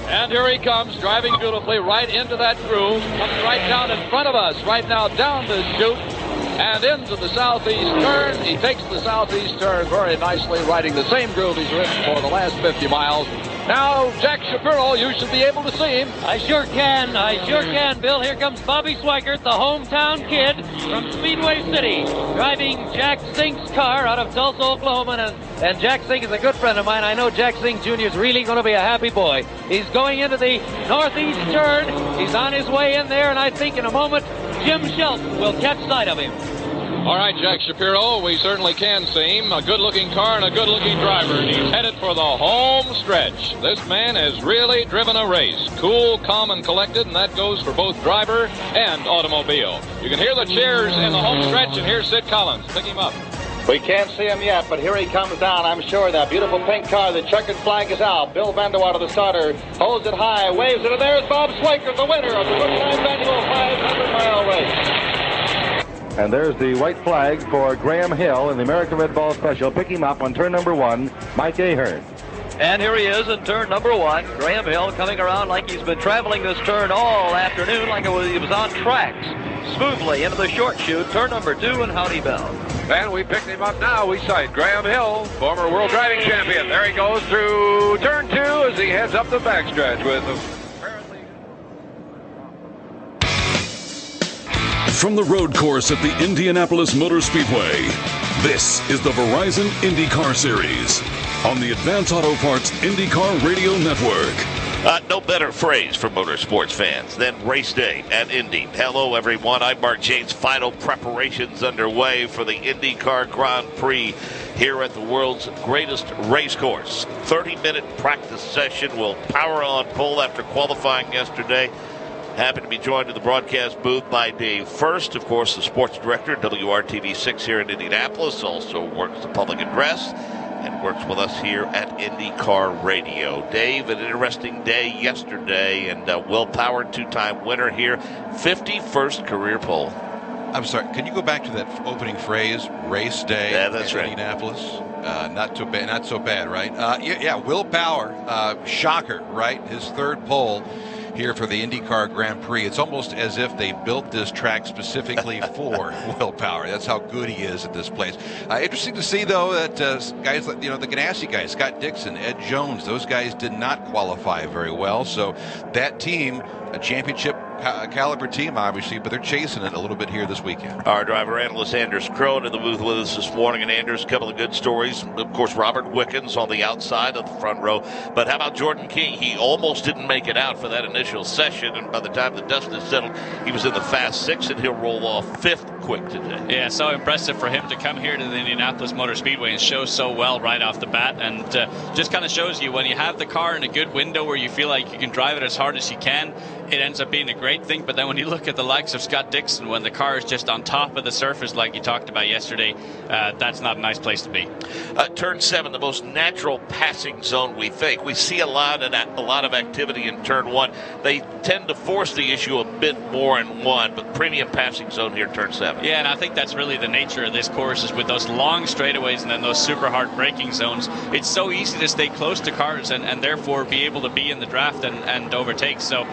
And here he comes, driving beautifully right into that groove. Comes right down in front of us, right now down the chute and into the southeast turn. He takes the southeast turn very nicely, riding the same groove he's ridden for the last 50 miles. Now, Jack Shapiro, you should be able to see him. I sure can, Bill. Here comes Bobby Schweikert, the hometown kid from Speedway City, driving Jack Zink's car out of Tulsa, Oklahoma. And Jack Zink is a good friend of mine. I know Jack Zink Jr. is really going to be a happy boy. He's going into the northeast turn. He's on his way in there, and I think in a moment, Jim Shelton will catch sight of him. All right, Jack Shapiro, we certainly can see him. A good-looking car and a good-looking driver, and he's headed for the home stretch. This man has really driven a race. Cool, calm, and collected, and that goes for both driver and automobile. You can hear the cheers in the home stretch, and here's Sid Collins. Pick him up. We can't see him yet, but here he comes down, I'm sure. That beautiful pink car, the checkered flag is out. Bill Vanderwater, the starter, holds it high, waves it, and there's Bob Schweikert, the winner of the Brookline annual 500-mile race. And there's the white flag for Graham Hill in the American Red Ball Special. Pick him up on turn number 1, Mike Ahern. And here he is in turn number 1. Graham Hill coming around like he's been traveling this turn all afternoon, like he was on tracks. Smoothly into the short chute, turn number 2, and howdy bell. And we picked him up now. We sight Graham Hill, former world driving champion. There he goes through turn 2 as he heads up the backstretch with From the road course at the Indianapolis Motor Speedway, this is the Verizon IndyCar Series on the Advance Auto Parts IndyCar Radio Network. No better phrase for motorsports fans than race day at Indy. Hello, everyone. I'm Mark James. Final preparations underway for the INDYCAR Grand Prix here at the world's greatest race course. 30-minute practice session will power on pole after qualifying yesterday. Happy to be joined in the broadcast booth by Dave First, of course, the sports director, WRTV6 here in Indianapolis, also works the public address and works with us here at IndyCar Radio. Dave, an interesting day yesterday, and Will Power, two-time winner here, 51st career pole. I'm sorry, can you go back to that opening phrase, race day in Indianapolis? Not so bad, right? Yeah, Will Power, shocker, right? His third pole here for the INDYCAR Grand Prix. It's almost as if they built this track specifically for Will Power. That's how good he is at this place. Interesting to see, though, that guys like, the Ganassi guys, Scott Dixon, Ed Jones, those guys did not qualify very well. So that team, a championship caliber team, obviously, but they're chasing it a little bit here this weekend. Our driver analyst Anders Crone in the booth with us this morning. And Anders, a couple of good stories. Of course, Robert Wickens on the outside of the front row. But how about Jordan King? He almost didn't make it out for that initial session, and by the time the dust is settled, he was in the fast 6, and he'll roll off 5th quick today. Yeah, so impressive for him to come here to the Indianapolis Motor Speedway and show so well right off the bat, and just kind of shows you when you have the car in a good window where you feel like you can drive it as hard as you can, it ends up being a great thing. But then when you look at the likes of Scott Dixon, when the car is just on top of the surface like you talked about yesterday, that's not a nice place to be. Turn 7, the most natural passing zone, we think. We see a lot of activity in turn 1. They tend to force the issue a bit more in 1, but premium passing zone here, turn 7. Yeah, and I think that's really the nature of this course, is with those long straightaways and then those super hard braking zones. It's so easy to stay close to cars and therefore be able to be in the draft and overtake. So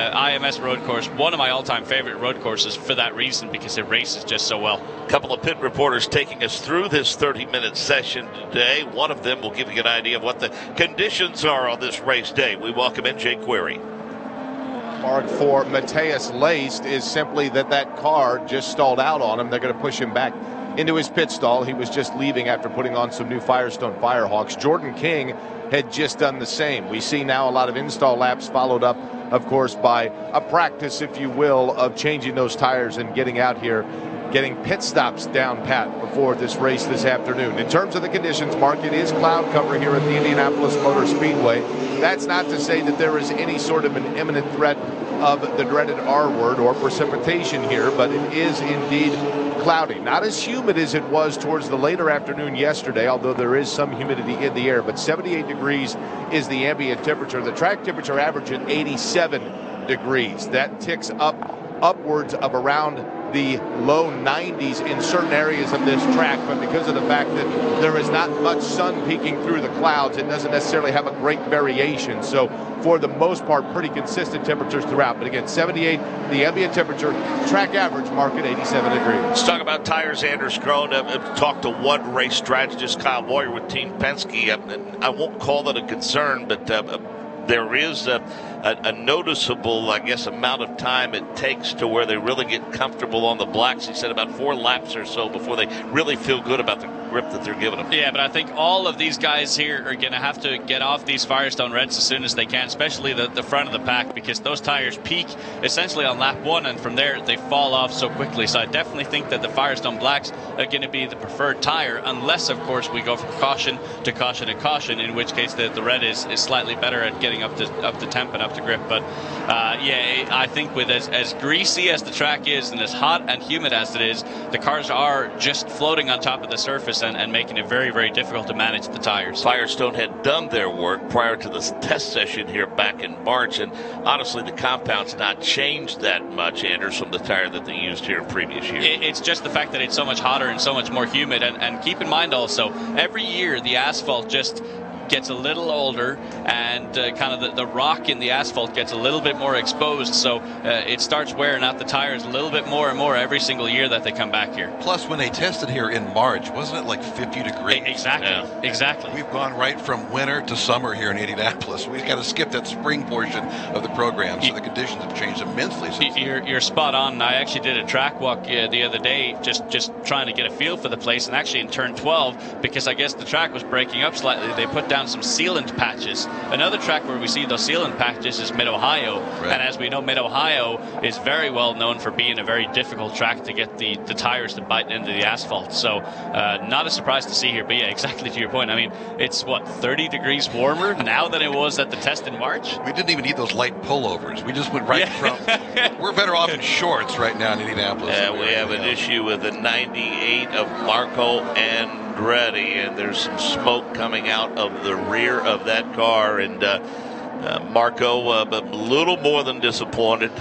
IMS road course, one of my all-time favorite road courses for that reason, because it races just so well. A couple of pit reporters taking us through this 30-minute session today. One of them will give you an idea of what the conditions are on this race day. We welcome in Jake Query. Mark, for Matthias Laced is simply that car just stalled out on him. They're going to push him back into his pit stall. He was just leaving after putting on some new Firestone Firehawks. Jordan King had just done the same. We see now a lot of install laps followed up, of course, by a practice, if you will, of changing those tires and getting out here getting pit stops down pat before this race this afternoon. In terms of the conditions, Mark, it is cloud cover here at the Indianapolis Motor Speedway. That's not to say that there is any sort of an imminent threat of the dreaded R word or precipitation here, but it is indeed cloudy. Not as humid as it was towards the later afternoon yesterday, although there is some humidity in the air, but 78 degrees is the ambient temperature. The track temperature average at 87 degrees. That ticks upwards of around the low 90s in certain areas of this track, but because of the fact that there is not much sun peeking through the clouds, it doesn't necessarily have a great variation. So for the most part, pretty consistent temperatures throughout. But again, 78, the ambient temperature, track average mark at 87 degrees. Let's talk about tires, Anders Krone. Talked to one race strategist, Kyle Moyer, with Team Penske. I won't call that a concern, but there is a noticeable, I guess, amount of time it takes to where they really get comfortable on the blacks. He said about 4 laps or so before they really feel good about the grip that they're giving them. Yeah, but I think all of these guys here are going to have to get off these Firestone Reds as soon as they can, especially the front of the pack, because those tires peak essentially on lap 1, and from there they fall off so quickly. So I definitely think that the Firestone Blacks are going to be the preferred tire, unless, of course, we go from caution to caution to caution, in which case the red is slightly better at getting up to temp and up to grip. But yeah, I think with as greasy as the track is and as hot and humid as it is, the cars are just floating on top of the surface and making it very, very difficult to manage the tires. Firestone had done their work prior to the test session here back in March, and honestly, the compound's not changed that much, Anders, from the tire that they used here in previous years. It's just the fact that it's so much hotter and so much more humid, and keep in mind also, every year the asphalt just gets a little older, and kind of the rock in the asphalt gets a little bit more exposed, so it starts wearing out the tires a little bit more and more every single year that they come back here. Plus, when they tested here in March, wasn't it like 50 degrees? Exactly. Yeah. Exactly. We've gone right from winter to summer here in Indianapolis. We've got to skip that spring portion of the program, so the conditions have changed immensely since you're spot on. I actually did a track walk the other day, just trying to get a feel for the place, and actually in turn 12, because I guess the track was breaking up slightly, they put down some sealant patches. Another track where we see those sealant patches is Mid-Ohio, right. And as we know, Mid-Ohio is very well known for being a very difficult track to get the tires to bite into the asphalt, so not a surprise to see here. But yeah, exactly to your point, I mean, it's what, 30 degrees warmer now than it was at the test in March? We didn't even need those light pullovers. We just went right from we're better off in shorts right now in Indianapolis. Yeah, we have an issue with the 98 of Marco Andretti, and there's some smoke coming out of the rear of that car, and Marco a little more than disappointed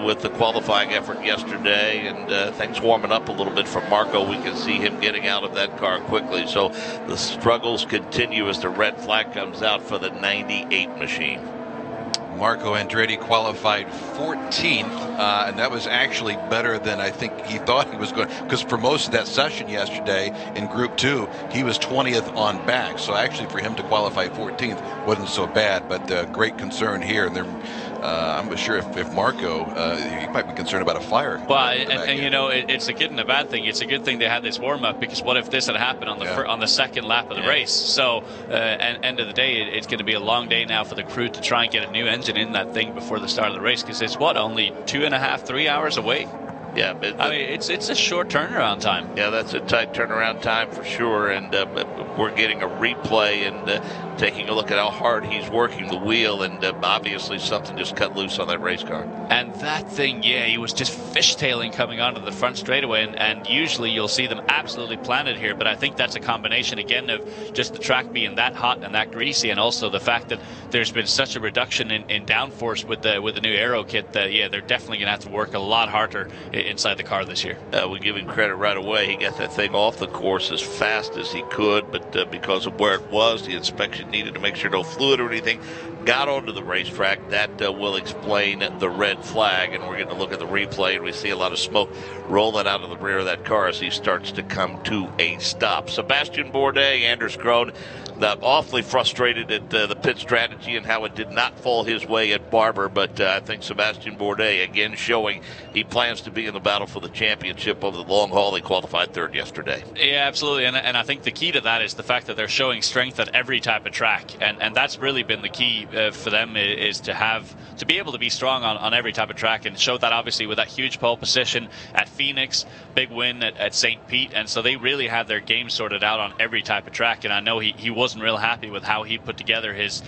with the qualifying effort yesterday, and things warming up a little bit for Marco. We can see him getting out of that car quickly, so the struggles continue as the red flag comes out for the 98 machine. Marco Andretti qualified 14th, and that was actually better than I think he thought he was going, because for most of that session yesterday in Group 2, he was 20th on back. So actually for him to qualify 14th wasn't so bad, but great concern here. And I'm sure if Marco, he might be concerned about a fire. Well, and you know, it's a good and a bad thing. It's a good thing they had this warm-up, because what if this had happened on the on the second lap of the race? So, end of the day, it's going to be a long day now for the crew to try and get a new engine in that thing before the start of the race, because it's what, only 2.5, 3 hours away. Yeah, I mean, it's a short turnaround time. Yeah, that's a tight turnaround time for sure, and we're getting a replay and taking a look at how hard he's working the wheel, and obviously something just cut loose on that race car. And that thing, yeah, he was just fishtailing coming onto the front straightaway, and usually you'll see them absolutely planted here, but I think that's a combination, again, of just the track being that hot and that greasy, and also the fact that there's been such a reduction in downforce with the new aero kit that, yeah, they're definitely going to have to work a lot harder inside the car this year. We give him credit right away. He got that thing off the course as fast as he could, but because of where it was, the inspection needed to make sure no fluid or anything got onto the racetrack. That will explain the red flag, and we're going to look at the replay, and we see a lot of smoke rolling out of the rear of that car as he starts to come to a stop. Sebastian Bourdais, Anders Krone, awfully frustrated at the pit strategy and how it did not fall his way at Barber, but I think Sebastian Bourdais again showing he plans to be in the battle for the championship over the long haul. They qualified third yesterday. Yeah, absolutely. And I think the key to that is the fact that they're showing strength at every type of track. And that's really been the key for them, is to be able to be strong on every type of track, and showed that obviously with that huge pole position at Phoenix, big win at St. Pete. And so they really had their game sorted out on every type of track. And I know he wasn't real happy with how he put together his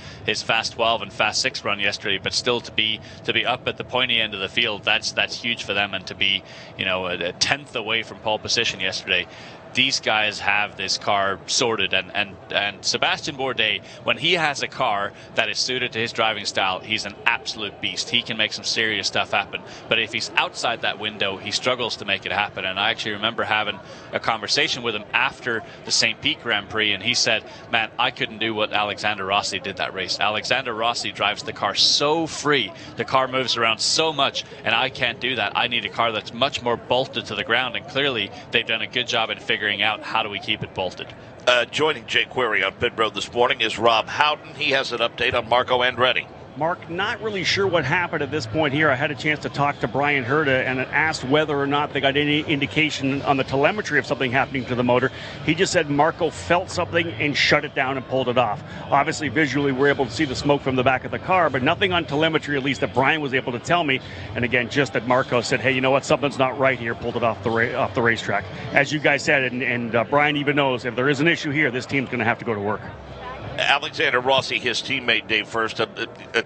Fast 12 and Fast 6 run yesterday, but still to be up at the pointy end of the field, that's huge for them. And to be, a tenth away from pole position yesterday, these guys have this car sorted, and Sebastian Bourdais, when he has a car that is suited to his driving style, he's an absolute beast. He can make some serious stuff happen, but if he's outside that window, he struggles to make it happen. And I actually remember having a conversation with him after the St. Pete Grand Prix, and he said, man, I couldn't do what Alexander Rossi did that race. Alexander Rossi drives the car so free, the car moves around so much, and I can't do that. I need a car that's much more bolted to the ground, and clearly they've done a good job in figuring out how do we keep it bolted. Joining Jay Query on pit road this morning is Rob Howden. He has an update on Marco Andretti. Mark, not really sure what happened at this point here. I had a chance to talk to Brian Herta and asked whether or not they got any indication on the telemetry of something happening to the motor. He just said Marco felt something and shut it down and pulled it off. Obviously, visually, we're able to see the smoke from the back of the car, but nothing on telemetry, at least that Brian was able to tell me. And again, just that Marco said, hey, you know what, something's not right here, pulled it off the racetrack. As you guys said, and Brian even knows, if there is an issue here, this team's going to have to go to work. Alexander Rossi, his teammate Dave First, I'll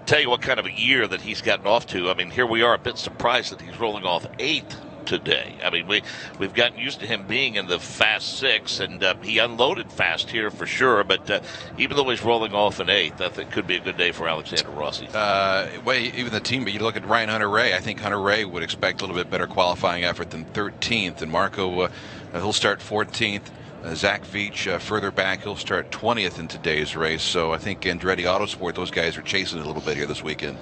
tell you what kind of a year that he's gotten off to. I mean, here we are a bit surprised that he's rolling off 8th today. I mean, we've gotten used to him being in the Fast 6, and he unloaded fast here for sure, but even though he's rolling off an 8th, I think could be a good day for Alexander Rossi. Well, even the team, but you look at Ryan Hunter-Reay, I think Hunter-Reay would expect a little bit better qualifying effort than 13th, and Marco, he'll start 14th. Zach Veach further back, he'll start 20th in today's race. So I think Andretti Autosport, those guys are chasing it a little bit here this weekend.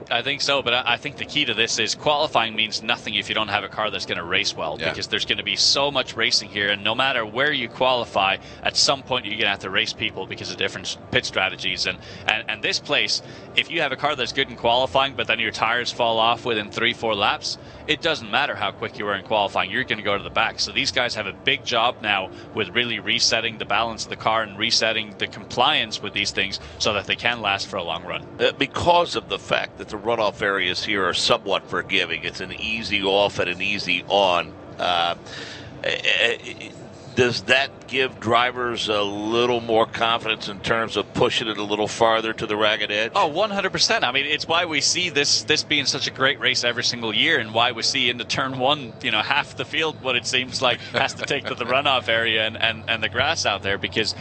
I think so, but I think the key to this is qualifying means nothing if you don't have a car that's going to race well, because there's going to be so much racing here, and no matter where you qualify, at some point you're going to have to race people because of different pit strategies. And this place, if you have a car that's good in qualifying, but then your tires fall off within 3-4 laps, it doesn't matter how quick you are in qualifying, you're going to go to the back. So these guys have a big job now with really resetting the balance of the car and resetting the compliance with these things so that they can last for a long run. Because of the fact that the runoff areas here are somewhat forgiving, it's an easy off and an easy on. Does that give drivers a little more confidence in terms of pushing it a little farther to the ragged edge? Oh, 100%. I mean, it's why we see this being such a great race every single year, and why we see into turn 1, half the field, what it seems like, has to take to the runoff area and the grass out there, because,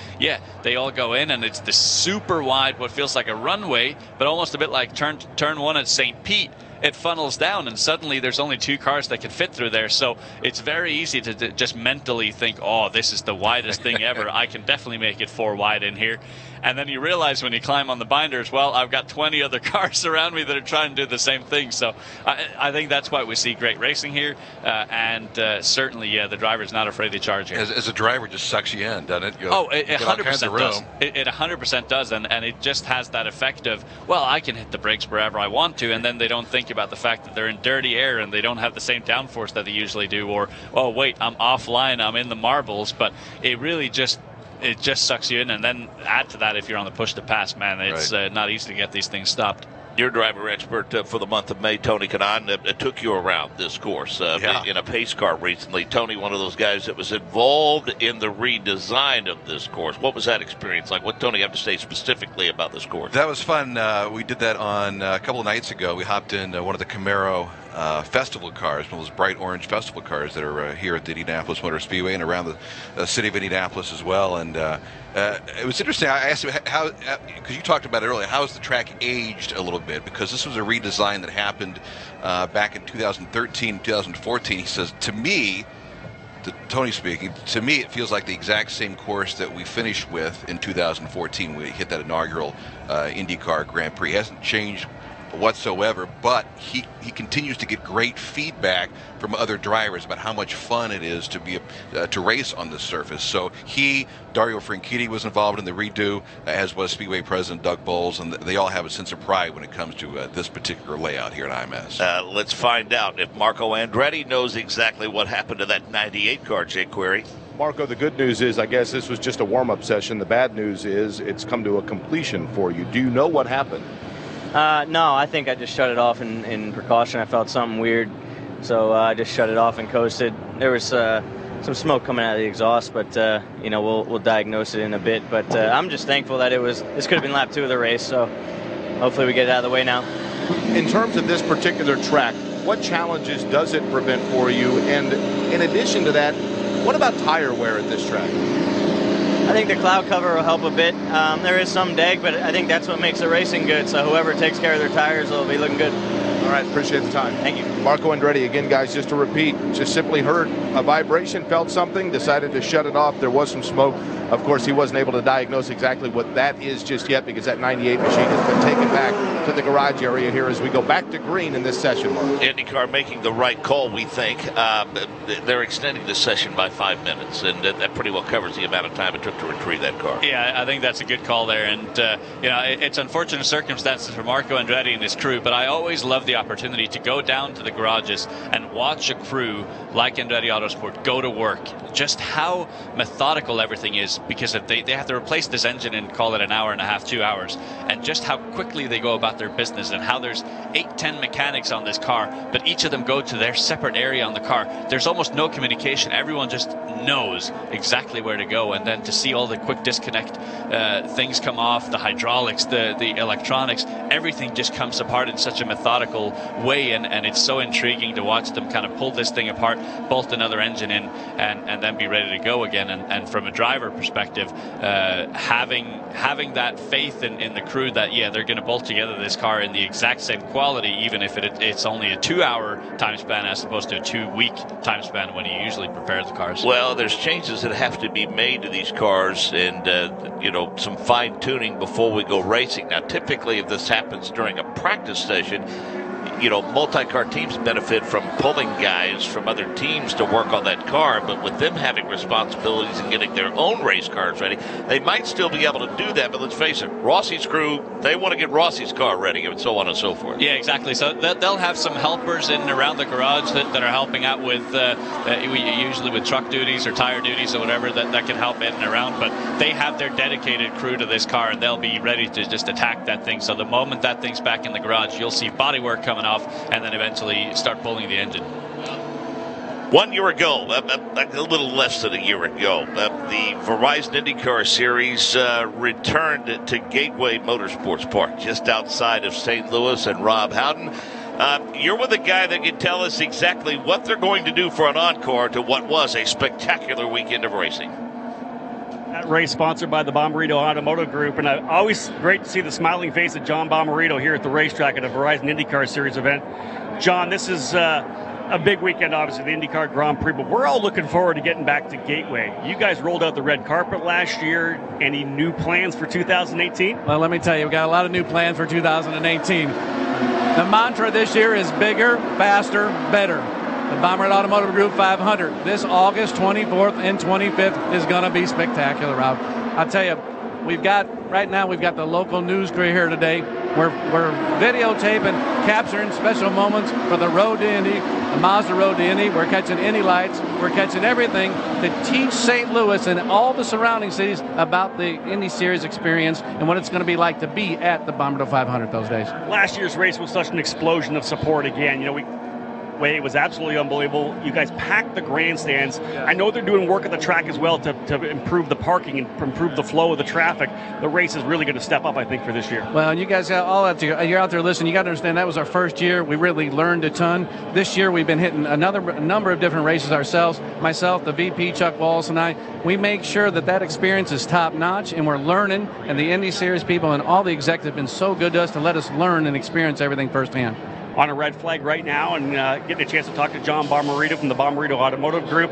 they all go in, and it's this super wide, what feels like a runway, but almost a bit like turn 1 at St. Pete. It funnels down, and suddenly there's only 2 cars that can fit through there. So it's very easy to just mentally think, oh, this is the widest thing ever. I can definitely make it 4 wide in here. And then you realize when you climb on the binders, well, I've got 20 other cars around me that are trying to do the same thing. So I think that's why we see great racing here. And certainly, the driver's not afraid to charge here. As a driver, just sucks you in, doesn't it? It 100% does. It 100% does. And it just has that effect of, well, I can hit the brakes wherever I want to. And then they don't think about the fact that they're in dirty air and they don't have the same downforce that they usually do. Or, oh, wait, I'm offline, I'm in the marbles. But it really just sucks you in, and then add to that if you're on the push to pass, man, it's not easy to get these things stopped. Your driver expert for the month of May, Tony Kanaan, took you around this course in a pace car recently. Tony, one of those guys that was involved in the redesign of this course. What was that experience like? What Tony have to say specifically about this course? That was fun. We did that on a couple of nights ago. We hopped in one of the Camaro festival cars, one of those bright orange festival cars that are here at the Indianapolis Motor Speedway and around the city of Indianapolis as well. And it was interesting. I asked him how, because you talked about it earlier, how has the track aged a little bit? Because this was a redesign that happened back in 2013, 2014. He says, to me, Tony speaking, to me it feels like the exact same course that we finished with in 2014. We hit that inaugural INDYCAR Grand Prix. It hasn't changed whatsoever, but he continues to get great feedback from other drivers about how much fun it is to be to race on this surface. So Dario Franchitti was involved in the redo, as was Speedway President Doug Bowles, and they all have a sense of pride when it comes to this particular layout here at IMS. Let's find out if Marco Andretti knows exactly what happened to that 98 car, Jay Query. Marco, the good news is, I guess this was just a warm-up session. The bad news is it's come to a completion for you. Do you know what happened? No, I think I just shut it off in precaution. I felt something weird, so I just shut it off and coasted. There was some smoke coming out of the exhaust, but we'll diagnose it in a bit. But I'm just thankful that this could have been lap 2 of the race, so hopefully we get it out of the way now. In terms of this particular track, what challenges does it prevent for you? And in addition to that, what about tire wear at this track? I think the cloud cover will help a bit. There is some deg, but I think that's what makes the racing good. So whoever takes care of their tires will be looking good. All right, appreciate the time. Thank you. Marco Andretti, again, guys, just to repeat, just simply heard a vibration, felt something, decided to shut it off. There was some smoke. Of course, he wasn't able to diagnose exactly what that is just yet because that 98 machine has been taken back to the garage area here as we go back to green in this session. IndyCar making the right call, we think. They're extending the session by 5 minutes, and that pretty well covers the amount of time it took to retrieve that car. Yeah, I think that's a good call there. And, it's unfortunate circumstances for Marco Andretti and his crew, but I always love the opportunity to go down to the garages and watch a crew like Andretti Autosport go to work. Just how methodical everything is, because if they have to replace this engine in, call it an hour and a half, 2 hours, and just how quickly they go about their business, and how there's 8-10 mechanics on this car, but each of them go to their separate area on the car. There's almost no communication. Everyone just knows exactly where to go, and then to see all the quick disconnect things come off, the hydraulics, the electronics, everything just comes apart in such a methodical way, and it's so intriguing to watch them kind of pull this thing apart, bolt another engine in, and then be ready to go again. And from a driver perspective, having that faith in the crew that, yeah, they're going to bolt together this car in the exact same quality, even if it's only a 2-hour time span as opposed to a 2-week time span when you usually prepare the cars. Well, there's changes that have to be made to these cars, and some fine tuning before we go racing. Now, typically, if this happens during a practice session, multi-car teams benefit from pulling guys from other teams to work on that car, but with them having responsibilities and getting their own race cars ready, they might still be able to do that. But let's face it, Rossi's crew, they want to get Rossi's car ready, and so on and so forth. Yeah, exactly. So they'll have some helpers in and around the garage that are helping out with usually with truck duties or tire duties or whatever that can help in and around, but they have their dedicated crew to this car, and they'll be ready to just attack that thing. So the moment that thing's back in the garage, you'll see bodywork coming off, and then eventually start pulling the engine. 1 year ago, a little less than a year ago, the Verizon IndyCar Series returned to Gateway Motorsports Park just outside of St. Louis. And Rob Howden, you're with a guy that can tell us exactly what they're going to do for an encore to what was a spectacular weekend of racing. That race sponsored by the Bommarito Automotive Group, and always great to see the smiling face of John Bommarito here at the racetrack at a Verizon IndyCar Series event. John, this is a big weekend, obviously, the IndyCar Grand Prix, but we're all looking forward to getting back to Gateway. You guys rolled out the red carpet last year. Any new plans for 2018? Well, let me tell you, we've got a lot of new plans for 2018. The mantra this year is bigger, faster, better. The Bommarito Automotive Group 500 this August 24th and 25th is going to be spectacular, Rob. I'll tell you, we've got the local news crew here today. We're videotaping, capturing special moments for the Road to Indy, the Mazda Road to Indy. We're catching Indy lights. We're catching everything to teach St. Louis and all the surrounding cities about the Indy Series experience and what it's going to be like to be at the Bommarito 500 those days. Last year's race was such an explosion of support again. It was absolutely unbelievable. You guys packed the grandstands. I know they're doing work at the track as well to improve the parking and improve the flow of the traffic. The race is really going to step up, I think, for this year. Well, and you guys you're out there listening. You got to understand that was our first year. We really learned a ton. This year we've been hitting a number of different races ourselves. Myself, the VP, Chuck Wallace, and I, we make sure that experience is top notch, and we're learning. And the Indy Series people and all the executives have been so good to us to let us learn and experience everything firsthand. On a red flag right now and getting a chance to talk to John Bommarito from the Bommarito Automotive Group.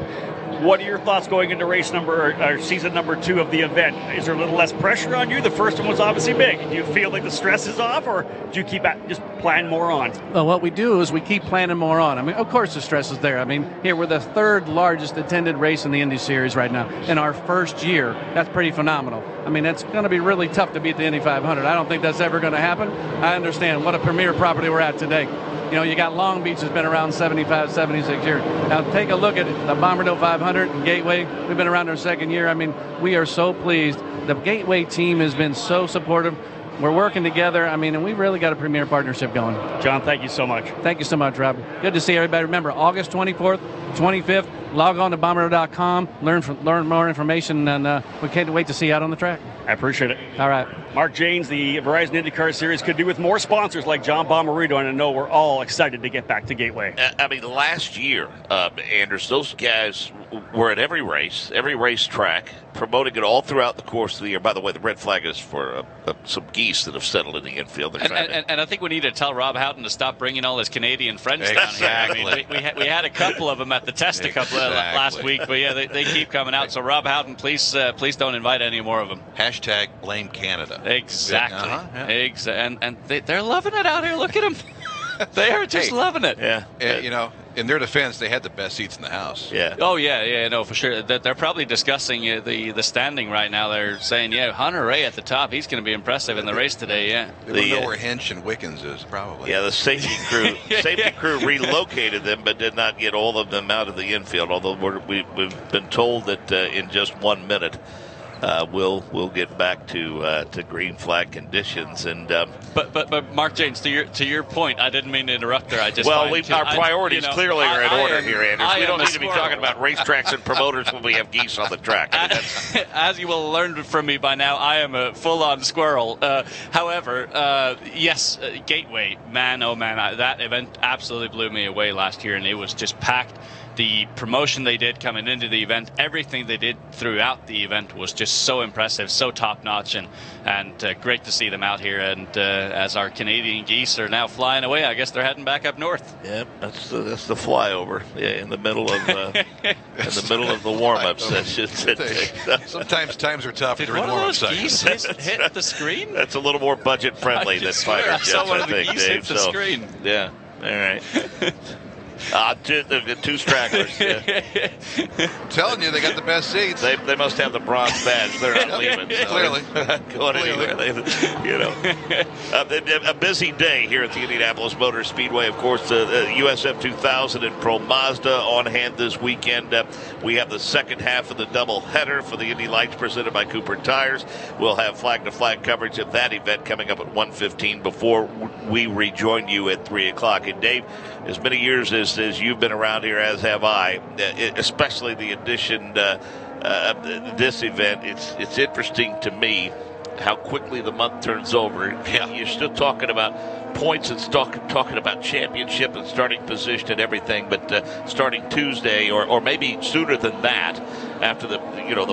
What are your thoughts going into race number or season number 2 of the event? Is there a little less pressure on you? The first one was obviously big. Do you feel like the stress is off, or do you keep just plan more on? Well, what we do is we keep planning more on. I mean, of course the stress is there. I mean, here we're the 3rd largest attended race in the Indy Series right now. In our first year, that's pretty phenomenal. I mean, it's going to be really tough to beat the Indy 500. I don't think that's ever going to happen. I understand what a premier property we're at today. You know, you got Long Beach has been around 75, 76 years. Now take a look at the Bombardino 500 and Gateway. We've been around our 2nd year. I mean, we are so pleased. The Gateway team has been so supportive. We're working together. I mean, and we've really got a premier partnership going. John, thank you so much. Thank you so much, Rob. Good to see everybody. Remember, August 24th, 25th, log on to Bombardino.com, learn more information, and we can't wait to see you out on the track. I appreciate it. All right. Mark Janes, the Verizon IndyCar Series could do with more sponsors like John Bomarito, and I know we're all excited to get back to Gateway. I mean, last year, Anders, those guys were at every racetrack, promoting it all throughout the course of the year. By the way, the red flag is for some geese that have settled in the infield. And I think we need to tell Rob Houghton to stop bringing all his Canadian friends down here. I mean, we had a couple of them at the test last week, but yeah, they keep coming out. So Rob Houghton, please don't invite any more of them. Hashtag blame Canada. Exactly. And they're loving it out here. Look at them. They are just loving it. Yeah. You know, in their defense, they had the best seats in the house. Yeah. Oh, yeah, no, for sure. They're probably discussing the standing right now. They're saying, yeah, Hunter Ray at the top. He's going to be impressive in the race today, yeah. They know where Hench and Wickens is, probably. Yeah, the safety crew relocated them, but did not get all of them out of the infield, although we've been told that in just 1 minute, we'll get back to green flag conditions, and but Mark Janes, to your point, I didn't mean to interrupt there. I just our priorities clearly are in order here, Anders. We don't need to be talking about racetracks and promoters when we have geese on the track. I mean, as you will learn from me by now, I am a full-on squirrel. However, yes, Gateway, man, oh man, that event absolutely blew me away last year, and it was just packed. The promotion they did coming into the event, everything they did throughout the event was just so impressive, so top-notch, and great to see them out here. And as our Canadian geese are now flying away, I guess they're heading back up north. Yep, that's the flyover. Yeah, in the middle of the warm-up session. Sometimes times are tough. Did one of those geese hit the screen? That's a little more budget-friendly than fighter jets, I think, geese Dave. Hit the screen. Yeah, all right. Two stragglers. Yeah. I'm telling you, they got the best seats. They must have the bronze badge. They're not leaving. So Clearly. Going anywhere. You know. A busy day here at the Indianapolis Motor Speedway. Of course, the USF2000 and Pro Mazda on hand this weekend. We have the second half of the doubleheader for the Indy Lights presented by Cooper Tires. We'll have flag-to-flag coverage of that event coming up at 1:15 before we rejoin you at 3 o'clock. And Dave, as many years as you've been around here, as have I, especially the addition of this event, it's interesting to me how quickly the month turns over. Yeah. You're still talking about points and talking about championship and starting position and everything, but starting Tuesday or maybe sooner than that, after the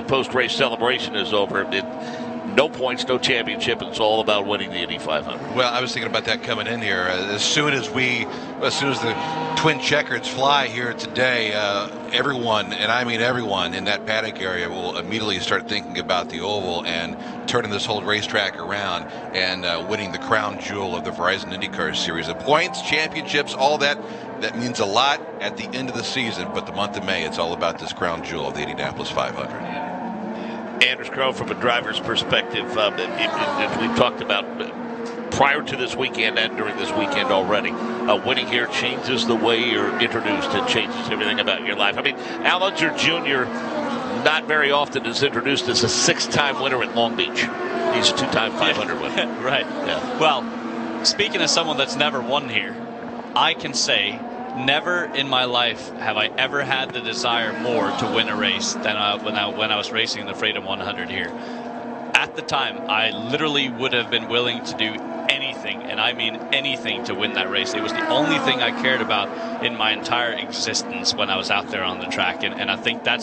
post-race celebration is over, no points, no championship. It's all about winning the Indy 500. Well, I was thinking about that coming in here. As soon as the twin checkers fly here today, everyone, and I mean everyone in that paddock area, will immediately start thinking about the oval and turning this whole racetrack around and winning the crown jewel of the Verizon IndyCar Series. The points, championships, all that means a lot at the end of the season. But the month of May, it's all about this crown jewel of the Indianapolis 500. Anders Crow, from a driver's perspective, as we've talked about prior to this weekend and during this weekend already, winning here changes the way you're introduced. It changes everything about your life. I mean, Al Unser Jr. not very often is introduced as a 6-time winner at Long Beach. He's a 2-time 500 winner. Right. Yeah. Well, speaking of someone that's never won here, I can say never in my life have I ever had the desire more to win a race than when I was racing the Freedom 100 here. At the time, I literally would have been willing to do anything, and I mean anything, to win that race. It was the only thing I cared about in my entire existence when I was out there on the track, and I think that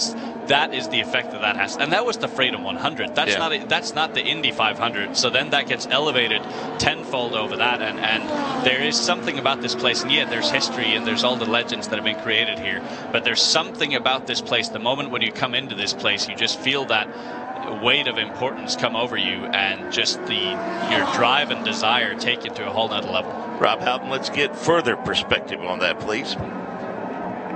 is the effect that has. And that was the Freedom 100. That's not the Indy 500. So then that gets elevated tenfold over that, and there is something about this place. And yeah, there's history and there's all the legends that have been created here, but there's something about this place. The moment when you come into this place, you just feel that weight of importance come over you, and just your drive and desire take you to a whole nother level. Rob Houghton, let's get further perspective on that, please.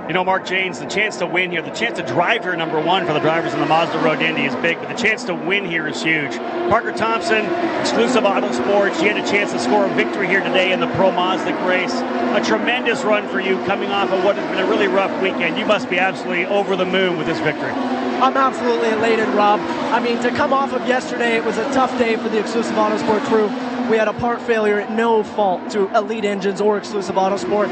You know, Mark Janes, the chance to win here, the chance to drive here number one for the drivers in the Mazda Road Indy is big, but the chance to win here is huge. Parker Thompson, exclusive Auto Sports, you had a chance to score a victory here today in the Pro Mazda Race. A tremendous run for you coming off of what has been a really rough weekend. You must be absolutely over the moon with this victory. I'm absolutely elated, Rob. I mean, to come off of yesterday, it was a tough day for the Exclusive Autosport crew. We had a part failure at no fault to Elite Engines or Exclusive Autosport.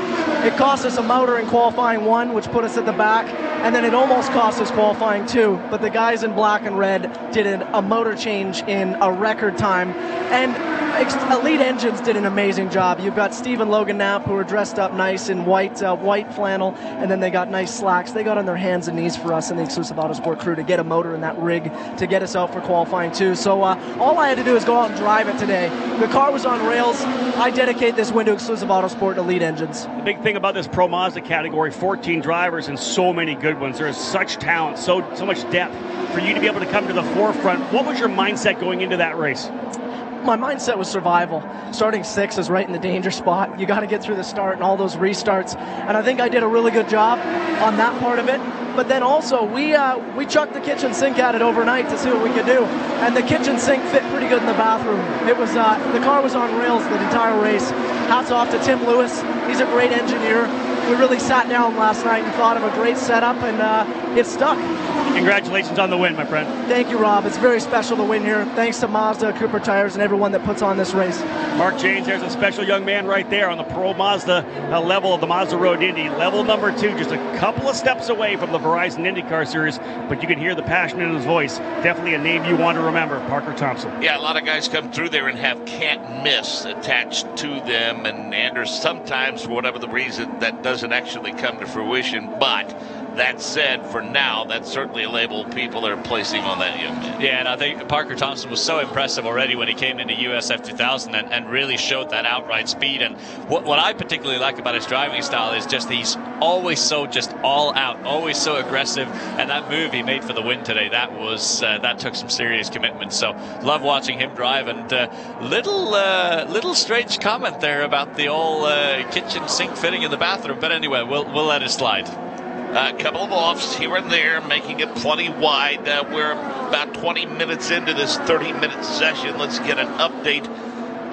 It cost us a motor in qualifying 1, which put us at the back, and then it almost cost us qualifying 2. But the guys in black and red did a motor change in a record time, and Elite Engines did an amazing job. You've got Steve and Logan Knapp, who are dressed up nice in white flannel, and then they got nice slacks. They got on their hands and knees for us in the Exclusive Autosport crew to get a motor in that rig to get us out for qualifying 2. So all I had to do is go out and drive it today. The car was on rails. I dedicate this win to Exclusive Autosport Elite Engines. The big thing about this Pro Mazda category, 14 drivers and so many good ones. There is such talent, so much depth. For you to be able to come to the forefront, what was your mindset going into that race? My mindset was survival. Starting 6th is right in the danger spot. You got to get through the start and all those restarts. And I think I did a really good job on that part of it. But then also, we chucked the kitchen sink at it overnight to see what we could do. And the kitchen sink fit pretty good in the bathroom. It was the car was on rails the entire race. Hats off to Tim Lewis. He's a great engineer. We really sat down last night and thought of a great setup, and it stuck. Congratulations on the win, my friend. Thank you, Rob. It's very special to win here. Thanks to Mazda, Cooper Tires, and everyone that puts on this race. Mark Janes, there's a special young man right there on the Pro Mazda level of the Mazda Road Indy. Level number 2, just a couple of steps away from the Verizon IndyCar Series, but you can hear the passion in his voice. Definitely a name you want to remember, Parker Thompson. Yeah, a lot of guys come through there and have can't miss attached to them, and there's sometimes, for whatever the reason, that doesn't actually come to fruition. But that said, for now, that's certainly a label people are placing on that young man. Yeah, and I think Parker Thompson was so impressive already when he came into USF2000 and really showed that outright speed. And what I particularly like about his driving style is just he's always so just all out, always so aggressive. And that move he made for the win today, that took some serious commitment. So love watching him drive. And little strange comment there about the old kitchen sink fitting in the bathroom. But anyway, we'll let it slide. A couple of offs here and there, making it plenty wide. We're about 20 minutes into this 30-minute session. Let's get an update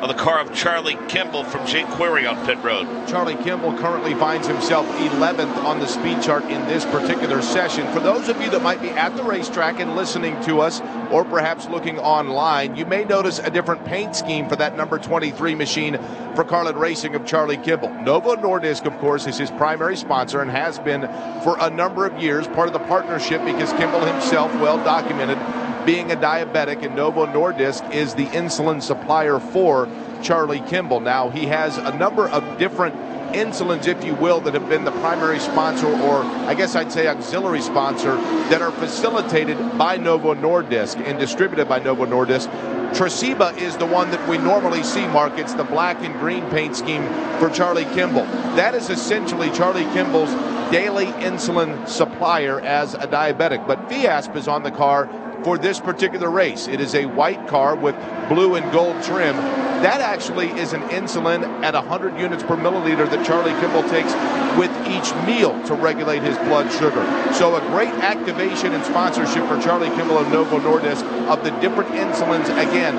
on the car of Charlie Kimball from Jake Query on pit road. Charlie Kimball currently finds himself 11th on the speed chart in this particular session. For those of you that might be at the racetrack and listening to us, or perhaps looking online, you may notice a different paint scheme for that number 23 machine for Carlin Racing of Charlie Kimball. Novo Nordisk, of course, is his primary sponsor and has been for a number of years, part of the partnership because Kimball himself, well documented, being a diabetic, and Novo Nordisk is the insulin supplier for Charlie Kimball. Now, he has a number of different insulins, if you will, that have been the primary sponsor, or I guess I'd say auxiliary sponsor, that are facilitated by Novo Nordisk and distributed by Novo Nordisk. Tresiba is the one that we normally see, Mark. It's the black and green paint scheme for Charlie Kimball. That is essentially Charlie Kimball's daily insulin supplier as a diabetic. But Fiasp is on the car for this particular race. It is a white car with blue and gold trim. That actually is an insulin at 100 units per milliliter that Charlie Kimball takes with each meal to regulate his blood sugar. So a great activation and sponsorship for Charlie Kimball and Novo Nordisk of the different insulins. Again,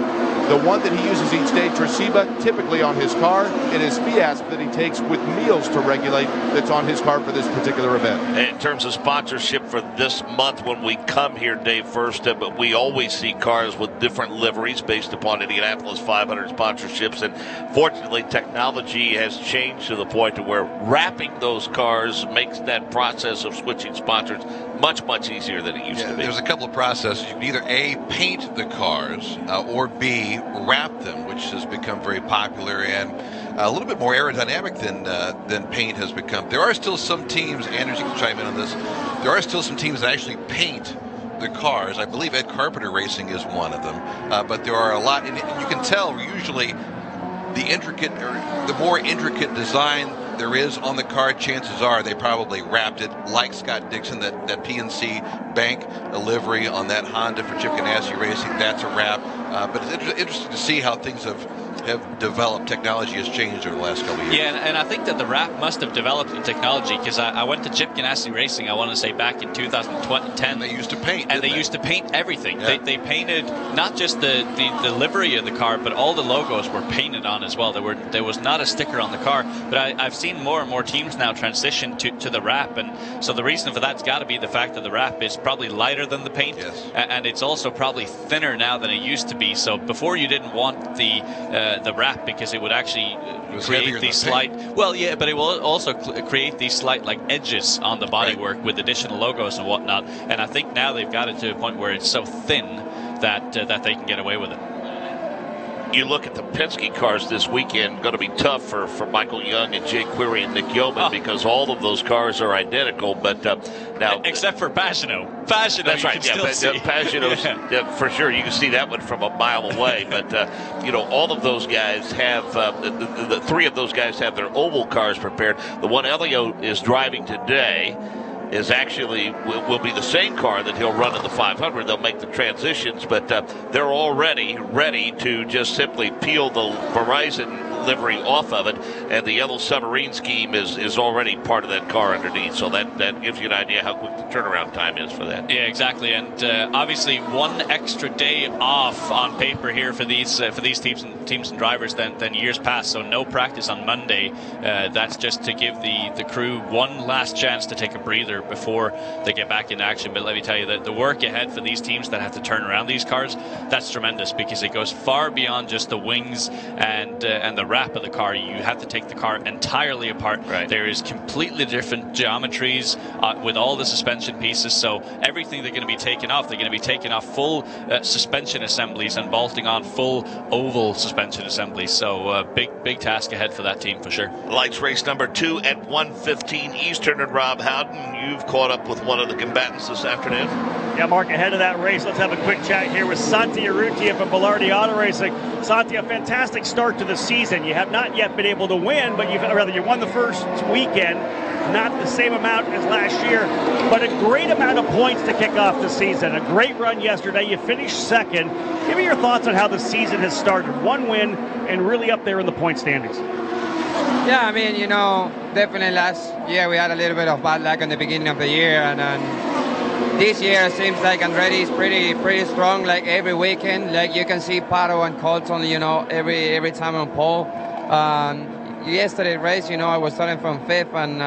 the one that he uses each day, Tresiba, typically on his car. It is Fiasp that he takes with meals to regulate that's on his car for this particular event. In terms of sponsorship for this month, when we come here, Dave, first, but we always see cars with different liveries based upon Indianapolis 500's sponsorships. And fortunately, technology has changed to the point to where wrapping those cars makes that process of switching sponsors much, much easier than it used to be. There's a couple of processes. You can either A, paint the cars, or B, wrap them, which has become very popular and a little bit more aerodynamic than paint has become. There are still some teams, Anders, you can chime in on this, there are still some teams that actually paint the cars. I believe Ed Carpenter Racing is one of them, but there are a lot, and you can tell usually the more intricate design there is on the car, chances are they probably wrapped it like Scott Dixon, that PNC Bank livery on that Honda for Chip Ganassi Racing. That's a wrap. But it's interesting to see how things have developed. Technology has changed over the last couple of years. Yeah, and I think that the wrap must have developed in technology, because I went to Chip Ganassi Racing, I want to say back in 2010. And they used to paint, and they used to paint everything. Yeah. They painted not just the livery of the car, but all the logos were painted on as well. There was not a sticker on the car. But I've seen more and more teams now transition to the wrap, and so the reason for that's got to be the fact that the wrap is probably lighter than the paint, and it's also probably thinner now than it used to be. So before you didn't want the wrap because it would actually create these slight, but it will also create these slight like edges on the bodywork with additional logos and whatnot. And I think now they've got it to a point where it's so thin that they can get away with it. You look at the Penske cars this weekend, going to be tough for Michael Young and Jake Query and Nick Yeoman because all of those cars are identical. But now, except for Pagano, that's right. Pagano's for sure. You can see that one from a mile away. But all of those guys have the three of those guys have their oval cars prepared. The one Elio is driving today is actually will be the same car that he'll run in the 500. They'll make the transitions, but they're already ready to just simply peel the Verizon livery off of it, and the yellow submarine scheme is already part of that car underneath. So that gives you an idea how quick the turnaround time is for that. Yeah, exactly. And obviously one extra day off on paper here for these teams and drivers than years past. So no practice on Monday. That's just to give the crew one last chance to take a breather before they get back in action. But let me tell you that the work ahead for these teams that have to turn around these cars, that's tremendous, because it goes far beyond just the wings and the wrap of the car. You have to take the car entirely apart. Right. There is completely different geometries with all the suspension pieces. So everything they're going to be taking off, they're going to be taking off full suspension assemblies and bolting on full oval suspension assemblies. So big task ahead for that team for sure. Lights race number 2 at 1:15 Eastern. And Rob Howden, you've caught up with one of the combatants this afternoon. Yeah, Mark, ahead of that race, let's have a quick chat here with Santi Urrutia from Belardi Auto Racing. Santi, a fantastic start to the season. You have not yet been able to win, but you won the first weekend, not the same amount as last year, but a great amount of points to kick off the season. A great run yesterday. You finished second. Give me your thoughts on how the season has started. One win and really up there in the point standings. Yeah, I mean, definitely last year we had a little bit of bad luck in the beginning of the year, and then this year it seems like Andretti is pretty strong. Like every weekend, like you can see Pato and Colton, every time on pole. Yesterday race, I was starting from 5th, and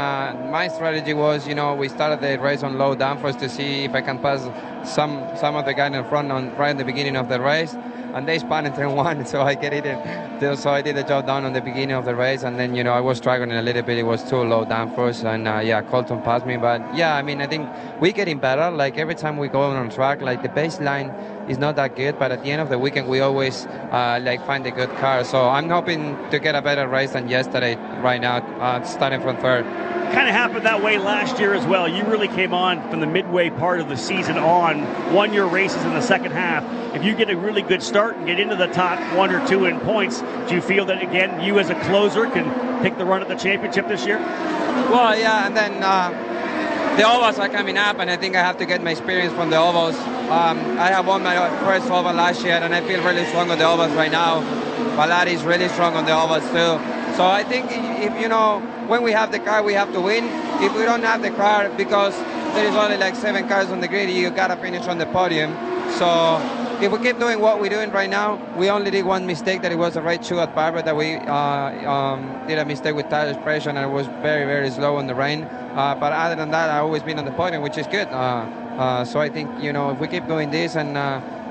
my strategy was, we started the race on low downforce to see if I can pass some of the guys in front right in the beginning of the race. And they spun in turn 1, so I get it in. So I did the job done on the beginning of the race, and then I was struggling a little bit. It was too low downforce, and Colton passed me. But I mean, I think we're getting better. Like every time we go on track, like the baseline is not that good, but at the end of the weekend we always find a good car. So I'm hoping to get a better race than yesterday. Right now, starting from 3rd. Kind of happened that way last year as well. You really came on from the midway part of the season won your races in the second half. If you get a really good start and get into the top 1 or 2 in points, do you feel that, again, you as a closer can pick the run at the championship this year? Well, yeah, and then the ovals are coming up, and I think I have to get my experience from the ovals. I have won my first oval last year, and I feel really strong on the ovals right now. Valari is really strong on the ovals too. So I think if when we have the car, we have to win. If we don't have the car, because there is only 7 cars on the grid, you gotta finish on the podium. So if we keep doing what we're doing right now, we only did one mistake, that it was a right shoe at Barber, that we did a mistake with tire pressure, and it was very, very slow on the rain. But other than that, I've always been on the podium, which is good. So I think, if we keep doing this and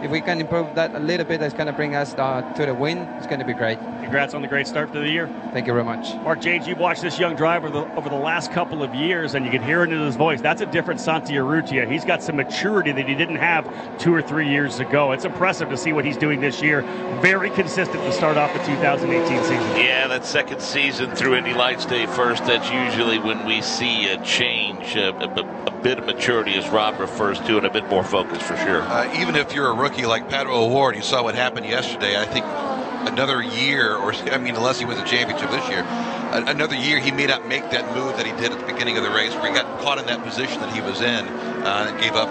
if we can improve that a little bit, that's going to bring us to the win. It's going to be great. Congrats on the great start to the year. Thank you very much. Mark James, you've watched this young driver over the last couple of years, and you can hear it in his voice. That's a different Santi Urrutia. He's got some maturity that he didn't have 2 or 3 years ago. It's impressive to see what he's doing this year. Very consistent to start off the 2018 season. Yeah, that second season through Indy Lights Day first, that's usually when we see a change, a bit of maturity, as Rob refers to, and a bit more focus for sure. Even if you're a rookie like Pato O'Ward, you saw what happened yesterday. I think another year, unless he wins a championship this year, another year he may not make that move that he did at the beginning of the race, where he got caught in that position that he was in and gave up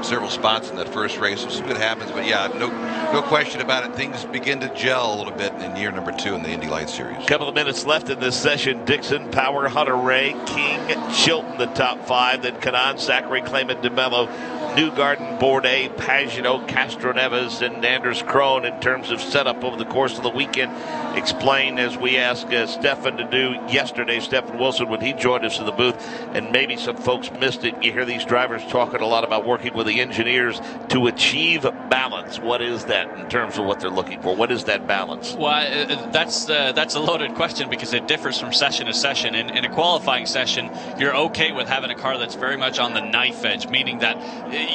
several spots in that first race. So some good happens, but yeah, no question about it. Things begin to gel a little bit in year number 2 in the Indy Lights Series. Couple of minutes left in this session. Dixon, Power, Hunter Ray, King, Chilton, the top 5. Then Kanan, Zachary, Clayman, DeMello, Newgarden, Bourdais, Pagenaud, Castroneves, and Anders Krohn in terms of setup over the course of the weekend. Explain, as we asked Stefan to do yesterday, Stefan Wilson, when he joined us in the booth, and maybe some folks missed it. You hear these drivers talking a lot about working with the engineers to achieve balance. What is that in terms of what they're looking for? What is that balance? Well, that's a loaded question because it differs from session to session. In a qualifying session, you're okay with having a car that's very much on the knife edge, meaning that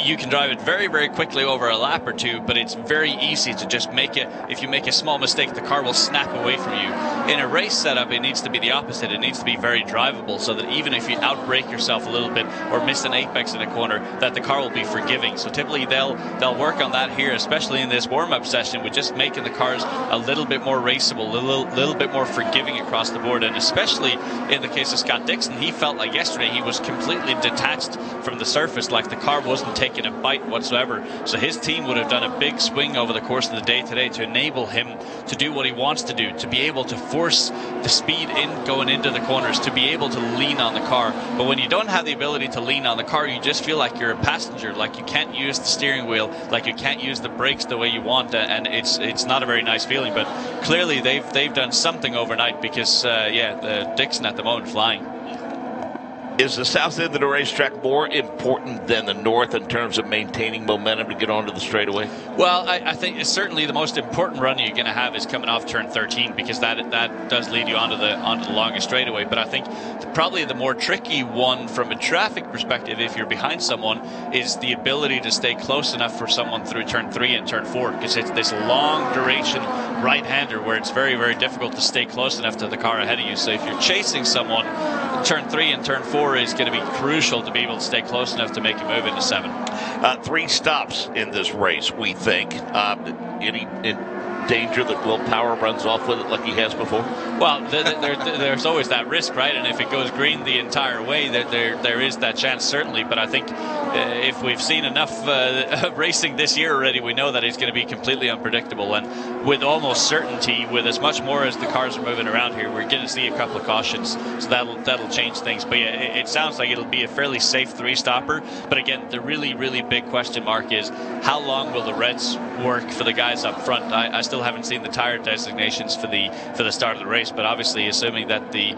you can drive it very, very quickly over a lap or two, but it's very easy to just make it. If you make a small mistake, the car will snap away from you. In a race setup, it needs to be the opposite. It needs to be very drivable, so that even if you outbrake yourself a little bit or miss an apex in a corner, that the car will be forgiving. So typically they'll work on that here, especially in this warm-up session, with just making the cars a little bit more raceable, a little bit more forgiving across the board. And especially in the case of Scott Dixon, he felt like yesterday he was completely detached from the surface, like the car wasn't taking a bite whatsoever. So his team would have done a big swing over the course of the day today to enable him to do what he wants to do, to be able to force the speed in going into the corners, to be able to lean on the car. But when you don't have the ability to lean on the car, you just feel like you're a passenger, like you can't use the steering wheel, like you can't use the brakes the way you want, and it's not a very nice feeling. But clearly they've done something overnight, because Dixon at the moment flying. Is the south end of the racetrack more important than the north in terms of maintaining momentum to get onto the straightaway? Well, I think certainly the most important run you're going to have is coming off turn 13, because that does lead you onto the longest straightaway. But I think probably the more tricky one from a traffic perspective, if you're behind someone, is the ability to stay close enough for someone through turn 3 and turn 4, because it's this long duration right-hander where it's very, very difficult to stay close enough to the car ahead of you. So if you're chasing someone, turn 3 and turn 4 is going to be crucial to be able to stay close enough to make a move into 7. 3 stops in this race, we think. Any danger that Will Power runs off with it like he has before? Well, there's always that risk, right? And if it goes green the entire way, there is that chance, certainly. But I think if we've seen enough racing this year already, we know that it's going to be completely unpredictable. And with almost certainty, with as much more as the cars are moving around here, we're going to see a couple of cautions. So that'll change things. But yeah, it sounds like it'll be a fairly safe 3-stopper. But again, the really, really big question mark is how long will the Reds work for the guys up front? I still haven't seen the tire designations for the start of the race, but obviously assuming that the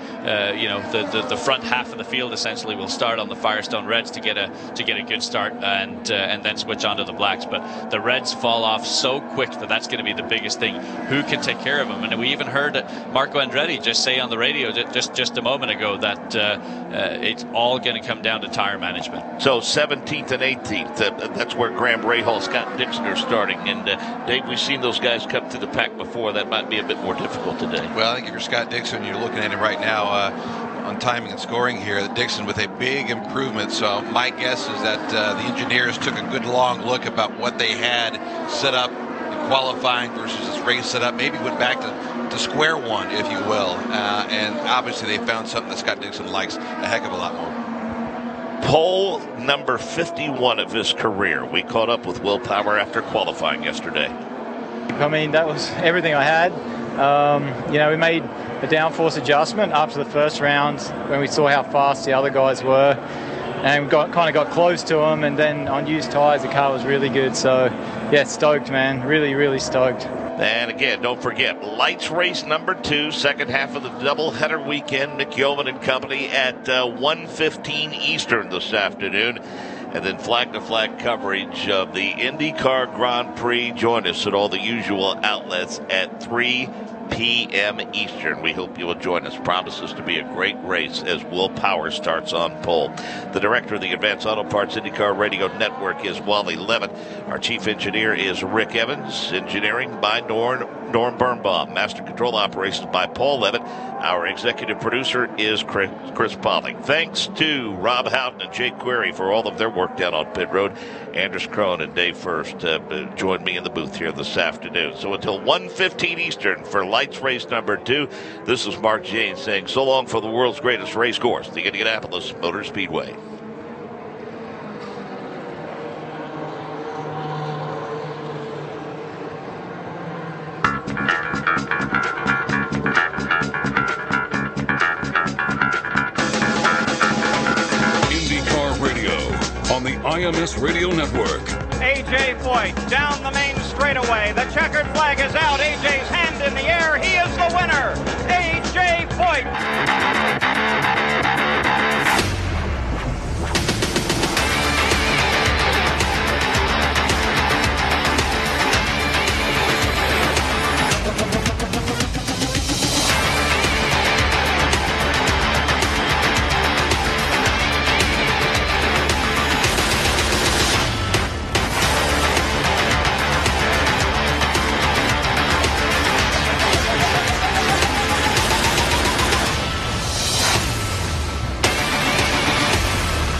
front half of the field essentially will start on the Firestone Reds to get a good start, and then switch on to the blacks. But the Reds fall off so quick that's going to be the biggest thing. Who can take care of them? And we even heard Marco Andretti just say on the radio just a moment ago that it's all going to come down to tire management. So 17th and 18th, that's where Graham Rahal, Scott Dixon are starting. And Dave, we've seen those guys come to the pack before. That might be a bit more difficult today. Well, I think if you're Scott Dixon, you're looking at him right now on timing and scoring here. Dixon with a big improvement. So my guess is that the engineers took a good long look about what they had set up in qualifying versus this race setup. Maybe went back to square one, if you will. And obviously they found something that Scott Dixon likes a heck of a lot more. Pole number 51 of his career. We caught up with Will Power after qualifying yesterday. I mean, that was everything I had. We made a downforce adjustment after the first round when we saw how fast the other guys were, and we kind of got close to them. And then on used tires, the car was really good. So, yeah, stoked, man. Really, really stoked. And again, don't forget, Lights race number 2, second half of the doubleheader weekend. Mick Yeoman and company at 1:15 Eastern this afternoon. and then flag-to-flag coverage of the INDYCAR Grand Prix. Join us at all the usual outlets at 3 p.m. Eastern. We hope you will join us. Promises to be a great race as Will Power starts on pole. The director of the Advanced Auto Parts IndyCar Radio Network is Wally Levitt. Our chief engineer is Rick Evans. Engineering by Norm Birnbaum. Master Control Operations by Paul Levitt. Our executive producer is Chris Polling. Thanks to Rob Houghton and Jake Query for all of their work down on pit road. Anders Krohn and Dave First joined me in the booth here this afternoon. So until 1:15 Eastern for Lights Race number 2, this is Mark Jane saying so long for the world's greatest race course, the Indianapolis Motor Speedway. IndyCar Radio on the IMS Radio Network. A.J. Foyt down the main straightaway. The checkered flag is out. A.J.'s hand in the air. He is the winner. A.J. Foyt.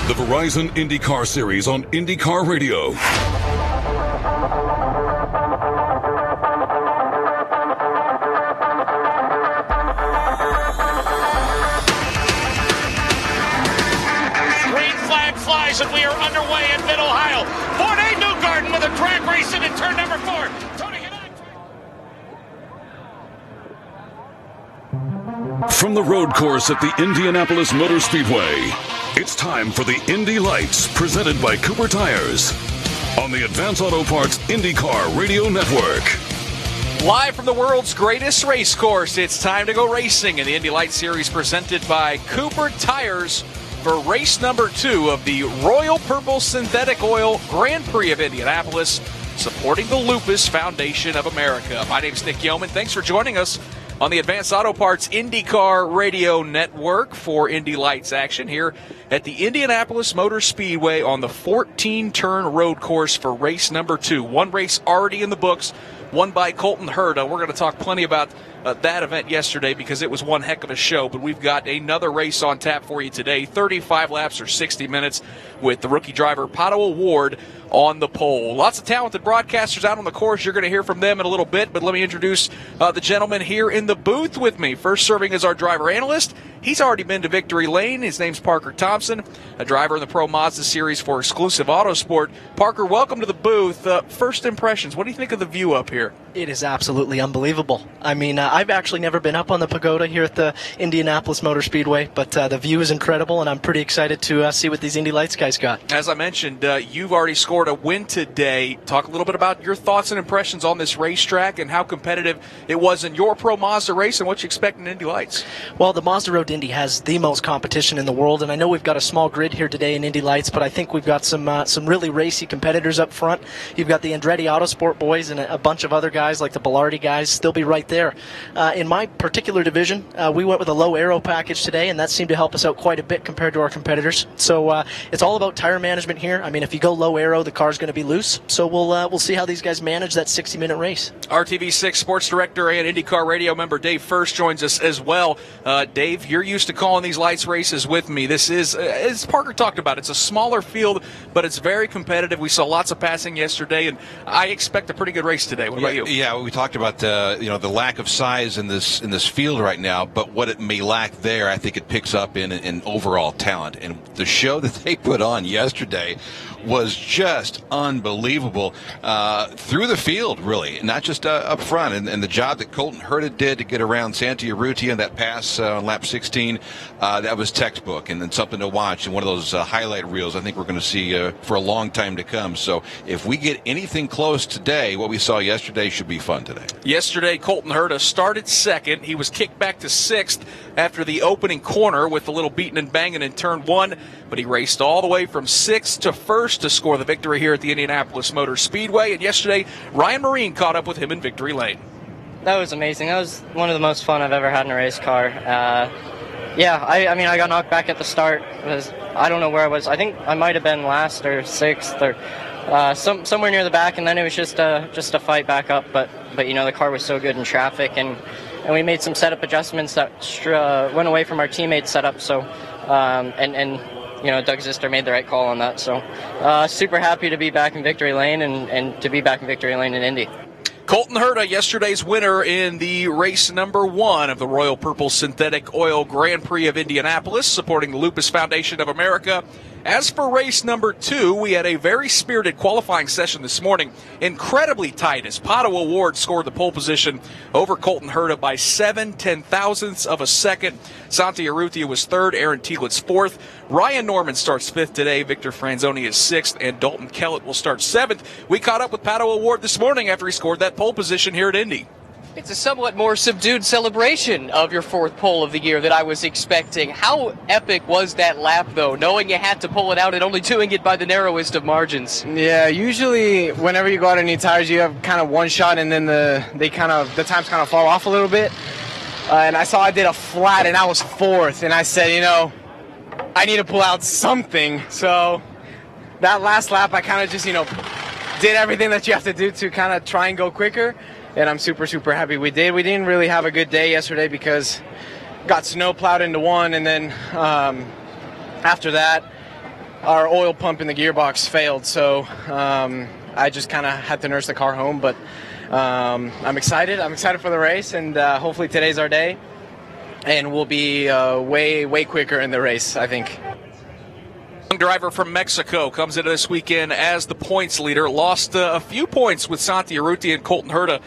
The Verizon IndyCar Series on IndyCar Radio. Green flag flies and we are underway in Mid-Ohio. Ford A. Newgarden with a track race in turn number 4. From the road course at the Indianapolis Motor Speedway, it's time for the Indy Lights, presented by Cooper Tires on the Advanced Auto Parts IndyCar Radio Network. Live from the world's greatest race course, it's time to go racing in the Indy Lights Series presented by Cooper Tires for race number 2 of the Royal Purple Synthetic Oil Grand Prix of Indianapolis, supporting the Lupus Foundation of America. My name's Nick Yeoman. Thanks for joining us on the Advanced Auto Parts IndyCar Radio Network for Indy Lights action here at the Indianapolis Motor Speedway on the 14-turn road course for race number 2. One race already in the books, won by Colton Herta. We're going to talk plenty about that event yesterday because it was one heck of a show, but we've got another race on tap for you today, 35 laps or 60 minutes with the rookie driver Pato O'Ward on the pole. Lots of talented broadcasters out on the course. You're going to hear from them in a little bit, but let me introduce the gentleman here in the booth with me. First serving as our driver analyst. He's already been to victory lane. His name's Parker Thompson, a driver in the Pro Mazda Series for Exclusive Autosport. Parker, welcome to the booth. First impressions, what do you think of the view up here? It is absolutely unbelievable. I mean, I've actually never been up on the pagoda here at the Indianapolis Motor Speedway, but the view is incredible, and I'm pretty excited to see what these Indy Lights guys got. As I mentioned, you've already scored a win today. Talk a little bit about your thoughts and impressions on this racetrack and how competitive it was in your Pro Mazda race and what you expect in Indy Lights. Well, the Mazda Road Indy has the most competition in the world, and I know we've got a small grid here today in Indy Lights, but I think we've got some really racy competitors up front. You've got the Andretti Autosport boys and a bunch of other guys like the Bellardi guys. They'll be right there. In my particular division, we went with a low aero package today, and that seemed to help us out quite a bit compared to our competitors. So it's all about tire management here. I mean, if you go low aero, the car's going to be loose. So we'll see how these guys manage that 60-minute race. RTV6 sports director and IndyCar Radio member Dave First joins us as well. Dave, you're used to calling these lights races with me. This is, as Parker talked about, it's a smaller field, but it's very competitive. We saw lots of passing yesterday, and I expect a pretty good race today. What about you? Yeah, we talked about the lack of size in this field right now, but what it may lack there, I think it picks up in overall talent. And the show that they put on yesterday was just unbelievable through the field, really, not just up front. And the job that Colton Herta did to get around Santi Urrutia in that pass on lap 16, that was textbook and something to watch. And one of those highlight reels I think we're going to see for a long time to come. So if we get anything close today, what we saw yesterday should should be fun today. Yesterday, Colton Herta started second. He was kicked back to sixth after the opening corner with a little beating and banging in turn one, but he raced all the way from sixth to first to score the victory here at the Indianapolis Motor Speedway. And yesterday, Ryan Marine caught up with him in victory lane. That was amazing. That was one of the most fun I've ever had in a race car. I mean, I got knocked back at the start. I don't know where I was. I think I might have been last or sixth or somewhere near the back, and then it was just a fight back up. But you know, the car was so good in traffic, and we made some setup adjustments that went away from our teammates' setup. So and you know, Doug Zister made the right call on that. So super happy to be back in victory lane and to be back in victory lane in Indy. Colton Herta, yesterday's winner in the race number 1 of the Royal Purple Synthetic Oil Grand Prix of Indianapolis, supporting the Lupus Foundation of America. As for race number 2, we had a very spirited qualifying session this morning. Incredibly tight as Pato O'Ward scored the pole position over Colton Herta by 7/10,000ths of a second. Santi Urrutia was third, Aaron Tieglitz fourth. Ryan Norman starts fifth today, Victor Franzoni is sixth, and Dalton Kellett will start seventh. We caught up with Pato O'Ward this morning after he scored that pole position here at Indy. It's a somewhat more subdued celebration of your fourth pole of the year than I was expecting. How epic was that lap, though, knowing you had to pull it out and only doing it by the narrowest of margins? Yeah, usually whenever you go out on any tires, you have kind of one shot, and then the times kind of fall off a little bit. And I saw I did a flat, and I was fourth, and I said, you know, I need to pull out something. So that last lap, I kind of just, you know, did everything that you have to do to kind of try and go quicker. And I'm super, super happy we did. We didn't really have a good day yesterday because got snow plowed into one, and then after that, our oil pump in the gearbox failed. So I just kind of had to nurse the car home. But I'm excited. I'm excited for the race, and hopefully today's our day, and we'll be way, way quicker in the race, I think. Young driver from Mexico comes into this weekend as the points leader. Lost a few points with Santi Urrutia and Colton Herta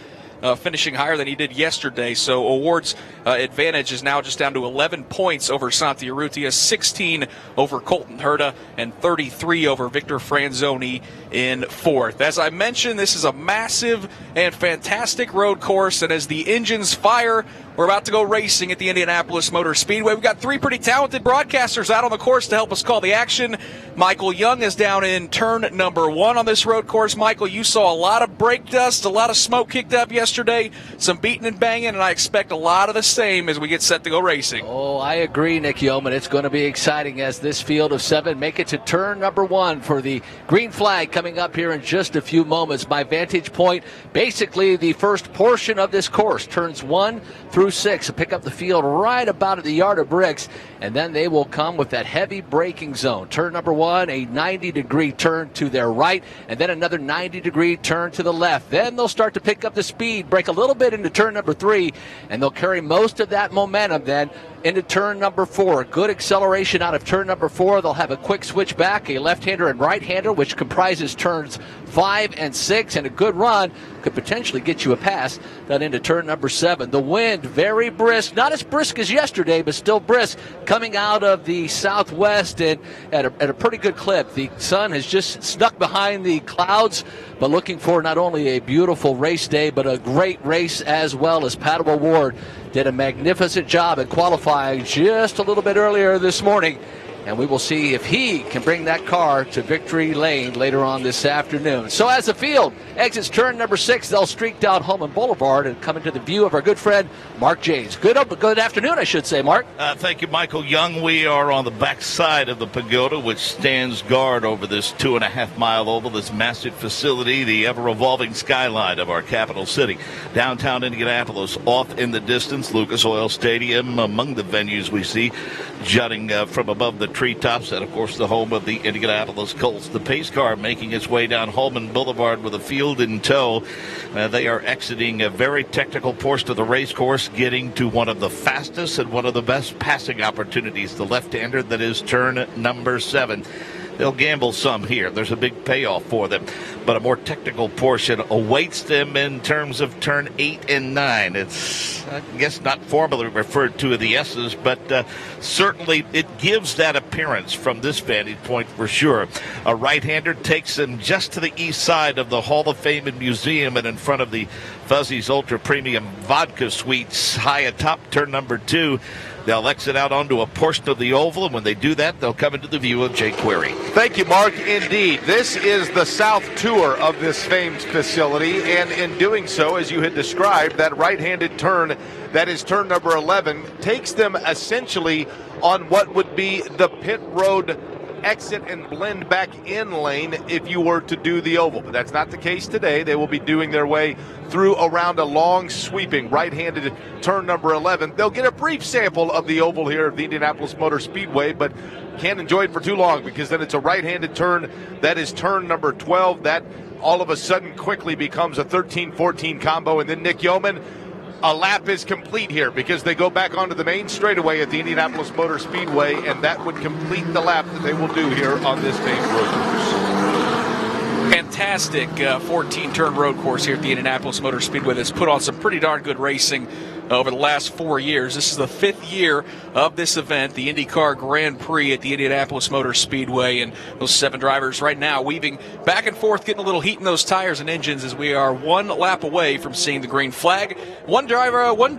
finishing higher than he did yesterday. So O'Ward's advantage is now just down to 11 points over Santi Urrutia, 16 over Colton Herta, and 33 over Victor Franzoni in fourth. As I mentioned, this is a massive and fantastic road course, and as the engines fire, we're about to go racing at the Indianapolis Motor Speedway. We've got three pretty talented broadcasters out on the course to help us call the action. Michael Young is down in turn number 1 on this road course. Michael, you saw a lot of brake dust, a lot of smoke kicked up yesterday, some beating and banging, and I expect a lot of the same as we get set to go racing. Oh, I agree, Nick Yeoman. It's going to be exciting as this field of 7 make it to turn number 1 for the green flag coming up here in just a few moments. My vantage point, basically the first portion of this course, turns 1 through 6, pick up the field right about at the yard of bricks, and then they will come with that heavy braking zone. Turn number 1, a 90-degree turn to their right, and then another 90-degree turn to the left. Then they'll start to pick up the speed, brake a little bit into turn number 3, and they'll carry most of that momentum then into turn number 4. Good acceleration out of turn number 4. They'll have a quick switch back, a left-hander and right-hander, which comprises turns 5 and 6, and a good run could potentially get you a pass down into turn number 7. The wind, very brisk, not as brisk as yesterday, but still brisk, coming out of the southwest and at a pretty good clip. The sun has just snuck behind the clouds, but looking for not only a beautiful race day, but a great race as well, as Pato O'Ward did a magnificent job at qualifying just a little bit earlier this morning. And we will see if he can bring that car to victory lane later on this afternoon. So as the field exits turn number 6, they'll streak down Holman Boulevard and come into the view of our good friend Mark James. Good afternoon, I should say, Mark. Thank you, Michael Young. We are on the back side of the pagoda, which stands guard over this 2.5-mile oval, this massive facility, the ever-evolving skyline of our capital city. Downtown Indianapolis, off in the distance, Lucas Oil Stadium, among the venues we see jutting from above the treetops, and of course the home of the Indianapolis Colts. The pace car making its way down Holman Boulevard with a field in tow. They are exiting a very technical portion of the race course, getting to one of the fastest and one of the best passing opportunities, the left-hander that is turn number 7. they'll gamble some here. There's a big payoff for them. But a more technical portion awaits them in terms of turn 8 and 9. It's, I guess, not formally referred to as the S's, but certainly it gives that appearance from this vantage point for sure. A right-hander takes them just to the east side of the Hall of Fame and Museum and in front of the Fuzzy's Ultra Premium Vodka Suites high atop turn number 2. They'll exit out onto a portion of the oval, and when they do that, they'll come into the view of Jay Query. Thank you, Mark. Indeed, this is the south tour of this famed facility, and in doing so, as you had described, that right-handed turn, that is turn number 11, takes them essentially on what would be the pit road exit and blend back in lane if you were to do the oval. But that's not the case today. They will be doing their way through around a long sweeping right-handed turn number 11. They'll get a brief sample of the oval here at the Indianapolis Motor Speedway, but can't enjoy it for too long because then it's a right-handed turn. That is turn number 12. That all of a sudden quickly becomes a 13-14 combo. And then Nick Yeoman, a lap is complete here because they go back onto the main straightaway at the Indianapolis Motor Speedway, and that would complete the lap that they will do here on this famed road course. Fantastic 14-turn road course here at the Indianapolis Motor Speedway that's put on some pretty darn good racing over the last 4 years. This is the 5th year of this event, the INDYCAR Grand Prix at the Indianapolis Motor Speedway, and those 7 drivers right now weaving back and forth, getting a little heat in those tires and engines as we are 1 lap away from seeing the green flag. One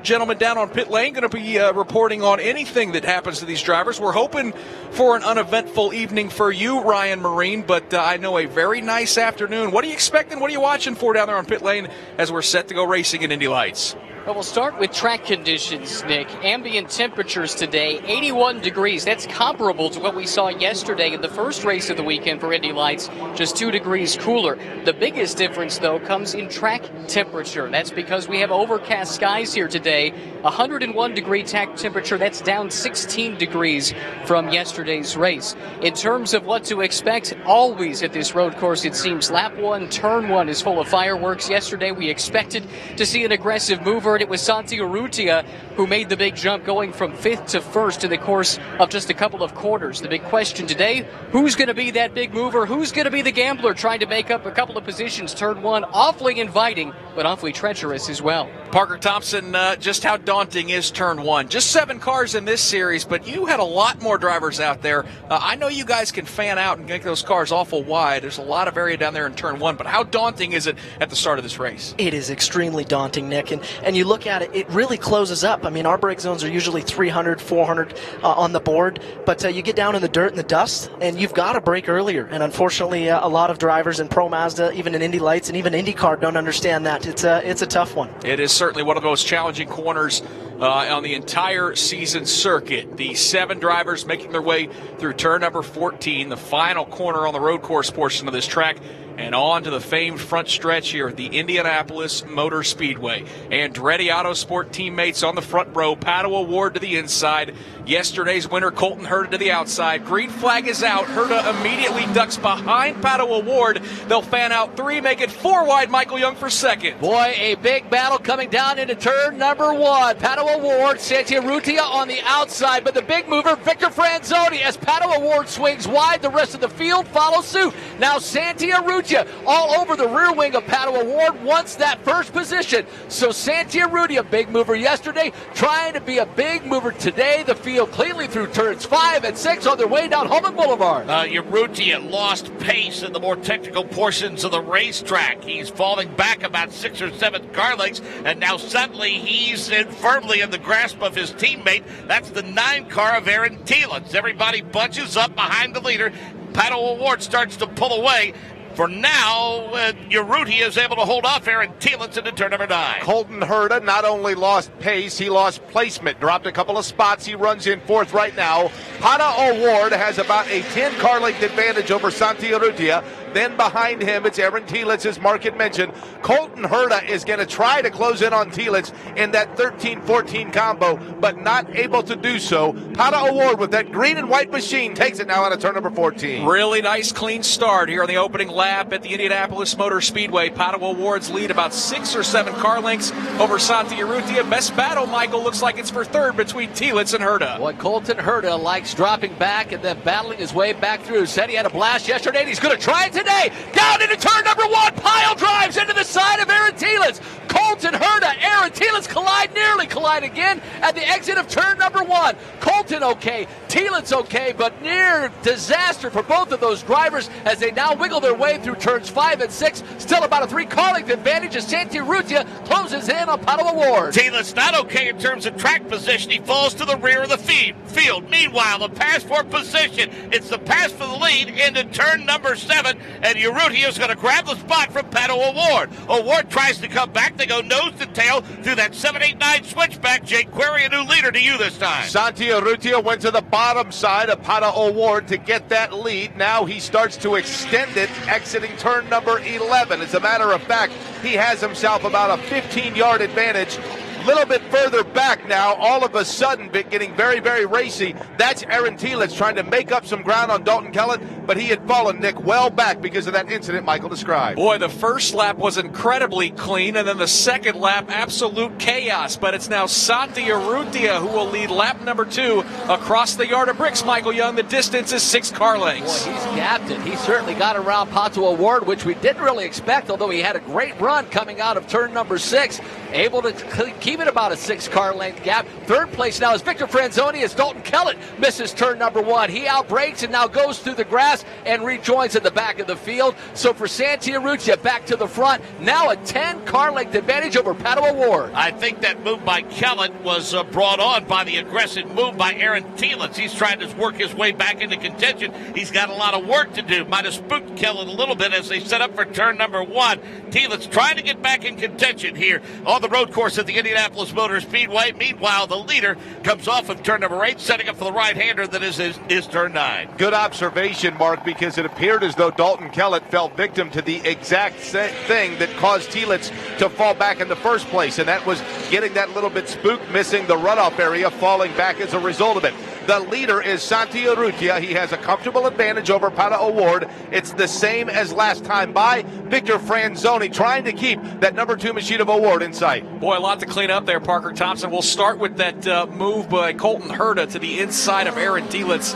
gentleman down on pit lane going to be reporting on anything that happens to these drivers. We're hoping for an uneventful evening for you, Ryan Marine, but I know a very nice afternoon. What are you expecting? What are you watching for down there on pit lane as we're set to go racing in Indy Lights? Well, we'll start with track conditions, Nick. Ambient temperatures today, 81 degrees. That's comparable to what we saw yesterday in the first race of the weekend for Indy Lights, just 2 degrees cooler. The biggest difference, though, comes in track temperature. That's because we have overcast skies here today. 101-degree track temperature, that's down 16 degrees from yesterday's race. In terms of what to expect, always at this road course, it seems lap 1, turn 1 is full of fireworks. Yesterday, we expected to see an aggressive mover. It was Santi Urrutia who made the big jump, going from 5th to 1st in the course of just a couple of quarters. The big question today, who's going to be that big mover? Who's going to be the gambler trying to make up a couple of positions? Turn 1, awfully inviting, but awfully treacherous as well. Parker Thompson, just how daunting is turn 1? Just 7 cars in this series, but you had a lot more drivers out there. I know you guys can fan out and make those cars awful wide. There's a lot of area down there in turn 1, but how daunting is it at the start of this race? It is extremely daunting, Nick, and you look at it, it really closes up. I mean, our brake zones are usually 300, 400 on the board, but you get down in the dirt and the dust, and you've got to brake earlier. And unfortunately, a lot of drivers in Pro Mazda, even in Indy Lights, and even IndyCar don't understand that. It's a tough one. It is certainly one of the most challenging corners on the entire season circuit. The 7 drivers making their way through turn number 14, the final corner on the road course portion of this track, and on to the famed front stretch here at the Indianapolis Motor Speedway. Andretti Autosport teammates on the front row. Pato O'Ward to the inside. Yesterday's winner, Colton Herta, to the outside. Green flag is out. Herta immediately ducks behind Pato O'Ward. They'll fan out 3, make it 4 wide. Michael Young for second. Boy, a big battle coming down into turn number 1. Pato O'Ward, Santi Urrutia on the outside, but the big mover, Victor Franzoni, as Pato O'Ward swings wide, the rest of the field follows suit. Now Santi Urrutia all over the rear wing of Pato O'Ward wants that first position. So Santi Urrutia, big mover yesterday, trying to be a big mover today. The field cleanly through turns 5 and 6 on their way down Holman Boulevard. Urrutia lost pace in the more technical portions of the racetrack. He's falling back about 6 or 7 car lengths, and now suddenly he's firmly in the grasp of his teammate. That's the 9 car of Aaron Thielens. Everybody bunches up behind the leader. Pato O'Ward starts to pull away. For now, Urrutia is able to hold off Aaron Thielens into turn number 9. Colton Herta not only lost pace, he lost placement, dropped a couple of spots. He runs in 4th right now. Pato O'Ward has about a 10 car length advantage over Santi Urrutia. Then behind him, it's Aaron Telitz, as Mark had mentioned. Colton Herta is going to try to close in on Telitz in that 13-14 combo, but not able to do so. Pato O'Ward with that green and white machine takes it now out of turn number 14. Really nice, clean start here on the opening lap at the Indianapolis Motor Speedway. Pato O'Ward's lead about 6 or 7 car lengths over Santi Urrutia. Best battle, Michael, looks like it's for third between Telitz and Herta. What Colton Herta likes dropping back and then battling his way back through. Said he had a blast yesterday, and he's going to try it today. Down into turn number 1. Pile drives into the side of Aaron Telitz. Colton Herta, Aaron Telitz nearly collide again at the exit of turn number 1. Colton okay, Telitz okay, but near disaster for both of those drivers as they now wiggle their way through turns 5 and 6. Still about a 3 car length advantage as Santi Urrutia closes in on Pato O'Ward. Telitz not okay in terms of track position. He falls to the rear of the field. Meanwhile, the pass for position. It's the pass for the lead into turn number 7, and Urrutia is going to grab the spot from Pato O'Ward. O'Ward tries to come back. They go nose to tail through that 7-8-9 switchback. Jake Query, a new leader to you this time. Santi Urrutia went to the bottom side of Pato O'Ward to get that lead. Now he starts to extend it, exiting turn number 11. As a matter of fact, he has himself about a 15-yard advantage. Little bit further back now, all of a sudden, getting very, very racy. That's Aaron Telitz trying to make up some ground on Dalton Kellett, but he had fallen, Nick, well back because of that incident Michael described. Boy, the first lap was incredibly clean, and then the second lap, absolute chaos. But it's now Santi Urrutia who will lead lap number 2 across the yard of bricks. Michael Young, the distance is 6 car lengths. Boy, he's gapped it. He certainly got around Pato O'Ward, which we didn't really expect, although he had a great run coming out of turn number 6. Able to keep it about a 6 car length gap. Third place now is Victor Franzoni as Dalton Kellett misses turn number 1. He outbrakes and now goes through the grass and rejoins at the back of the field. So for Santi Urrutia back to the front, now a 10 car length advantage over Pato O'Ward. I think that move by Kellett was brought on by the aggressive move by Aaron Telitz. He's trying to work his way back into contention. He's got a lot of work to do. Might have spooked Kellett a little bit as they set up for turn number 1. Telitz trying to get back in contention here on the road course at the Indianapolis Motor Speedway. Meanwhile, the leader comes off of turn number 8, setting up for the right-hander that is turn 9. Good observation, Mark, because it appeared as though Dalton Kellett fell victim to the exact thing that caused Telitz to fall back in the first place, and that was getting that little bit spooked, missing the runoff area, falling back as a result of it. The leader is Santi Urrutia. He has a comfortable advantage over Pato O'Ward. It's the same as last time by. Victor Franzoni trying to keep that number 2 machine of O'Ward in sight. Boy, a lot to clean up there, Parker Thompson. We'll start with that move by Colton Herta to the inside of Aaron Telitz.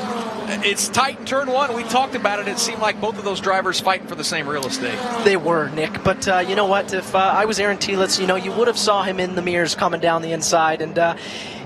It's tight in turn 1. We talked about it. It seemed like both of those drivers fighting for the same real estate. They were, Nick. But you know what? If I was Aaron Telitz, you would have saw him in the mirrors coming down the inside. And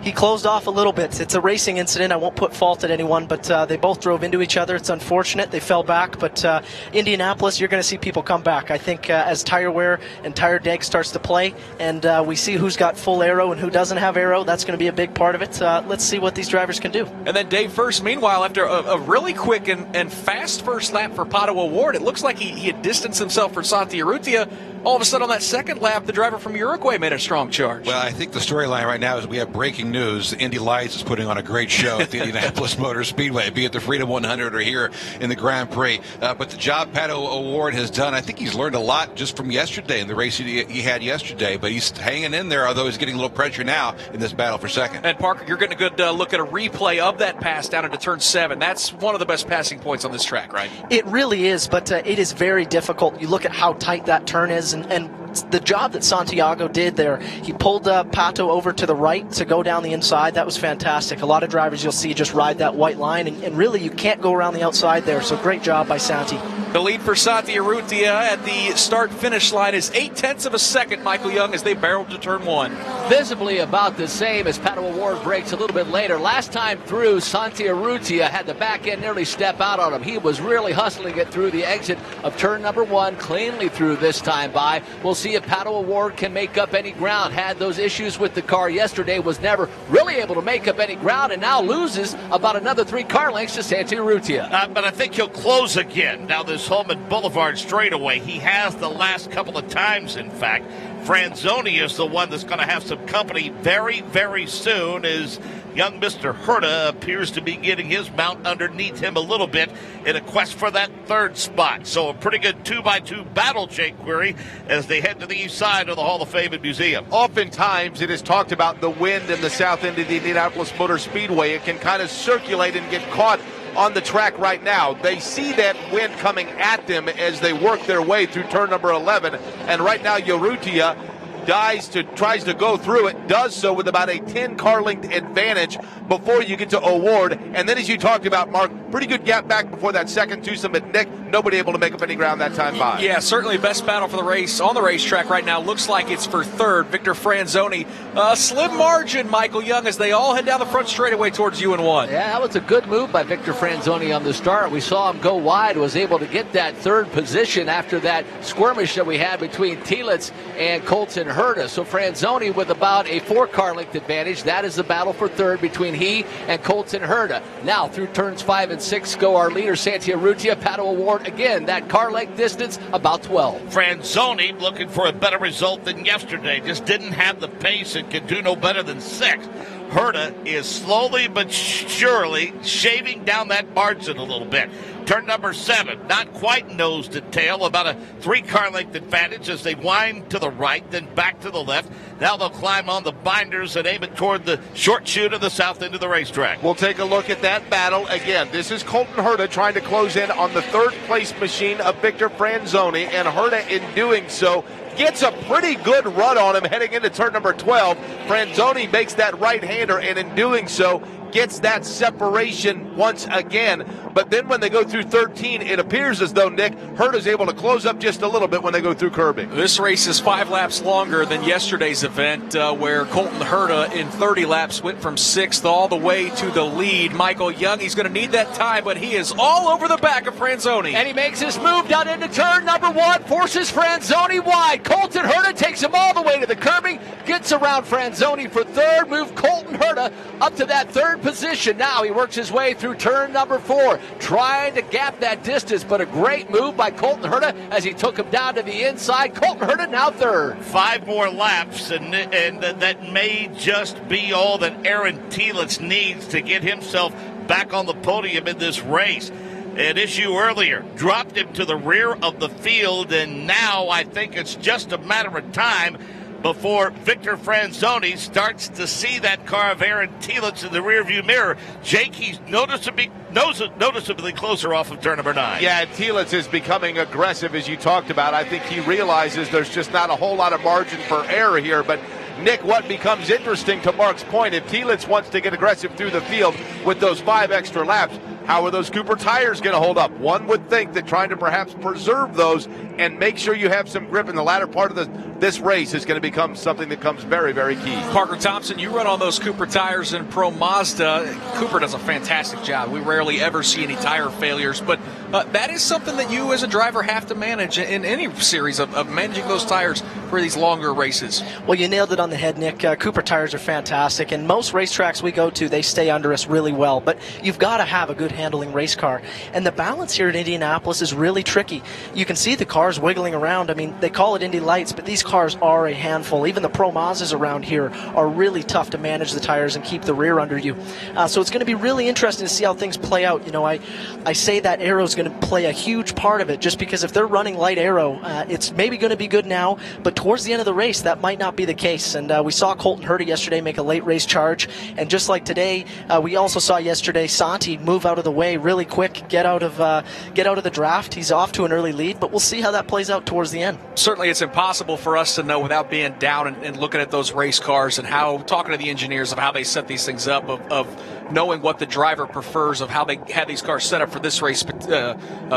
he closed off a little bit. It's a racing incident. I won't put fault at anyone, but they both drove into each other. It's unfortunate. They fell back. But Indianapolis, you're going to see people come back. I think as tire wear and tire deg starts to play, and we see who's got full aero and who doesn't have aero, that's going to be a big part of it. Let's see what these drivers can do. And then Dave First, meanwhile, after a really quick and fast first lap for Pato O'Ward, it looks like he had distanced himself for Santi Urrutia. All of a sudden on that second lap, the driver from Uruguay made a strong charge. Well, I think the storyline right now is we have breaking news. Indy Lights is putting on a great show at the Indianapolis Motor Speedway, be it the Freedom 100 or here in the Grand Prix. But the job Pato O'Ward has done, I think he's learned a lot just from yesterday in the race he had yesterday. But he's hanging in there, although he's getting a little pressure now in this battle for second. And Parker, you're getting a good look at a replay of that pass down into turn 7. That's one of the best passing points on this track, right? It really is, but it is very difficult. You look at how tight that turn is, and the job that Santiago did there, he pulled Pato over to the right to go down the inside. That was fantastic. A lot of drivers you'll see just ride that white line, and really you can't go around the outside there, so great job by Santi. The lead for Santi Urrutia at the start-finish line is 0.8 of a second, Michael Young, as they barreled to turn 1. Visibly about the same as Pato O'Ward breaks a little bit later. Last time through, Santi Urrutia had the back end nearly step out on him. He was really hustling it through the exit of turn number 1, cleanly through this time by. We'll see if Pato O'Ward can make up any ground. Had those issues with the car yesterday, was never really able to make up any ground, and now loses about another 3 car lengths to Santi Urrutia. But I think he'll close again. Now this Holman Boulevard straightaway, he has the last couple of times, in fact. Franzoni is the one that's going to have some company very, very soon, as young Mr. Herta appears to be getting his mount underneath him a little bit in a quest for that third spot. So a pretty good 2x2 battle, Jake Query, as they head to the east side of the Hall of Fame and Museum. Oftentimes it is talked about the wind in the south end of the Indianapolis Motor Speedway. It can kind of circulate and get caught on the track right now. They see that wind coming at them as they work their way through turn number 11, and right now Urrutia tries to go through it, does so with about a 10 car length advantage before you get to O'Ward. And then, as you talked about, Mark, pretty good gap back before that second twosome, but Nick, nobody able to make up any ground that time by. Yeah, certainly best battle for the race on the racetrack right now. Looks like it's for third. Victor Franzoni, slim margin, Michael Young, as they all head down the front straightaway towards you and one. Yeah, that was a good move by Victor Franzoni on the start. We saw him go wide, was able to get that third position after that skirmish that we had between Tielitz and Colton Herta. So Franzoni with about a 4 car length advantage. That is the battle for third between he and Colton Herta. Now through turns 5 and 6 go our leader, Santi Urrutia. Pato O'Ward, again, that car length distance, about 12. Franzoni looking for a better result than yesterday. Just didn't have the pace and could do no better than 6. Herta is slowly but surely shaving down that margin a little bit. Turn number 7, not quite nose to tail, about a 3 car length advantage as they wind to the right, then back to the left. Now they'll climb on the binders and aim it toward the short chute of the south end of the racetrack. We'll take a look at that battle again. This is Colton Herta trying to close in on the third place machine of Victor Franzoni, and Herta, in doing so, gets a pretty good run on him heading into turn number 12. Franzoni makes that right-hander, and in doing so, gets that separation once again. But then when they go through 13, it appears as though, Nick, Herta's able to close up just a little bit when they go through curbing. This race is 5 laps longer than yesterday's event, where Colton Herta in 30 laps went from 6th all the way to the lead. Michael Young, he's going to need that time, but he is all over the back of Franzoni. And he makes his move down into turn number 1, forces Franzoni wide. Colton Herta takes him all the way to the curbing, gets around Franzoni for third, move Colton Herta up to that third position. Now he works his way through turn number 4, trying to gap that distance, but a great move by Colton Herta as he took him down to the inside. Colton Herta now third. 5 more laps, and that may just be all that Aaron Tielitz needs to get himself back on the podium in this race. An issue earlier dropped him to the rear of the field, and now I think it's just a matter of time before Victor Franzoni starts to see that car of Aaron Tielitz in the rearview mirror. Jake, he's noticeably closer off of turn number 9. Yeah, Tielitz is becoming aggressive, as you talked about. I think he realizes there's just not a whole lot of margin for error here. But, Nick, what becomes interesting, to Mark's point, if Tielitz wants to get aggressive through the field with those 5 extra laps, how are those Cooper tires going to hold up? One would think that trying to perhaps preserve those and make sure you have some grip in the latter part of this race is going to become something that comes very, very key. Parker Thompson, you run on those Cooper tires in Pro Mazda. Cooper does a fantastic job. We rarely ever see any tire failures, but that is something that you as a driver have to manage in any series of managing those tires for these longer races. Well, you nailed it on the head, Nick. Cooper tires are fantastic, and most racetracks we go to, they stay under us really well, but you've got to have a good handling race car, and the balance here at Indianapolis is really tricky. You can see the cars wiggling around. I mean, they call it Indy Lights, but these cars are a handful. Even the Pro Mazdas around here are really tough to manage the tires and keep the rear under you. So it's going to be really interesting to see how things play out. You know, I say that aero is going to play a huge part of it, just because if they're running light aero, it's maybe going to be good now, but towards the end of the race, that might not be the case. And we saw Colton Herta yesterday make a late race charge, and just like today, we also saw yesterday Santi move out of the way really quick, get out of the draft. He's off to an early lead, but we'll see how that plays out towards the end. Certainly, it's impossible for us to know without being down and looking at those race cars and talking to the engineers of how they set these things up, of knowing what the driver prefers, of how they had these cars set up for this race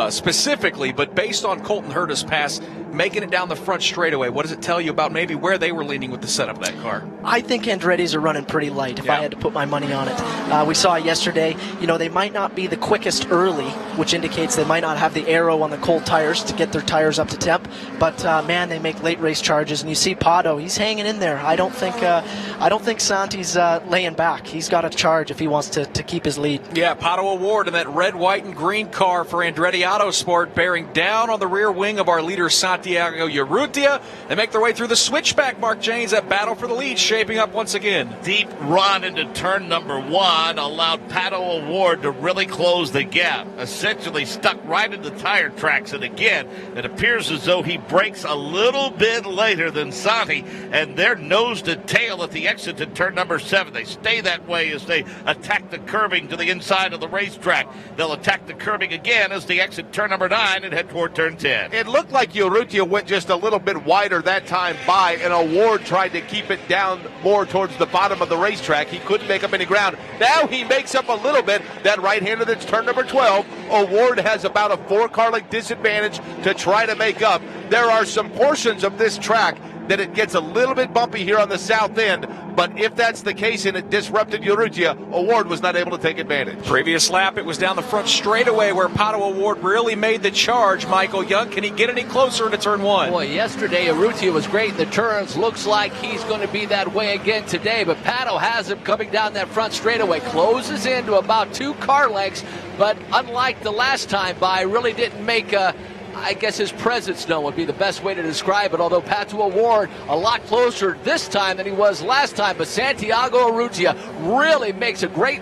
specifically. But based on Colton Herta's pass, making it down the front straightaway, what does it tell you about maybe where they were leaning with the setup of that car? I think Andretti's are running pretty light if I had to put my money on it. We saw yesterday, they might not be the quickest early, which indicates they might not have the aero on the cold tires to get their tires up to temp. But man, they make late race charges, and you see Pato, he's hanging in there. I don't think Santi's laying back. He's got to charge if he wants to keep his lead. Yeah, Pato Award in that red, white, and green car for Andretti Autosport, bearing down on the rear wing of our leader Santiago Urrutia. They make their way through the switchback, Mark Janes. That battle for the lead shaping up once again. Deep run into turn number 1 allowed Pato Award to really close the gap. Essentially stuck right in the tire tracks, and again, it appears as though he brakes a little bit later than Santi, and they're nose to tail at the exit to turn number 7. They stay that way as they attack the curbing to the inside of the racetrack. They'll attack the curbing again as they exit turn number 9 and head toward turn 10. It looked like Urrutia went just a little bit wider that time by, and Award tried to keep it down more towards the bottom of the racetrack. He couldn't make up any ground. Now he makes up a little bit. That right-hander that's turn number 12, Award has about a 4-car length disadvantage to try to make up. There are some portions of this track that it gets a little bit bumpy here on the south end, but if that's the case and it disrupted Urrutia, Award was not able to take advantage. Previous lap, it was down the front straightaway where Pato Award really made the charge. Michael Young, can he get any closer to turn 1? Boy, yesterday Urrutia was great in the turns. Looks like he's going to be that way again today, but Pato has him coming down that front straightaway. Closes into about 2 car lengths, but unlike the last time by, really didn't make I guess his presence known would be the best way to describe it, although Pato Award a lot closer this time than he was last time. But Santiago Urrutia really makes a great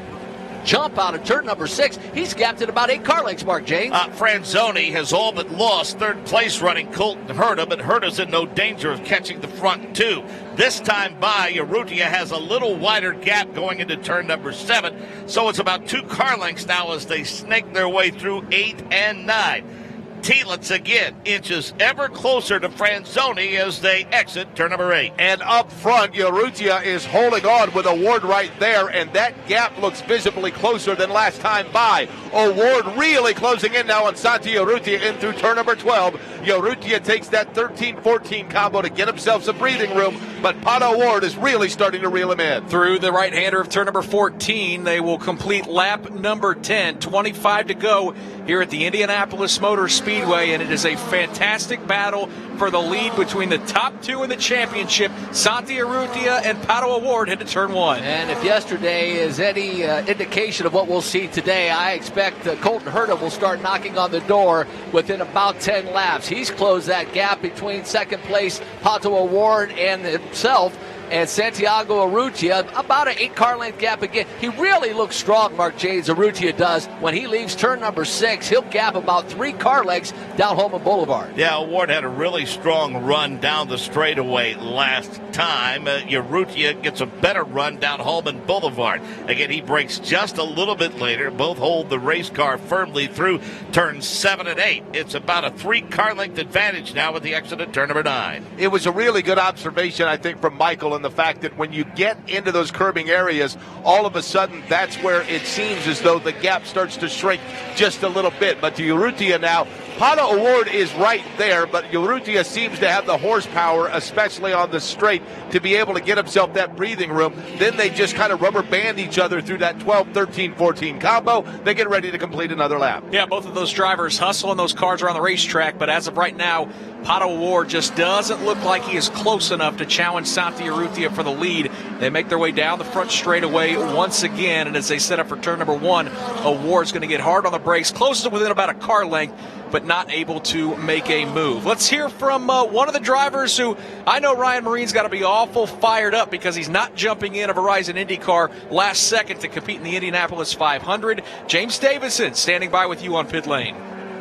jump out of turn number 6. He's gapped at about 8 car lengths, Mark James. Franzoni has all but lost third place running Colton Herta, but Herta's in no danger of catching the front 2. This time by, Urrutia has a little wider gap going into turn number 7, so it's about 2 car lengths now as they snake their way through 8 and 9. Thielitz again inches ever closer to Franzoni as they exit turn number 8. And up front, Urrutia is holding on with Award right there, and that gap looks visibly closer than last time by. Award really closing in now on Santi Urrutia in through turn number 12. Urrutia takes that 13-14 combo to get himself some breathing room, but Pato Award is really starting to reel him in. Through the right-hander of turn number 14, they will complete lap number 10. 25 to go here at the Indianapolis Motor Speedway, and it is a fantastic battle for the lead between the top 2 in the championship. Santi Urrutia and Pato Award head to turn 1. And if yesterday is any indication of what we'll see today, I expect Colton Herta will start knocking on the door within about 10 laps. He's closed that gap between second place Pato Award and himself. And Santiago Urrutia, about an 8 car length gap again. He really looks strong, Mark James. Urrutia does. When he leaves turn number 6, he'll gap about 3 car lengths down Holman Boulevard. Yeah, Award had a really strong run down the straightaway last time. Urrutia gets a better run down Holman Boulevard. Again, he breaks just a little bit later. Both hold the race car firmly through turns 7 and 8. It's about a 3 car length advantage now with the exit at turn number 9. It was a really good observation, I think, from Michael, and the fact that when you get into those curbing areas, all of a sudden that's where it seems as though the gap starts to shrink just a little bit. But to Urrutia now, Pato Award is right there, but Urrutia seems to have the horsepower, especially on the straight, to be able to get himself that breathing room. Then they just kind of rubber band each other through that 12, 13, 14 combo. They get ready to complete another lap. Yeah, both of those drivers hustle and those cars are on the racetrack, but as of right now, Pato Award just doesn't look like he is close enough to challenge Santi Urrutia for the lead. They make their way down the front straightaway once again, and as they set up for turn number 1, Award's going to get hard on the brakes, close to within about a car length, but not able to make a move. Let's hear from one of the drivers who I know Ryan Marine's got to be awful fired up because he's not jumping in a Verizon IndyCar last second to compete in the Indianapolis 500. James Davison standing by with you on pit lane.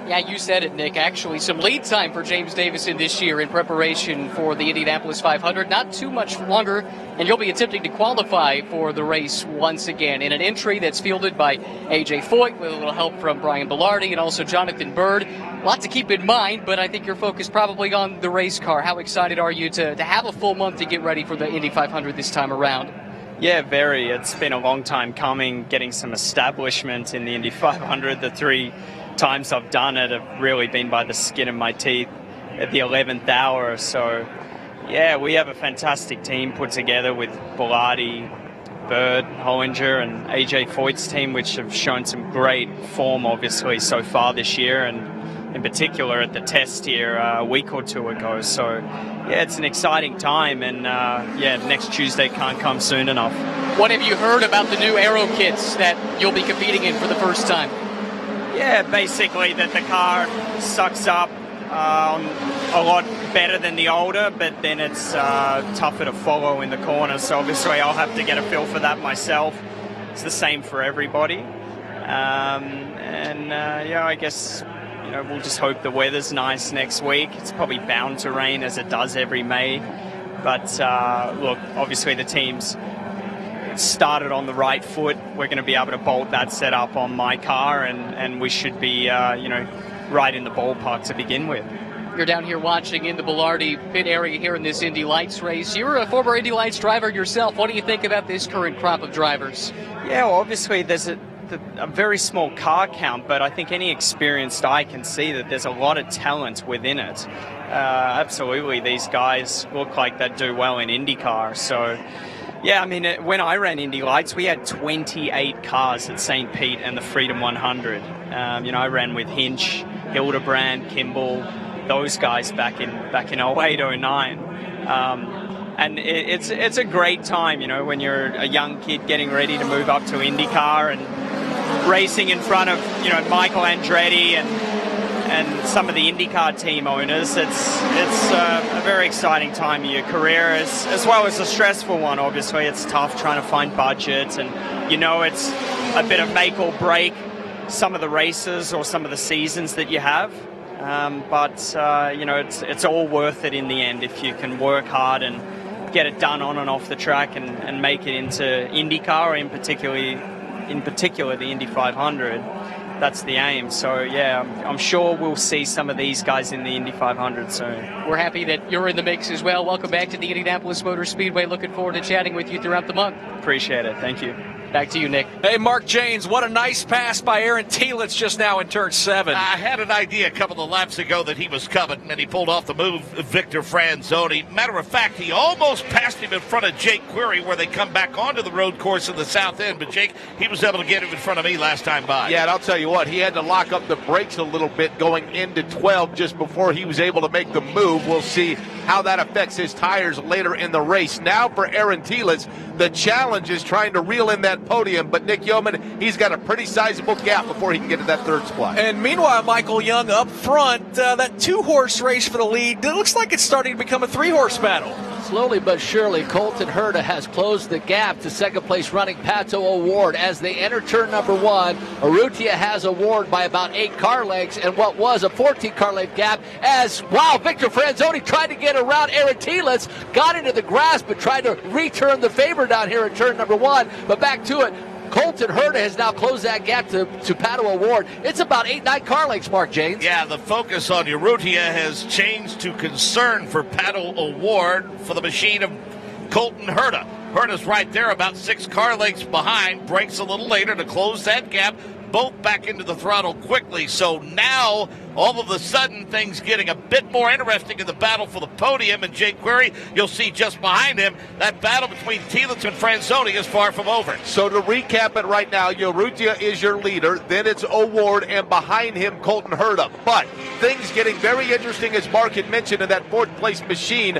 Yeah, you said it, Nick. Actually, some lead time for James Davison this year in preparation for the Indianapolis 500. Not too much longer, and you'll be attempting to qualify for the race once again in an entry that's fielded by A.J. Foyt with a little help from Brian Bellardi and also Jonathan Bird. A lot to keep in mind, but I think you're focused probably on the race car. How excited are you to have a full month to get ready for the Indy 500 this time around? Yeah, very. It's been a long time coming, getting some establishment in the Indy 500. The 3 times I've done it have really been by the skin of my teeth at the 11th hour. So Yeah, we have a fantastic team put together with Bilardi, Bird, Hollinger, and AJ Foyt's team, which have shown some great form, obviously, so far this year, and in particular at the test here a week or two ago. So, yeah, it's an exciting time, and next Tuesday can't come soon enough. What have you heard about the new aero kits that you'll be competing in for the first time? Yeah, basically that the car sucks up a lot better than the older, but then it's tougher to follow in the corner. So obviously I'll have to get a feel for that myself. It's the same for everybody. I guess we'll just hope the weather's nice next week. It's probably bound to rain as it does every May. But look, obviously the team's started on the right foot. We're going to be able to bolt that setup on my car, and we should be, right in the ballpark to begin with. You're down here watching in the Bilardi pit area here in this Indy Lights race. You're a former Indy Lights driver yourself. What do you think about this current crop of drivers? Yeah, well, obviously there's a very small car count, but I think any experienced eye can see that there's a lot of talent within it. Absolutely, these guys look like they do well in IndyCar. So, yeah, I mean, when I ran Indy Lights, we had 28 cars at St. Pete and the Freedom 100. I ran with Hinch, Hildebrand, Kimball, those guys back in 08, 09. And it's a great time, when you're a young kid getting ready to move up to IndyCar and racing in front of, Michael Andretti and some of the IndyCar team owners. It's a very exciting time of your career, as well as a stressful one. Obviously, it's tough trying to find budgets, and it's a bit of make or break some of the races or some of the seasons that you have. But it's all worth it in the end if you can work hard and get it done on and off the track and make it into IndyCar, or in particular the Indy 500. That's the aim. So, yeah, I'm sure we'll see some of these guys in the Indy 500 soon. We're happy that you're in the mix as well. Welcome back to the Indianapolis Motor Speedway. Looking forward to chatting with you throughout the month. Appreciate it. Thank you. Back to you, Nick. Hey, Mark Janes, what a nice pass by Aaron Telitz just now in turn 7. I had an idea a couple of laps ago that he was coming, and he pulled off the move, Victor Franzoni. Matter of fact, he almost passed him in front of Jake Query where they come back onto the road course in the south end. But, Jake, he was able to get him in front of me last time by. Yeah, and I'll tell you what, he had to lock up the brakes a little bit going into 12 just before he was able to make the move. We'll see how that affects his tires later in the race. Now for Aaron Telitz, the challenge is trying to reel in that podium, but Nick Yeoman, he's got a pretty sizable gap before he can get to that third spot. And meanwhile, Michael Young up front, that 2-horse race for the lead, it looks like it's starting to become a 3-horse battle. Slowly but surely, Colton Herta has closed the gap to second-place running Pato O'Ward. As they enter turn number 1, Urrutia has O'Ward by about 8 car lengths, and what was a 14-car length gap as, Victor Franzoni tried to get around Aaron Telitz, got into the grass, but tried to return the favor down here in turn number 1. But back to it, Colton Herta has now closed that gap to Pato O'Ward. It's about 8-9 car lengths, Mark Janes. Yeah, the focus on Urrutia has changed to concern for Pato O'Ward for the machine of Colton Herta. Herta's right there, about 6 car lengths behind, breaks a little later to close that gap. Both back into the throttle quickly. So now, all of a sudden, things getting a bit more interesting in the battle for the podium. And Jake Query, you'll see just behind him, that battle between Telitz and Franzoni is far from over. So to recap it right now, Urrutia is your leader. Then it's O'Ward, and behind him, Colton Herta. But things getting very interesting, as Mark had mentioned, in that fourth-place machine.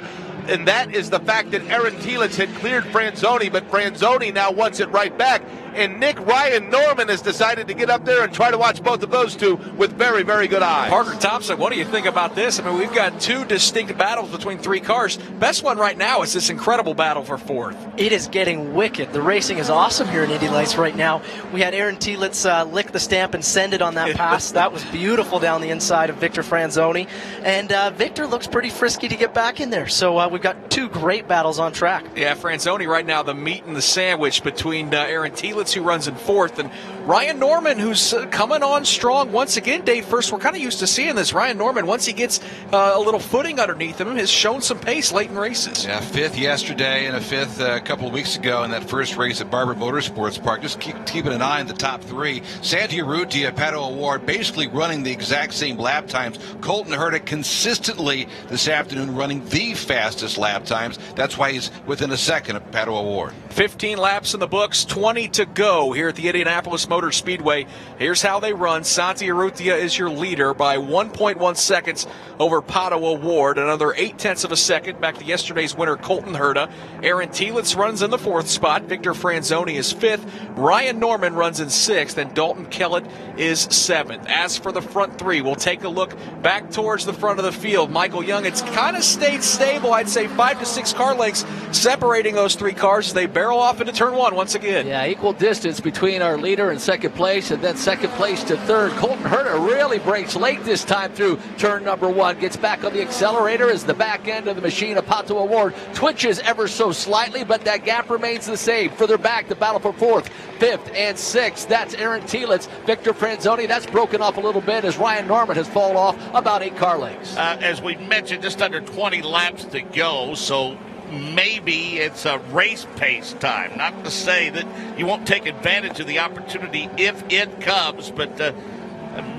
And that is the fact that Aaron Telitz had cleared Franzoni, but Franzoni now wants it right back. And Ryan Norman has decided to get up there and try to watch both of those two with very, very good eyes. Parker Thompson, what do you think about this? I mean, we've got 2 distinct battles between 3 cars. Best one right now is this incredible battle for 4th. It is getting wicked. The racing is awesome here in Indy Lights right now. We had Aaron Telitz lick the stamp and send it on that pass. That was beautiful down the inside of Victor Franzoni. And Victor looks pretty frisky to get back in there. So we've got 2 great battles on track. Yeah, Franzoni right now, the meat and the sandwich between Aaron Telitz Telitz, who runs in fourth, and Ryan Norman, who's coming on strong once again. Dave, first, we're kind of used to seeing this. Ryan Norman, once he gets a little footing underneath him, has shown some pace late in races. Yeah, fifth yesterday and a fifth a couple of weeks ago in that first race at Barber Motorsports Park. Just keeping an eye on the top three. Santi Urrutia, Pato O'Ward, basically running the exact same lap times. Colton Herta consistently this afternoon running the fastest lap times. That's why he's within a second of Pato O'Ward. 15 laps in the books, 20 to go here at the Indianapolis Motor Speedway. Here's how they run. Santi Urrutia is your leader by 1.1 seconds over Pato O'Ward. Another 0.8 of a second back to yesterday's winner, Colton Herta. Aaron Telitz runs in the fourth spot. Victor Franzoni is fifth. Ryan Norman runs in sixth, and Dalton Kellett is seventh. As for the front three, we'll take a look back towards the front of the field. Michael Young, it's kind of stayed stable. I'd say 5 to 6 car lengths separating those three cars as they barrel off into turn one once again. Yeah, equal distance between our leader and second place, and then second place to third. Colton Herta really breaks late this time through turn number one. Gets back on the accelerator as the back end of the machine of Pato O'Ward twitches ever so slightly, but that gap remains the same. Further back, the battle for fourth, fifth, and sixth. That's Aaron Telitz. Victor Franzoni, that's broken off a little bit as Ryan Norman has fallen off about 8 car lengths. As we mentioned, just under 20 laps to go, so maybe it's a race pace time. Not to say that you won't take advantage of the opportunity if it comes, but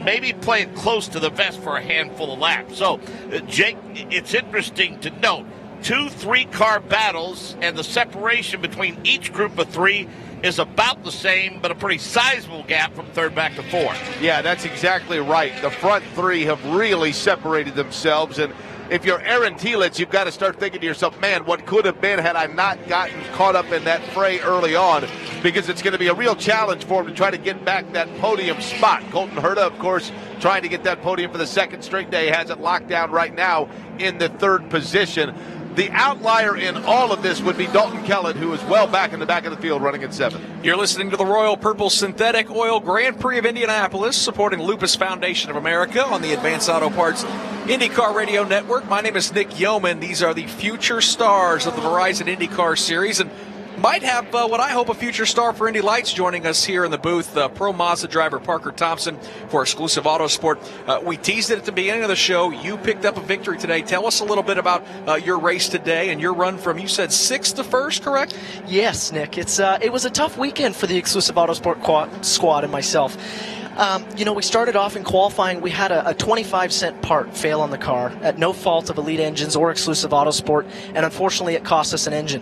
maybe play it close to the vest for a handful of laps. So, Jake, it's interesting to note 2 3-car battles, and the separation between each group of 3 is about the same, but a pretty sizable gap from third back to fourth. Yeah, that's exactly right. The front 3 have really separated themselves, and if you're Aaron Telitz, you've got to start thinking to yourself, man, what could have been had I not gotten caught up in that fray early on, because it's going to be a real challenge for him to try to get back that podium spot. Colton Herta, of course, trying to get that podium for the second straight day, has it locked down right now in the third position. The outlier in all of this would be Dalton Kellett, who is well back in the back of the field running in 7th. You're listening to the Royal Purple Synthetic Oil Grand Prix of Indianapolis, supporting Lupus Foundation of America on the Advanced Auto Parts IndyCar Radio Network. My name is Nick Yeoman. These are the future stars of the Verizon IndyCar Series, and might have what I hope a future star for Indy Lights joining us here in the booth, Pro Mazda driver Parker Thompson for Exclusive Autosport. We teased it at the beginning of the show. You picked up a victory today. Tell us a little bit about your race today and your run from, you said, 6th to 1st, correct? Yes, Nick. It was a tough weekend for the Exclusive Autosport squad and myself. We started off in qualifying. We had a 25-cent part fail on the car at no fault of Elite Engines or Exclusive Autosport, and unfortunately it cost us an engine.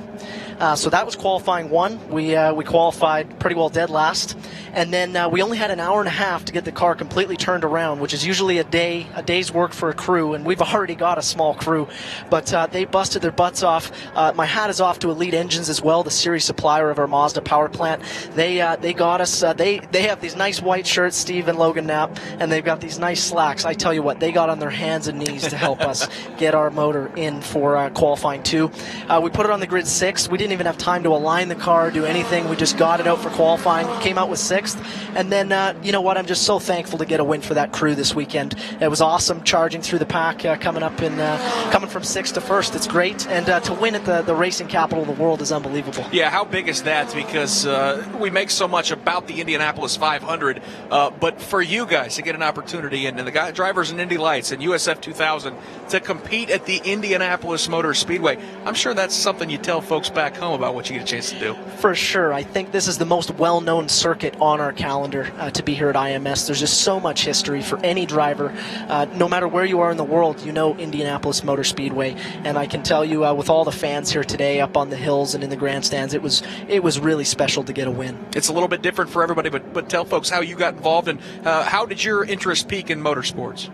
So that was qualifying 1. We qualified pretty well dead last, and then we only had an hour and a half to get the car completely turned around, which is usually a day's work for a crew, and we've already got a small crew. But they busted their butts off. My hat is off to Elite Engines as well, the series supplier of our Mazda power plant. They got us. They have these nice white shirts, Steve and Logan Knapp, and they've got these nice slacks. I tell you what, they got on their hands and knees to help us get our motor in for qualifying 2. We put it on the grid 6th. We didn't even have time to align the car, do anything. We just got it out for qualifying, came out with 6th, and then you know what, I'm just so thankful to get a win for that crew this weekend. It was awesome charging through the pack, coming from 6th to 1st. It's great, and to win at the racing capital of the world is unbelievable. Yeah, how big is that? Because we make so much about the Indianapolis 500, but for you guys to get an opportunity, and the drivers in Indy Lights and USF2000 to compete at the Indianapolis Motor Speedway, I'm sure that's something you tell folks back home about what you get a chance to do. For sure. I think this is the most well-known circuit on our calendar to be here at IMS. There's just so much history for any driver. No matter where you are in the world, you know Indianapolis Motor Speedway. And I can tell you, with all the fans here today up on the hills and in the grandstands, it was really special to get a win. It's a little bit different for everybody, but tell folks how you got involved and how did your interest peak in motorsports?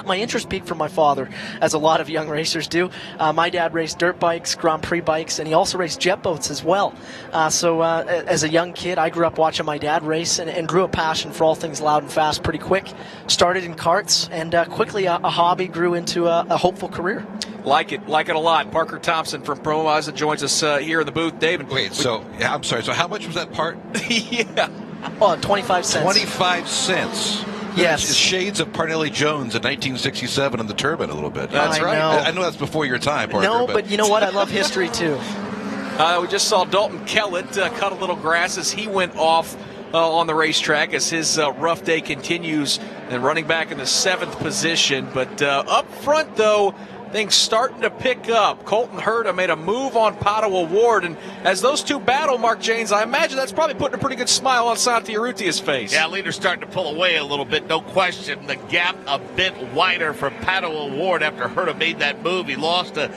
My interest peaked from my father, as a lot of young racers do. My dad raced dirt bikes, Grand Prix bikes, and he also raced jet boats as well. So as a young kid, I grew up watching my dad race and grew a passion for all things loud and fast pretty quick. Started in karts, and quickly a hobby grew into a hopeful career. Like it a lot. Parker Thompson from Pro Mazda joins us here in the booth. David. I'm sorry. So how much was that part? Yeah. 25 cents. 25 cents. Yes. It's shades of Parnelli Jones in 1967 on the turbine a little bit. That's right. I know that's before your time, Parker. No, but you know what? I love history too. We just saw Dalton Kellett cut a little grass as he went off on the racetrack as his rough day continues, and running back in the 7th position. But up front, though, things starting to pick up. Colton Herta made a move on Pato O'Ward, and as those two battle, Mark Janes, I imagine that's probably putting a pretty good smile on Santi Urrutia's face. Yeah, leader's starting to pull away a little bit, no question. The gap a bit wider for Pato O'Ward after Herta made that move. He lost a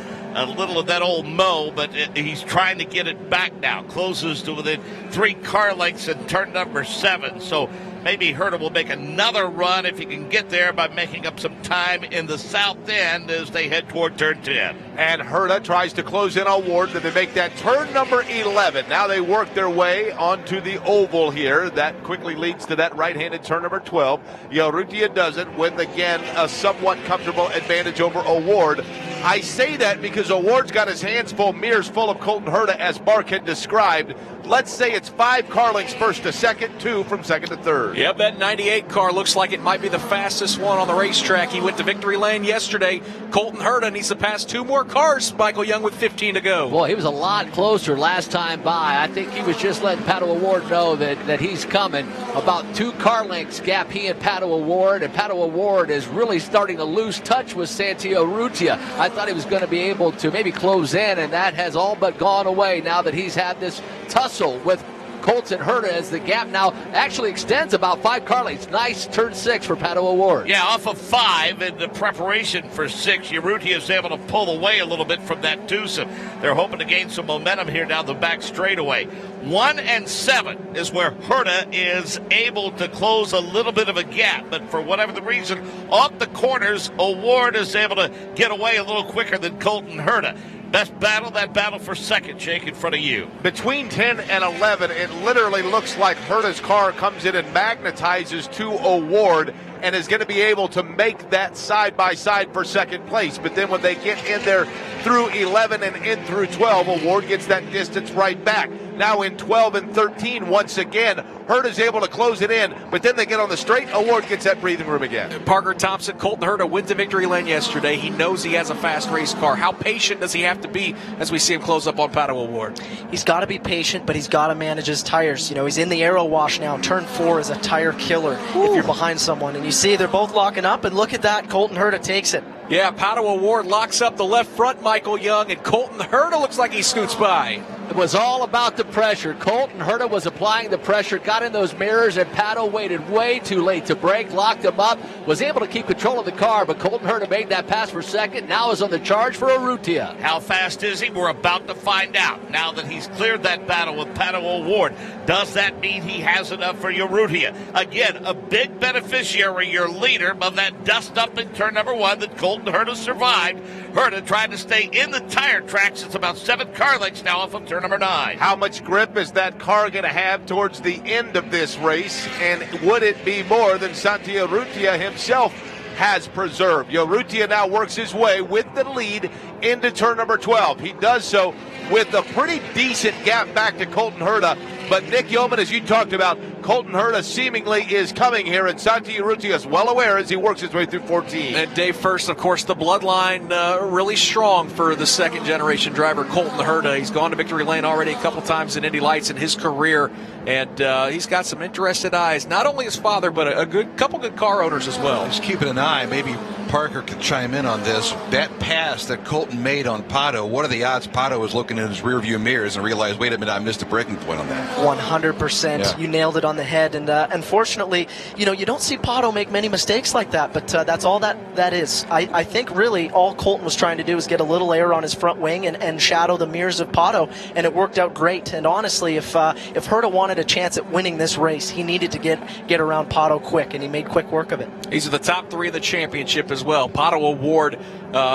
little of that old mo, but he's trying to get it back now. Closes to within 3 car lengths in turn number 7. So maybe Herta will make another run if he can get there by making up some time in the south end as they head toward turn 10. And Herta tries to close in on Ward, then they make that turn number 11. Now they work their way onto the oval here. That quickly leads to that right-handed turn number 12. Urrutia does it with, again, a somewhat comfortable advantage over O'Ward. I say that because O'Ward's got his hands full, mirrors full of Colton Herta, as Mark had described. Let's say it's 5 car lengths first to second, 2 from second to third. Yep, that 98 car looks like it might be the fastest one on the racetrack. He went to victory lane yesterday. Colton Herta needs to pass 2 more cars, Michael Young, with 15 to go. Boy, he was a lot closer last time by. I think he was just letting Pato O'Ward know that he's coming. About 2 car lengths gap, he and Pato O'Ward, and Pato O'Ward is really starting to lose touch with Santi Urrutia. I thought he was going to be able to maybe close in, and that has all but gone away now that he's had this tussle with Colton Herta, as the gap now actually extends about 5 car lengths. Nice turn 6 for Pato O'Ward. Yeah, off of 5 in the preparation for 6. Urrutia is able to pull away a little bit from that twosome. They're hoping to gain some momentum here down the back straightaway. 1 and 7 is where Herta is able to close a little bit of a gap, but for whatever the reason, off the corners, O'Ward is able to get away a little quicker than Colton Herta. Best battle, that battle for second, Jake, in front of you. Between 10 and 11, it literally looks like Herta's car comes in and magnetizes to O'Ward and is going to be able to make that side-by-side for second place. But then when they get in there through 11 and in through 12, O'Ward gets that distance right back. Now in 12 and 13, once again, Herta's able to close it in, but then they get on the straight. O'Ward gets that breathing room again. Parker Thompson, Colton Herta went to victory lane yesterday. He knows he has a fast race car. How patient does he have to be as we see him close up on Pato O'Ward? He's got to be patient, but he's got to manage his tires. You know, he's in the aero wash now. Turn 4 is a tire killer if you're behind someone. And you see they're both locking up, and look at that. Colton Herta takes it. Yeah, Pato O'Ward locks up the left front, Michael Young, and Colton Herta looks like he scoots by. It was all about the pressure. Colton Herta was applying the pressure, got in those mirrors, and Pato waited way too late to brake, locked him up, was able to keep control of the car, but Colton Herta made that pass for second, now is on the charge for Urrutia. How fast is he? We're about to find out. Now that he's cleared that battle with Pato O'Ward, does that mean he has enough for Urrutia? Again, a big beneficiary, your leader, of that dust up in turn number 1 that Colton Herta survived. Herta trying to stay in the tire tracks. It's about 7 car lengths now off of turn number 9. How much grip is that car going to have towards the end of this race? And would it be more than Santi Urrutia himself has preserved? Urrutia now works his way with the lead into turn number 12. He does so with a pretty decent gap back to Colton Herta. But Nick Yeoman, as you talked about, Colton Herta seemingly is coming here, and Santi Urrutia is well aware as he works his way through 14. And Dave First, of course, the bloodline really strong for the second-generation driver, Colton Herta. He's gone to victory lane already a couple times in Indy Lights in his career, and he's got some interested eyes. Not only his father, but a couple good car owners as well. Just keeping an eye. Maybe Parker can chime in on this. That pass that Colton made on Pato, what are the odds Pato was looking in his rearview mirrors and realized, wait a minute, I missed a braking point on that? 100%. Yeah. You nailed it on the head. And unfortunately, you don't see Pato make many mistakes like that, but that's all that is. I think really all Colton was trying to do was get a little air on his front wing and shadow the mirrors of Pato, and it worked out great. And honestly, if Herta wanted a chance at winning this race, he needed to get around Pato quick, and he made quick work of it. These are the top 3 of the championship as well. Pato O'Ward,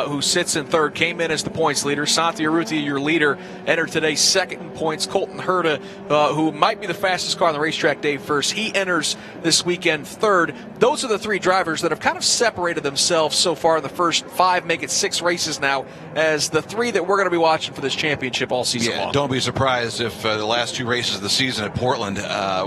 who sits in third, came in as the points leader. Santi Urrutia, your leader, entered today second in points. Colton Herta, who might be the fastest car on the racetrack, Dave First, he enters this weekend third. Those are the 3 drivers that have kind of separated themselves so far in the first 5, make it 6 races now, as the 3 that we're going to be watching for this championship all season long. Don't be surprised if the last 2 races of the season at Portland,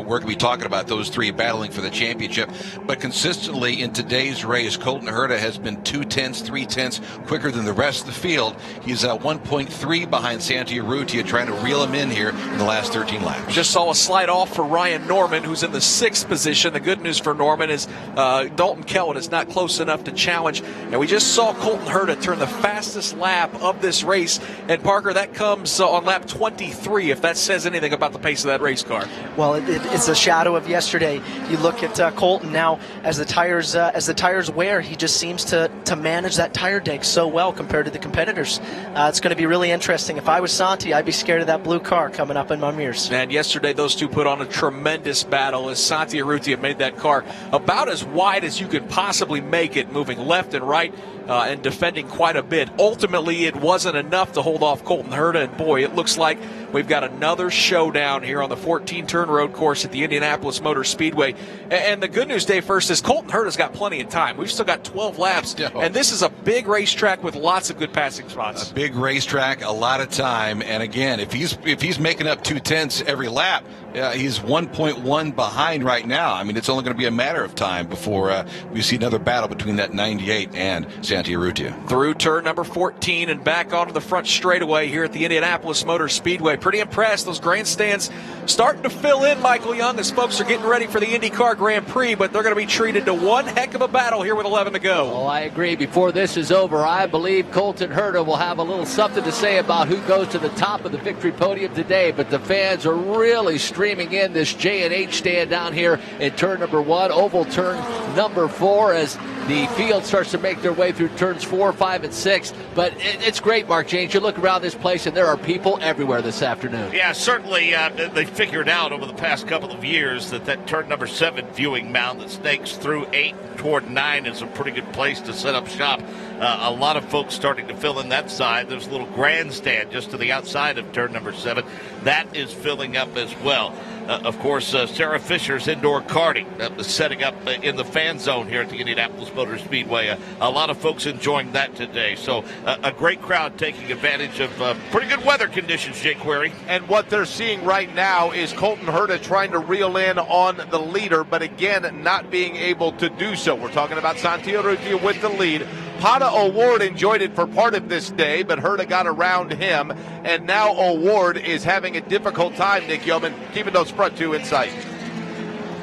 we're going to be talking about those three battling for the championship. But consistently in today's race, Colton Herta has been 2/10, 3/10 quicker than the rest of the field. He's 1.3 behind Santi Urrutia, trying to reel him in here in the last 13 laps. Just saw a slide off for Ryan Norman, who's in the 6th position. The good news for Norman is Dalton Kellett is not close enough to challenge. And we just saw Colton Herta turn the fastest lap of this race. And Parker, that comes on lap 23, if that says anything about the pace of that race car. Well, it's a shadow of yesterday. You look at Colton now as the tires wear. He just seems to manage that tire deck so well compared to the competitors. It's going to be really interesting. If I was Santi, I'd be scared of that blue car coming up in my mirrors. And yesterday, those two put on a tremendous battle as Santi Urrutia made that car about as wide as you could possibly make it, moving left and right. And defending quite a bit. Ultimately, it wasn't enough to hold off Colton Herta, and boy, it looks like we've got another showdown here on the 14-turn road course at the Indianapolis Motor Speedway. And the good news, Dave, first is Colton Herta's got plenty of time. We've still got 12 laps, and this is a big racetrack with lots of good passing spots. A big racetrack, a lot of time, and again, if he's making up 2/10 every lap, he's 1.1 behind right now. I mean, it's only going to be a matter of time before we see another battle between that 98 and Santi Urrutia. Through turn number 14 and back onto the front straightaway here at the Indianapolis Motor Speedway. Pretty impressed. Those grandstands starting to fill in, Michael Young, as folks are getting ready for the INDYCAR Grand Prix, but they're going to be treated to one heck of a battle here with 11 to go. Oh, I agree. Before this is over, I believe Colton Herta will have a little something to say about who goes to the top of the victory podium today, but the fans are really streaming in this J&H stand down here in turn number 1, oval turn number 4, as the field starts to make their way through turns 4, 5, and 6. But it's great, Mark James. You look around this place, and there are people everywhere this afternoon. Yeah, certainly they figured out over the past couple of years that turn number 7 viewing mound that snakes through 8 toward 9 is a pretty good place to set up shop. A lot of folks starting to fill in that side. There's a little grandstand just to the outside of turn number 7. That is filling up as well. Of course, Sarah Fisher's indoor karting setting up in the fan zone here at the Indianapolis Motor Speedway. A lot of folks enjoying that today. So a great crowd taking advantage of pretty good weather conditions, Jake Query. And what they're seeing right now is Colton Herta trying to reel in on the leader, but again, not being able to do so. We're talking about Santi Urrutia with the lead. Pata O'Ward enjoyed it for part of this day, but Herta got around him, and now O'Ward is having a difficult time, Nick Yeoman, keeping those front two in sight.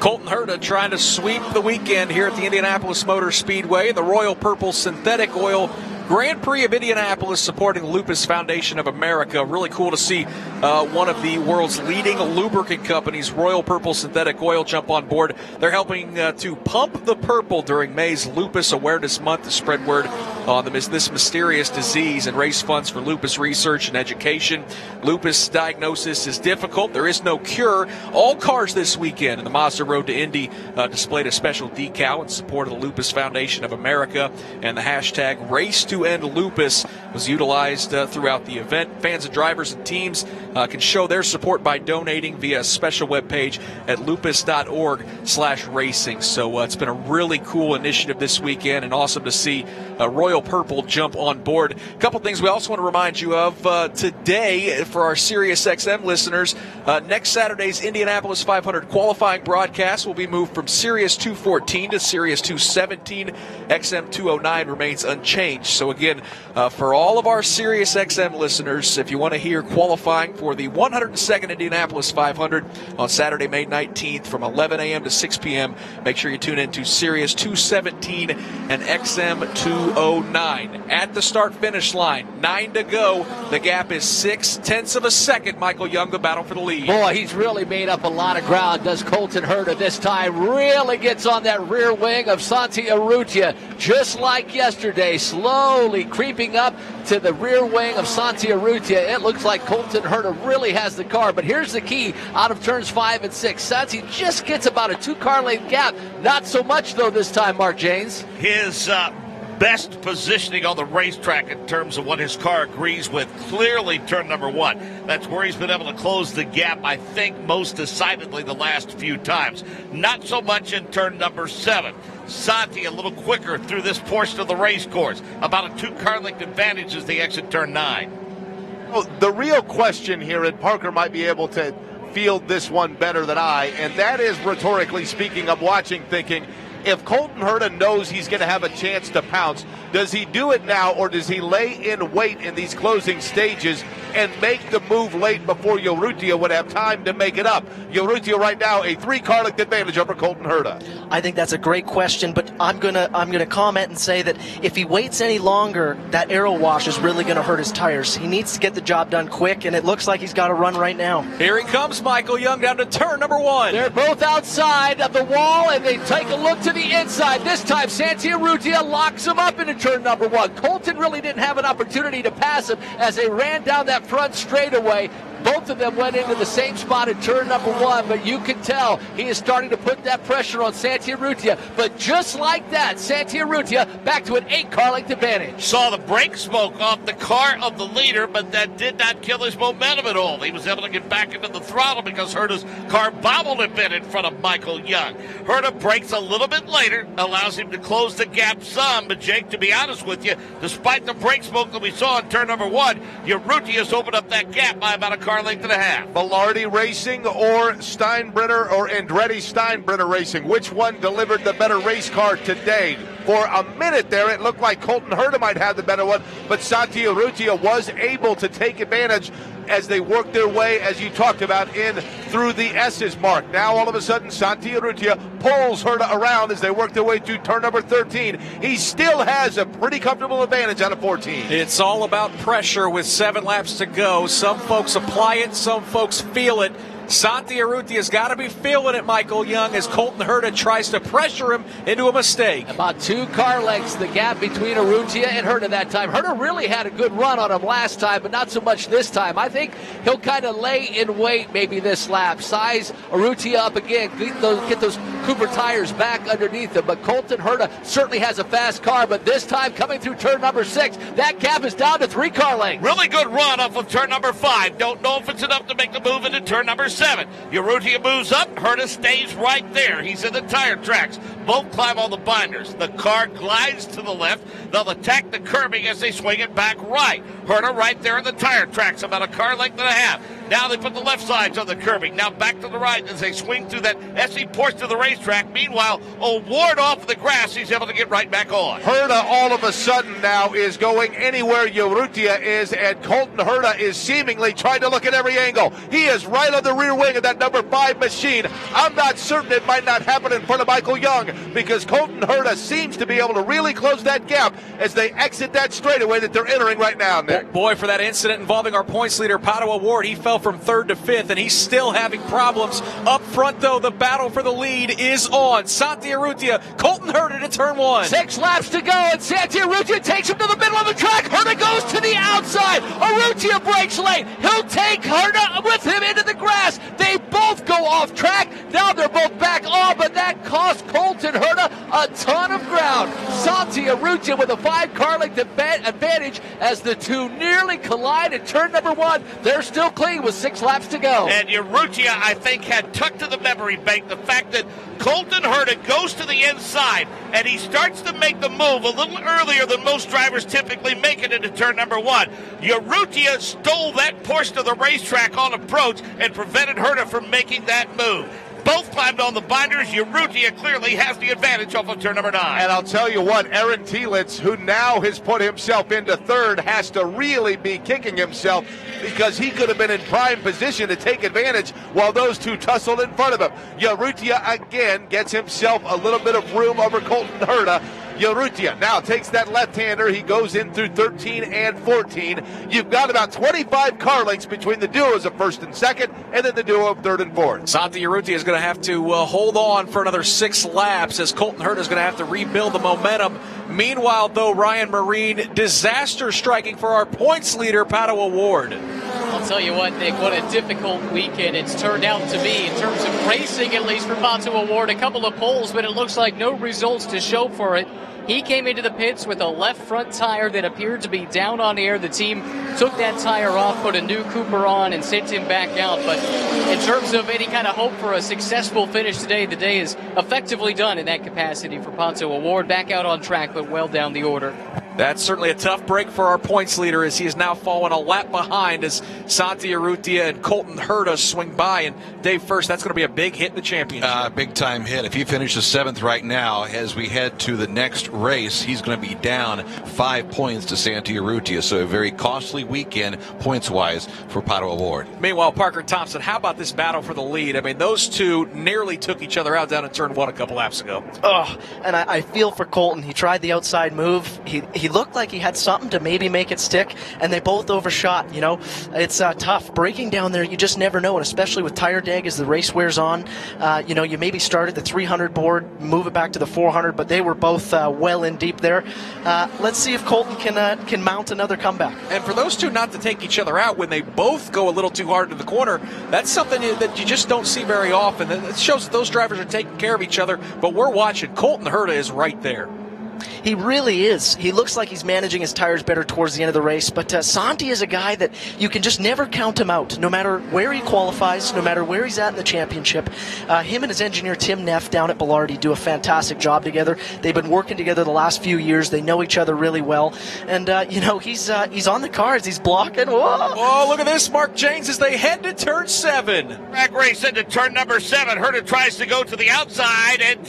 Colton Herta trying to sweep the weekend here at the Indianapolis Motor Speedway. The Royal Purple Synthetic Oil Grand Prix of Indianapolis supporting Lupus Foundation of America. Really cool to see one of the world's leading lubricant companies, Royal Purple Synthetic Oil, jump on board. They're helping to pump the purple during May's Lupus Awareness Month to spread word on this mysterious disease and raise funds for lupus research and education. Lupus diagnosis is difficult. There is no cure. All cars this weekend in the Mazda Road to Indy displayed a special decal in support of the Lupus Foundation of America, and the hashtag Race to End Lupus was utilized throughout the event. Fans and drivers and teams can show their support by donating via a special webpage at lupus.org/racing. So it's been a really cool initiative this weekend, and awesome to see Royal Purple jump on board. A couple things we also want to remind you of today for our Sirius XM listeners. Next Saturday's Indianapolis 500 qualifying broadcast will be moved from Sirius 214 to Sirius 217. XM 209 remains unchanged. So again, for all of our Sirius XM listeners, if you want to hear qualifying for the 102nd Indianapolis 500 on Saturday, May 19th from 11 a.m. to 6 p.m., make sure you tune in to Sirius 217 and XM 209. At the start-finish line, 9 to go. The gap is 0.6 of a second. Michael Young, the battle for the lead. Boy, he's really made up a lot of ground, does Colton Herta this time. Really gets on that rear wing of Santi Urrutia, just like yesterday, slowly creeping up to the rear wing of Santi Urrutia. It looks like Colton Herta really has the car, but here's the key out of turns 5 and 6. Santi just gets about a 2-car length gap. Not so much, though, this time, Mark James. His best positioning on the racetrack in terms of what his car agrees with, clearly turn number 1. That's where he's been able to close the gap, I think, most decidedly the last few times. Not so much in turn number 7. Santi a little quicker through this portion of the race course. About a 2-car length advantage as they exit turn 9. Well, the real question here, and Parker might be able to field this one better than I, and that is, rhetorically speaking, I'm watching thinking, if Colton Herta knows he's going to have a chance to pounce, does he do it now, or does he lay in wait in these closing stages and make the move late before Urrutia would have time to make it up? Urrutia right now a 3-car length advantage over Colton Herta. I think that's a great question, but I'm gonna comment and say that if he waits any longer, that aero wash is really gonna hurt his tires. He needs to get the job done quick, and it looks like he's got to run right now. Here he comes, Michael Young, down to turn number 1. They're both outside of the wall, and they take a look to the inside. This time, Santi Urrutia locks him up into turn number 1. Colton really didn't have an opportunity to pass him as they ran down that front straightaway. Both of them went into the same spot in turn number 1, but you can tell he is starting to put that pressure on Santi Urrutia. But just like that, Santi Urrutia back to an 8-car length advantage. Saw the brake smoke off the car of the leader, but that did not kill his momentum at all. He was able to get back into the throttle because Herta's car bobbled a bit in front of Michael Young. Herta brakes a little bit later, allows him to close the gap some, but Jake, to be honest with you, despite the brake smoke that we saw in turn number 1, Urrutia's opened up that gap by about a car length and a half. Velarde Racing or Steinbrenner or Andretti Steinbrenner Racing? Which one delivered the better race car today? For a minute there, it looked like Colton Herta might have the better one, but Santi Urrutia was able to take advantage as they worked their way, as you talked about, in through the S's mark. Now, all of a sudden, Santi Urrutia pulls Herta around as they work their way through turn number 13. He still has a pretty comfortable advantage out of 14. It's all about pressure with 7 laps to go. Some folks apply it, some folks feel it. Santi Urrutia's got to be feeling it, Michael Young, as Colton Herta tries to pressure him into a mistake. About 2 car lengths, the gap between Urrutia and Herta that time. Herta really had a good run on him last time, but not so much this time. I think he'll kind of lay in wait maybe this lap. Size Urrutia up again, get those Cooper tires back underneath him. But Colton Herta certainly has a fast car, but this time coming through turn number 6, that gap is down to 3 car lengths. Really good run off of turn number 5. Don't know if it's enough to make the move into turn number 7. Urrutia moves up, Herta stays right there. He's in the tire tracks. Both climb on the binders. The car glides to the left. They'll attack the curbing as they swing it back right. Herta right there in the tire tracks, about a car length and a half. Now they put the left sides on the curbing. Now back to the right as they swing through that SE portion of the racetrack. Meanwhile, Ward off of the grass. He's able to get right back on. Herta all of a sudden now is going anywhere Urrutia is, and Colton Herta is seemingly trying to look at every angle. He is right on the rear wing of that number 5 machine. I'm not certain it might not happen in front of Michael Young, because Colton Herta seems to be able to really close that gap as they exit that straightaway that they're entering right now, Nick. Boy, for that incident involving our points leader, Padua Ward, he fell from 3rd to 5th, and he's still having problems. Up front, though, the battle for the lead is on. Santi Urrutia, Colton Herta to turn 1. 6 laps to go, and Santi Urrutia takes him to the middle of the track. Herta goes to the outside. Urrutia breaks late. He'll take Herta with him into the grass. They both go off track. Now they're both back on, but that cost Colton Herta a ton of ground. Santi Urrutia with a 5-car length advantage as the two nearly collide at turn number 1. They're still clean with 6 laps to go. And Urrutia, I think, had tucked to the memory bank the fact that Colton Herta goes to the inside and he starts to make the move a little earlier than most drivers typically make it into turn number 1. Urrutia stole that portion of the racetrack on approach and prevented Herta from making that move. Both climbed on the binders. Urrutia clearly has the advantage off of turn number 9. And I'll tell you what, Aaron Tielitz, who now has put himself into 3rd, has to really be kicking himself, because he could have been in prime position to take advantage while those two tussled in front of him. Urrutia again gets himself a little bit of room over Colton Herta. Urrutia now takes that left-hander. He goes in through 13 and 14. You've got about 25 car lengths between the duos of 1st and 2nd, and then the duo of 3rd and 4th. Santi Urrutia is going to have to hold on for another 6 laps as Colton Herta is going to have to rebuild the momentum. Meanwhile, though, Ryan Marine, disaster striking for our points leader, Padua Ward. I'll tell you what, Nick, what a difficult weekend it's turned out to be in terms of racing, at least for Padua Ward. A couple of poles, but it looks like no results to show for it. He came into the pits with a left front tire that appeared to be down on air. The team took that tire off, put a new Cooper on, and sent him back out. But in terms of any kind of hope for a successful finish today, the day is effectively done in that capacity for Ponto Award. Back out on track, but well down the order. That's certainly a tough break for our points leader as he is now falling a lap behind as Santi Urrutia and Colton Herta swing by. And Dave, first, that's going to be a big hit in the championship. Big time hit. If he finishes 7th right now, as we head to the next race, he's going to be down 5 points to Santi Urrutia. So a very costly weekend points-wise for Pato Award. Meanwhile, Parker Thompson, how about this battle for the lead? I mean, those two nearly took each other out down in turn 1 a couple laps ago. Oh, and I feel for Colton. He tried the outside move. He looked like he had something to maybe make it stick, and they both overshot. It's tough. Breaking down there, you just never know, and especially with tire deg as the race wears on. You maybe started the 300 board, move it back to the 400, but they were both well in deep there. Let's see if Colton can mount another comeback. And for those two not to take each other out when they both go a little too hard to the corner, that's something that you just don't see very often. It shows that those drivers are taking care of each other, but we're watching. Colton Herta is right there. He really is. He looks like he's managing his tires better towards the end of the race, but Santi is a guy that you can just never count him out, no matter where he qualifies, no matter where he's at in the championship. Him and his engineer Tim Neff down at Bilardi do a fantastic job together. They've been working together the last few years. They know each other really well, and he's on the cards. He's blocking. Whoa! Oh, look at this, Mark James, as they head to turn 7. Drag race into turn number 7. Herta tries to go to the outside, and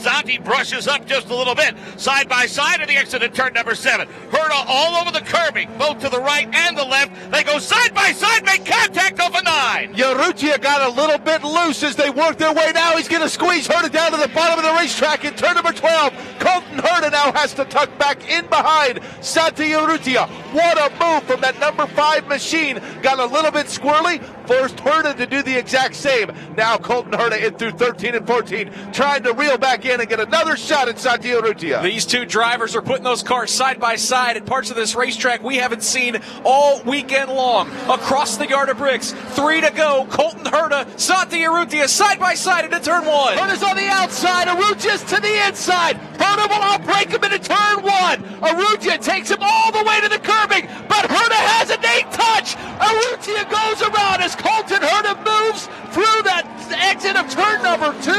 Santi brushes up just a little bit. Side by side at the exit of turn number 7. Herta all over the curbing, both to the right and the left. They go side by side, make contact over 9. Urrutia got a little bit loose as they work their way now. He's going to squeeze Herta down to the bottom of the racetrack in turn number 12. Colton Herta now has to tuck back in behind Santi Urrutia. What a move from that number 5 machine. Got a little bit squirrely. Forced Herta to do the exact same. Now Colton Herta in through 13 and 14, trying to reel back in and get another shot at Santi Urrutia. These two drivers are putting those cars side by side at parts of this racetrack we haven't seen all weekend long. Across the yard of bricks, 3 to go. Colton Herta, Santi Urrutia side by side into turn 1. Herta's on the outside, Urrutia's to the inside. Herta will outbreak him into turn 1. Urrutia takes him all the way to the curbing, but Herta has an 8 touch. Urrutia goes around as Colton Herta moves through that exit of turn number 2.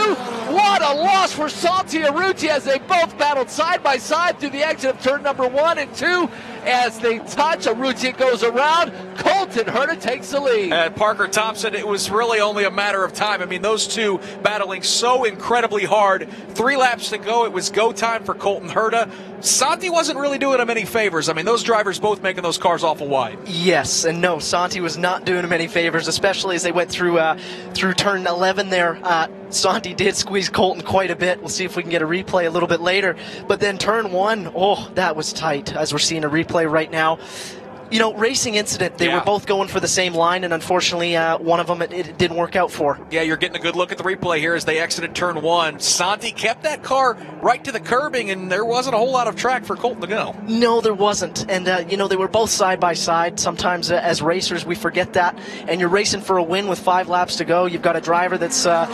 What a loss for Santi Urrutia as they both battled side by side through the exit of turn number 1 and 2. As they touch, Urrutia goes around. Colton Herta takes the lead. Parker Thompson, it was really only a matter of time. I mean, those two battling so incredibly hard. 3 laps to go. It was go time for Colton Herta. Santi wasn't really doing him any favors. I mean, those drivers both making those cars awful wide. Yes, and no, Santi was not doing him any favors, especially as they went through turn 11 there. Santi did squeeze Colton quite a bit. We'll see if we can get a replay a little bit later. But then turn 1, oh, that was tight, as we're seeing a replay right now. Racing incident. They were both going for the same line, and unfortunately, one of them it didn't work out for. Yeah, you're getting a good look at the replay here as they exited turn 1. Santi kept that car right to the curbing, and there wasn't a whole lot of track for Colton to go. No, there wasn't. And, they were both side by side. Sometimes as racers, we forget that. And you're racing for a win with 5 laps to go. You've got a driver that's a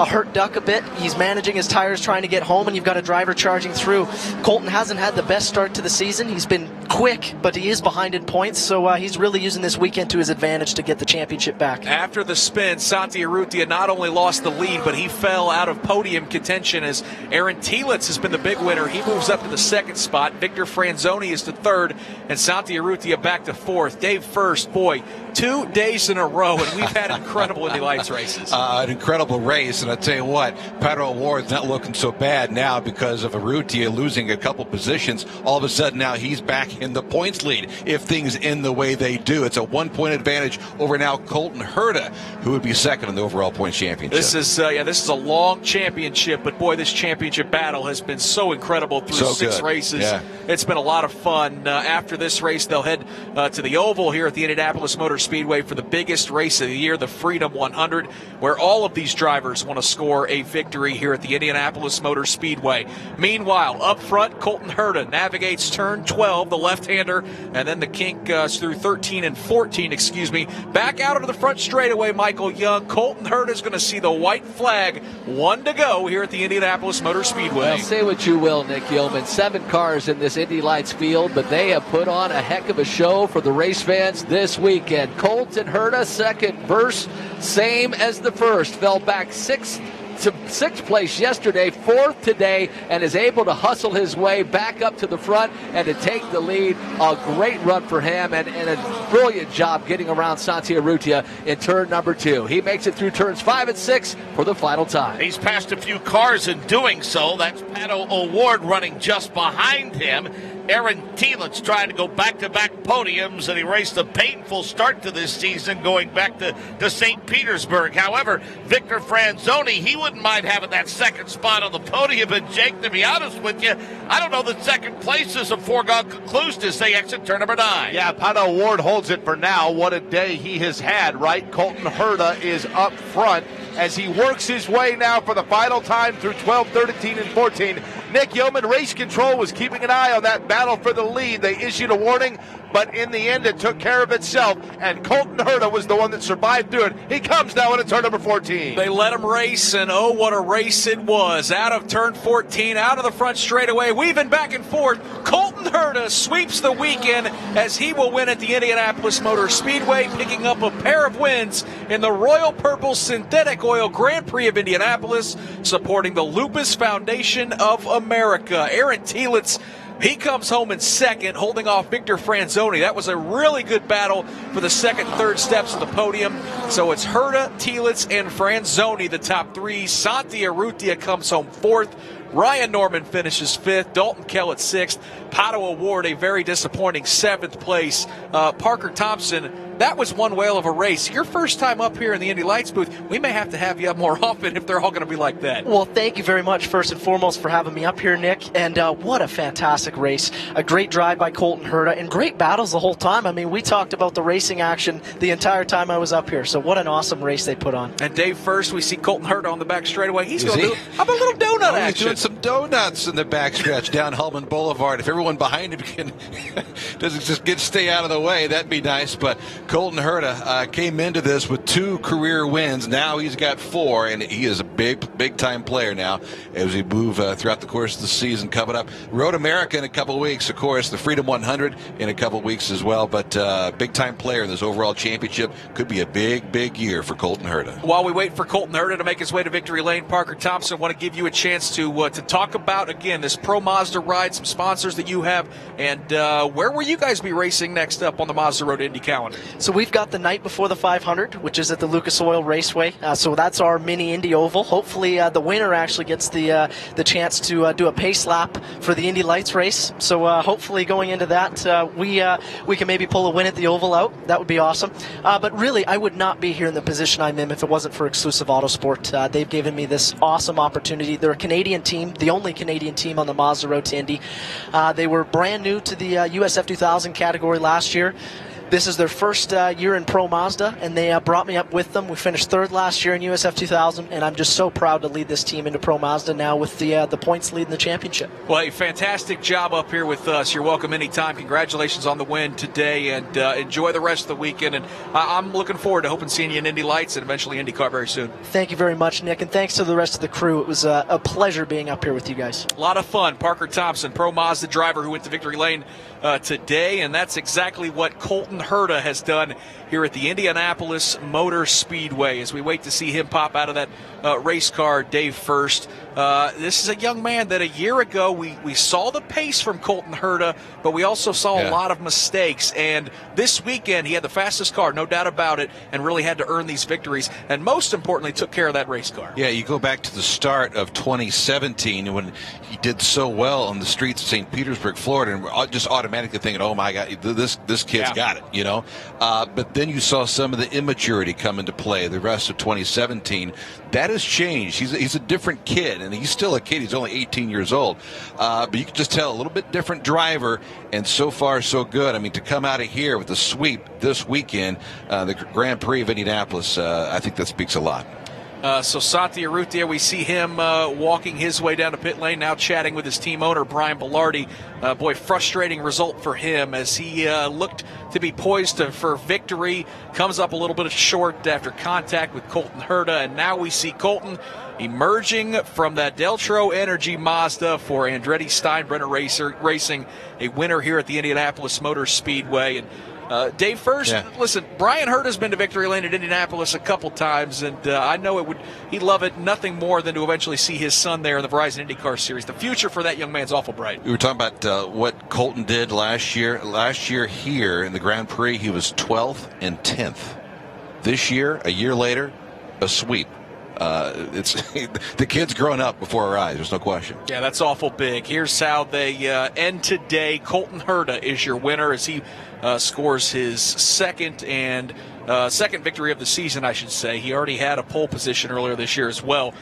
hurt duck a bit. He's managing his tires, trying to get home, and you've got a driver charging through. Colton hasn't had the best start to the season. He's been quick, but he is behind in points. So he's really using this weekend to his advantage to get the championship back. After the spin, Santi Urrutia not only lost the lead, but he fell out of podium contention as Aaron Telitz has been the big winner. He moves up to the 2nd spot. Victor Franzoni is to 3rd, and Santi Urrutia back to 4th. Dave first, boy, 2 days in a row, and we've had incredible Indy Lights races. An incredible race, and I tell you what, Pato Award's not looking so bad now because of Urrutia losing a couple positions. All of a sudden now he's back in the points lead if things end the way they do. It's a 1-point advantage over now Colton Herta, who would be 2nd in the overall points championship. This is a long championship, but boy, this championship battle has been so incredible through 6 races. Yeah. It's been a lot of fun. After this race, they'll head to the Oval here at the Indianapolis Motor Speedway for the biggest race of the year, the Freedom 100, where all of these drivers want to score a victory here at the Indianapolis Motor Speedway. Meanwhile, up front, Colton Herta navigates turn 12, the left-hander, and then the kink through 13 and 14, back out into the front straightaway, Michael Young. Colton Herta is going to see the white flag, 1 to go here at the Indianapolis Motor Speedway. Well, say what you will, Nick Yeoman. 7 cars in this Indy Lights field, but they have put on a heck of a show for the race fans this weekend. Colton Herta, 2nd verse, same as the first. Fell back 6 to sixth place yesterday, fourth today, and is able to hustle his way back up to the front and to take the lead. A great run for him and a brilliant job getting around Santi Urrutia in turn number 2. He makes it through turns 5 and 6 for the final time. He's passed a few cars in doing so. That's Pato O'Ward running just behind him. Aaron Thielitz trying to go back-to-back podiums, and he raced a painful start to this season going back to St. Petersburg. However, Victor Franzoni, he wouldn't mind having that second spot on the podium. And Jake, to be honest with you, I don't know that second place is a foregone conclusion as they exit turn number 9. Yeah, Pato O'Ward holds it for now. What a day he has had, right? Colton Herta is up front as he works his way now for the final time through 12, 13, and 14. Nick Yeoman, race control, was keeping an eye on that battle for the lead. They issued a warning, but in the end it took care of itself, and Colton Herta was the one that survived through it. He comes now into turn number 14. They let him race, and oh, what a race it was. Out of turn 14, out of the front straightaway, weaving back and forth. Colton Herta sweeps the weekend as he will win at the Indianapolis Motor Speedway, picking up a pair of wins in the Royal Purple Synthetic Oil Grand Prix of Indianapolis, supporting the Lupus Foundation of America. Aaron Thielitz, he comes home in second, holding off Victor Franzoni. That was a really good battle for the second and third steps of the podium. So it's Herta, Thielitz, and Franzoni, the top 3. Santi Urrutia comes home 4th. Ryan Norman finishes 5th. Dalton Kellett 6th. Pato O'Ward, a very disappointing 7th place. Parker Thompson, that was one whale of a race. Your first time up here in the Indy Lights booth, we may have to have you up more often if they're all going to be like that. Well, thank you very much, first and foremost, for having me up here, Nick. And what a fantastic race. A great drive by Colton Herta and great battles the whole time. I mean, we talked about the racing action the entire time I was up here. So what an awesome race they put on. And Dave, first we see Colton Herta on the back straightaway. He's going to do a little donut action. He's doing some donuts in the backstretch down Hellman Boulevard. If everyone behind him can doesn't just stay out of the way, that'd be nice. But Colton Herta came into this with 2 career wins. Now he's got 4, and he is a big-time player now as we move throughout the course of the season. Coming up, Road America in a couple of weeks, of course, the Freedom 100 in a couple of weeks as well. But big-time player in this overall championship. Could be a big year for Colton Herta. While we wait for Colton Herta to make his way to victory lane, Parker Thompson, want to give you a chance to talk about, again, this Pro Mazda ride, some sponsors that you have, and where will you guys be racing next up on the Mazda Road Indy calendar? So we've got the night before the 500, which is at the Lucas Oil Raceway. So that's our mini Indy Oval. Hopefully the winner actually gets the chance to do a pace lap for the Indy Lights race. So hopefully going into that, we can maybe pull a win at the Oval out. That would be awesome. But really, I would not be here in the position I'm in if it wasn't for Exclusive Autosport. They've given me this awesome opportunity. They're a Canadian team, the only Canadian team on the Mazda Road to Indy. They were brand new to the USF2000 category last year. This is their first year in Pro Mazda, and they brought me up with them. We finished 3rd last year in USF2000, and I'm just so proud to lead this team into Pro Mazda now with the points lead in the championship. Well, a fantastic job up here with us. You're welcome anytime. Congratulations on the win today, and enjoy the rest of the weekend. And I'm looking forward to hoping seeing you in Indy Lights and eventually IndyCar very soon. Thank you very much, Nick, and thanks to the rest of the crew. It was a pleasure being up here with you guys. A lot of fun. Parker Thompson, Pro Mazda driver who went to victory lane today, and that's exactly what Colton Herta has done here at the Indianapolis Motor Speedway as we wait to see him pop out of that race car day first. This is a young man that a year ago we saw the pace from Colton Herta, but we also saw a lot of mistakes. And this weekend he had the fastest car, no doubt about it, and really had to earn these victories. And most importantly, took care of that race car. Yeah, you go back to the start of 2017 when he did so well on the streets of St. Petersburg, Florida, and we're just automatically thinking, oh my God, this kid's got it, you know. But then you saw some of the immaturity come into play the rest of 2017. That has changed. He's a different kid, and he's still a kid. He's only 18 years old. But you can just tell a little bit different driver, and so far so good. I mean, to come out of here with a sweep this weekend, the Grand Prix of Indianapolis, I think that speaks a lot. So Santi Urrutia, we see him walking his way down to pit lane, now chatting with his team owner, Brian Bellardi. Boy, frustrating result for him as he looked to be poised for victory. Comes up a little bit short after contact with Colton Herta, and now we see Colton emerging from that Deltro Energy Mazda for Andretti Steinbrenner Racing, a winner here at the Indianapolis Motor Speedway. And Dave, first, listen, Brian Hurd has been to victory lane at Indianapolis a couple times, and I know he'd love it nothing more than to eventually see his son there in the Verizon IndyCar Series. The future for that young man's awful bright. We were talking about what Colton did last year. Last year here in the Grand Prix, he was 12th and 10th. This year, a year later, a sweep. It's the kid's growing up before our eyes. There's no question. Yeah, that's awful big. Here's how they end today. Colton Herta is your winner as he scores his second victory of the season, I should say. He already had a pole position earlier this year as well.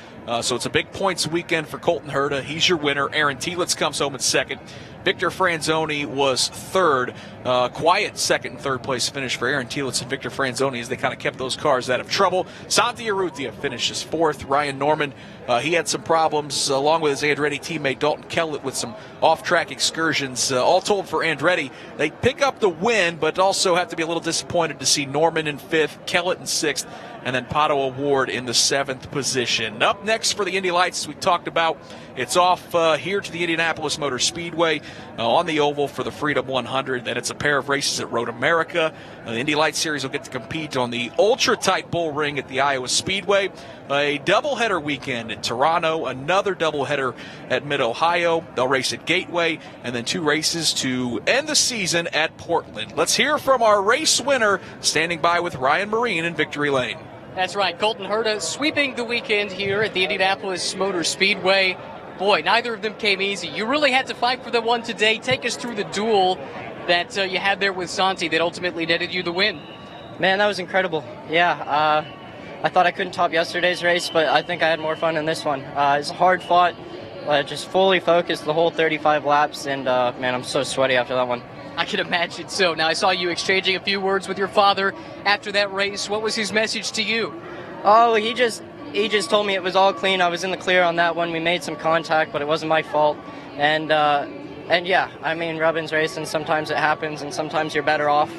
So it's a big points weekend for Colton Herta. He's your winner. Aaron Telitz comes home in second. Victor Franzoni was third. Quiet second and third place finish for Aaron Telitz and Victor Franzoni as they kind of kept those cars out of trouble. Santi Urrutia finishes fourth. Ryan Norman, he had some problems along with his Andretti teammate Dalton Kellett with some off-track excursions. All told for Andretti, they pick up the win, but also have to be a little disappointed to see Norman in fifth, Kellett in sixth, and then Pato Award in the seventh position. Up next for the Indy Lights, as we talked about, it's off here to the Indianapolis Motor Speedway on the oval for the Freedom 100. Then it's a pair of races at Road America. The Indy Lights Series will get to compete on the ultra-tight bull ring at the Iowa Speedway. A doubleheader weekend at Toronto, another doubleheader at Mid-Ohio. They'll race at Gateway, and then two races to end the season at Portland. Let's hear from our race winner, standing by with Ryan Marine in Victory Lane. That's right, Colton Herta sweeping the weekend here at the Indianapolis Motor Speedway. Boy, neither of them came easy. You really had to fight for the one today. Take us through the duel that you had there with Santi that ultimately netted you the win. Man, that was incredible. Yeah, I thought I couldn't top yesterday's race, but I think I had more fun in this one. It's hard fought, just fully focused the whole 35 laps, and man, I'm so sweaty after that one. I can imagine so. Now, I saw you exchanging a few words with your father after that race. What was his message to you? Oh, he just told me it was all clean. I was in the clear on that one. We made some contact, but it wasn't my fault. And yeah, I mean, Rubbin's racing. Sometimes it happens, and sometimes you're better off.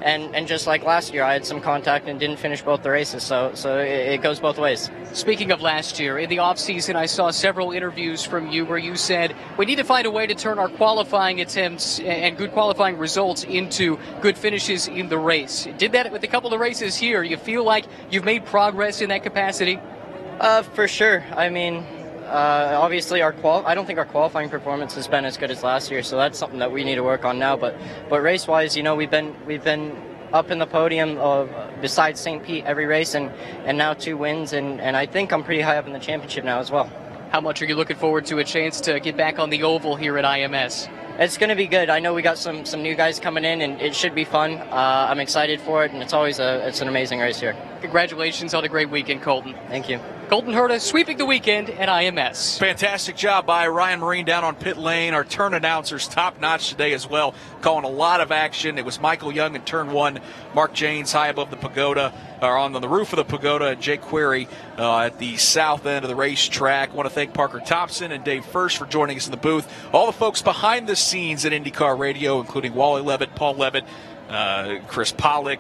And just like last year, I had some contact and didn't finish both the races, so it goes both ways. Speaking of last year, in the offseason, I saw several interviews from you where you said, we need to find a way to turn our qualifying attempts and good qualifying results into good finishes in the race. Did that with a couple of races here. You feel like you've made progress in that capacity? For sure. I mean, obviously I don't think our qualifying performance has been as good as last year, so that's something that we need to work on now. But race-wise, you know, we've been up in the podium besides St. Pete every race, and now 2 wins, and I think I'm pretty high up in the championship now as well. How much are you looking forward to a chance to get back on the oval here at IMS? It's going to be good. I know we got some new guys coming in, and it should be fun. I'm excited for it, and it's an amazing race here. Congratulations on a great weekend, Colton. Thank you. Colton Herta sweeping the weekend at IMS. Fantastic job by Ryan Marine down on pit lane. Our turn announcers top-notch today as well, calling a lot of action. It was Michael Young in turn 1, Mark Janes high above the pagoda, or on the roof of the pagoda, and Jake Query at the south end of the racetrack. I want to thank Parker Thompson and Dave First for joining us in the booth. All the folks behind the scenes at IndyCar Radio, including Wally Levitt, Paul Levitt, Chris Pollock,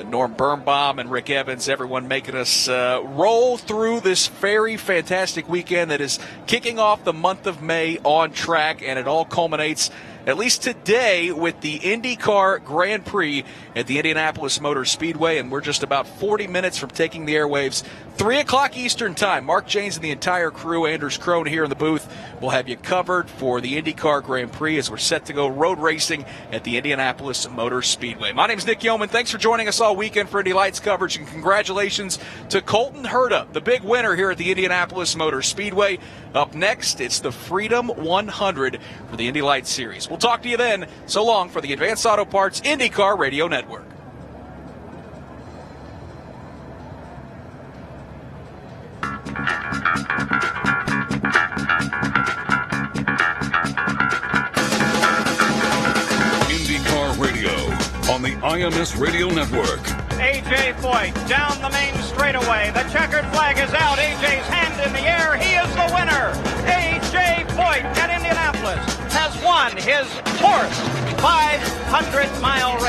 Norm Birnbaum, and Rick Evans, everyone making us roll through this very fantastic weekend that is kicking off the month of May on track, and it all culminates, at least today, with the INDYCAR Grand Prix at the Indianapolis Motor Speedway, and we're just about 40 minutes from taking the airwaves. 3 o'clock Eastern Time. Mark Janes and the entire crew, Anders Crone here in the booth, will have you covered for the INDYCAR Grand Prix as we're set to go road racing at the Indianapolis Motor Speedway. My name is Nick Yeoman. Thanks for joining us all weekend for Indy Lights coverage, and congratulations to Colton Herta, the big winner here at the Indianapolis Motor Speedway. Up next, it's the Freedom 100 for the Indy Lights Series. We'll talk to you then. So long for the Advanced Auto Parts IndyCar Radio Network. IndyCar Radio on the IMS Radio Network. A.J. Foyt down the main straightaway. The checkered flag is out. A.J.'s hand in the air. He is the winner. A.J. Foyt at Indianapolis has won his 4th 500-mile race.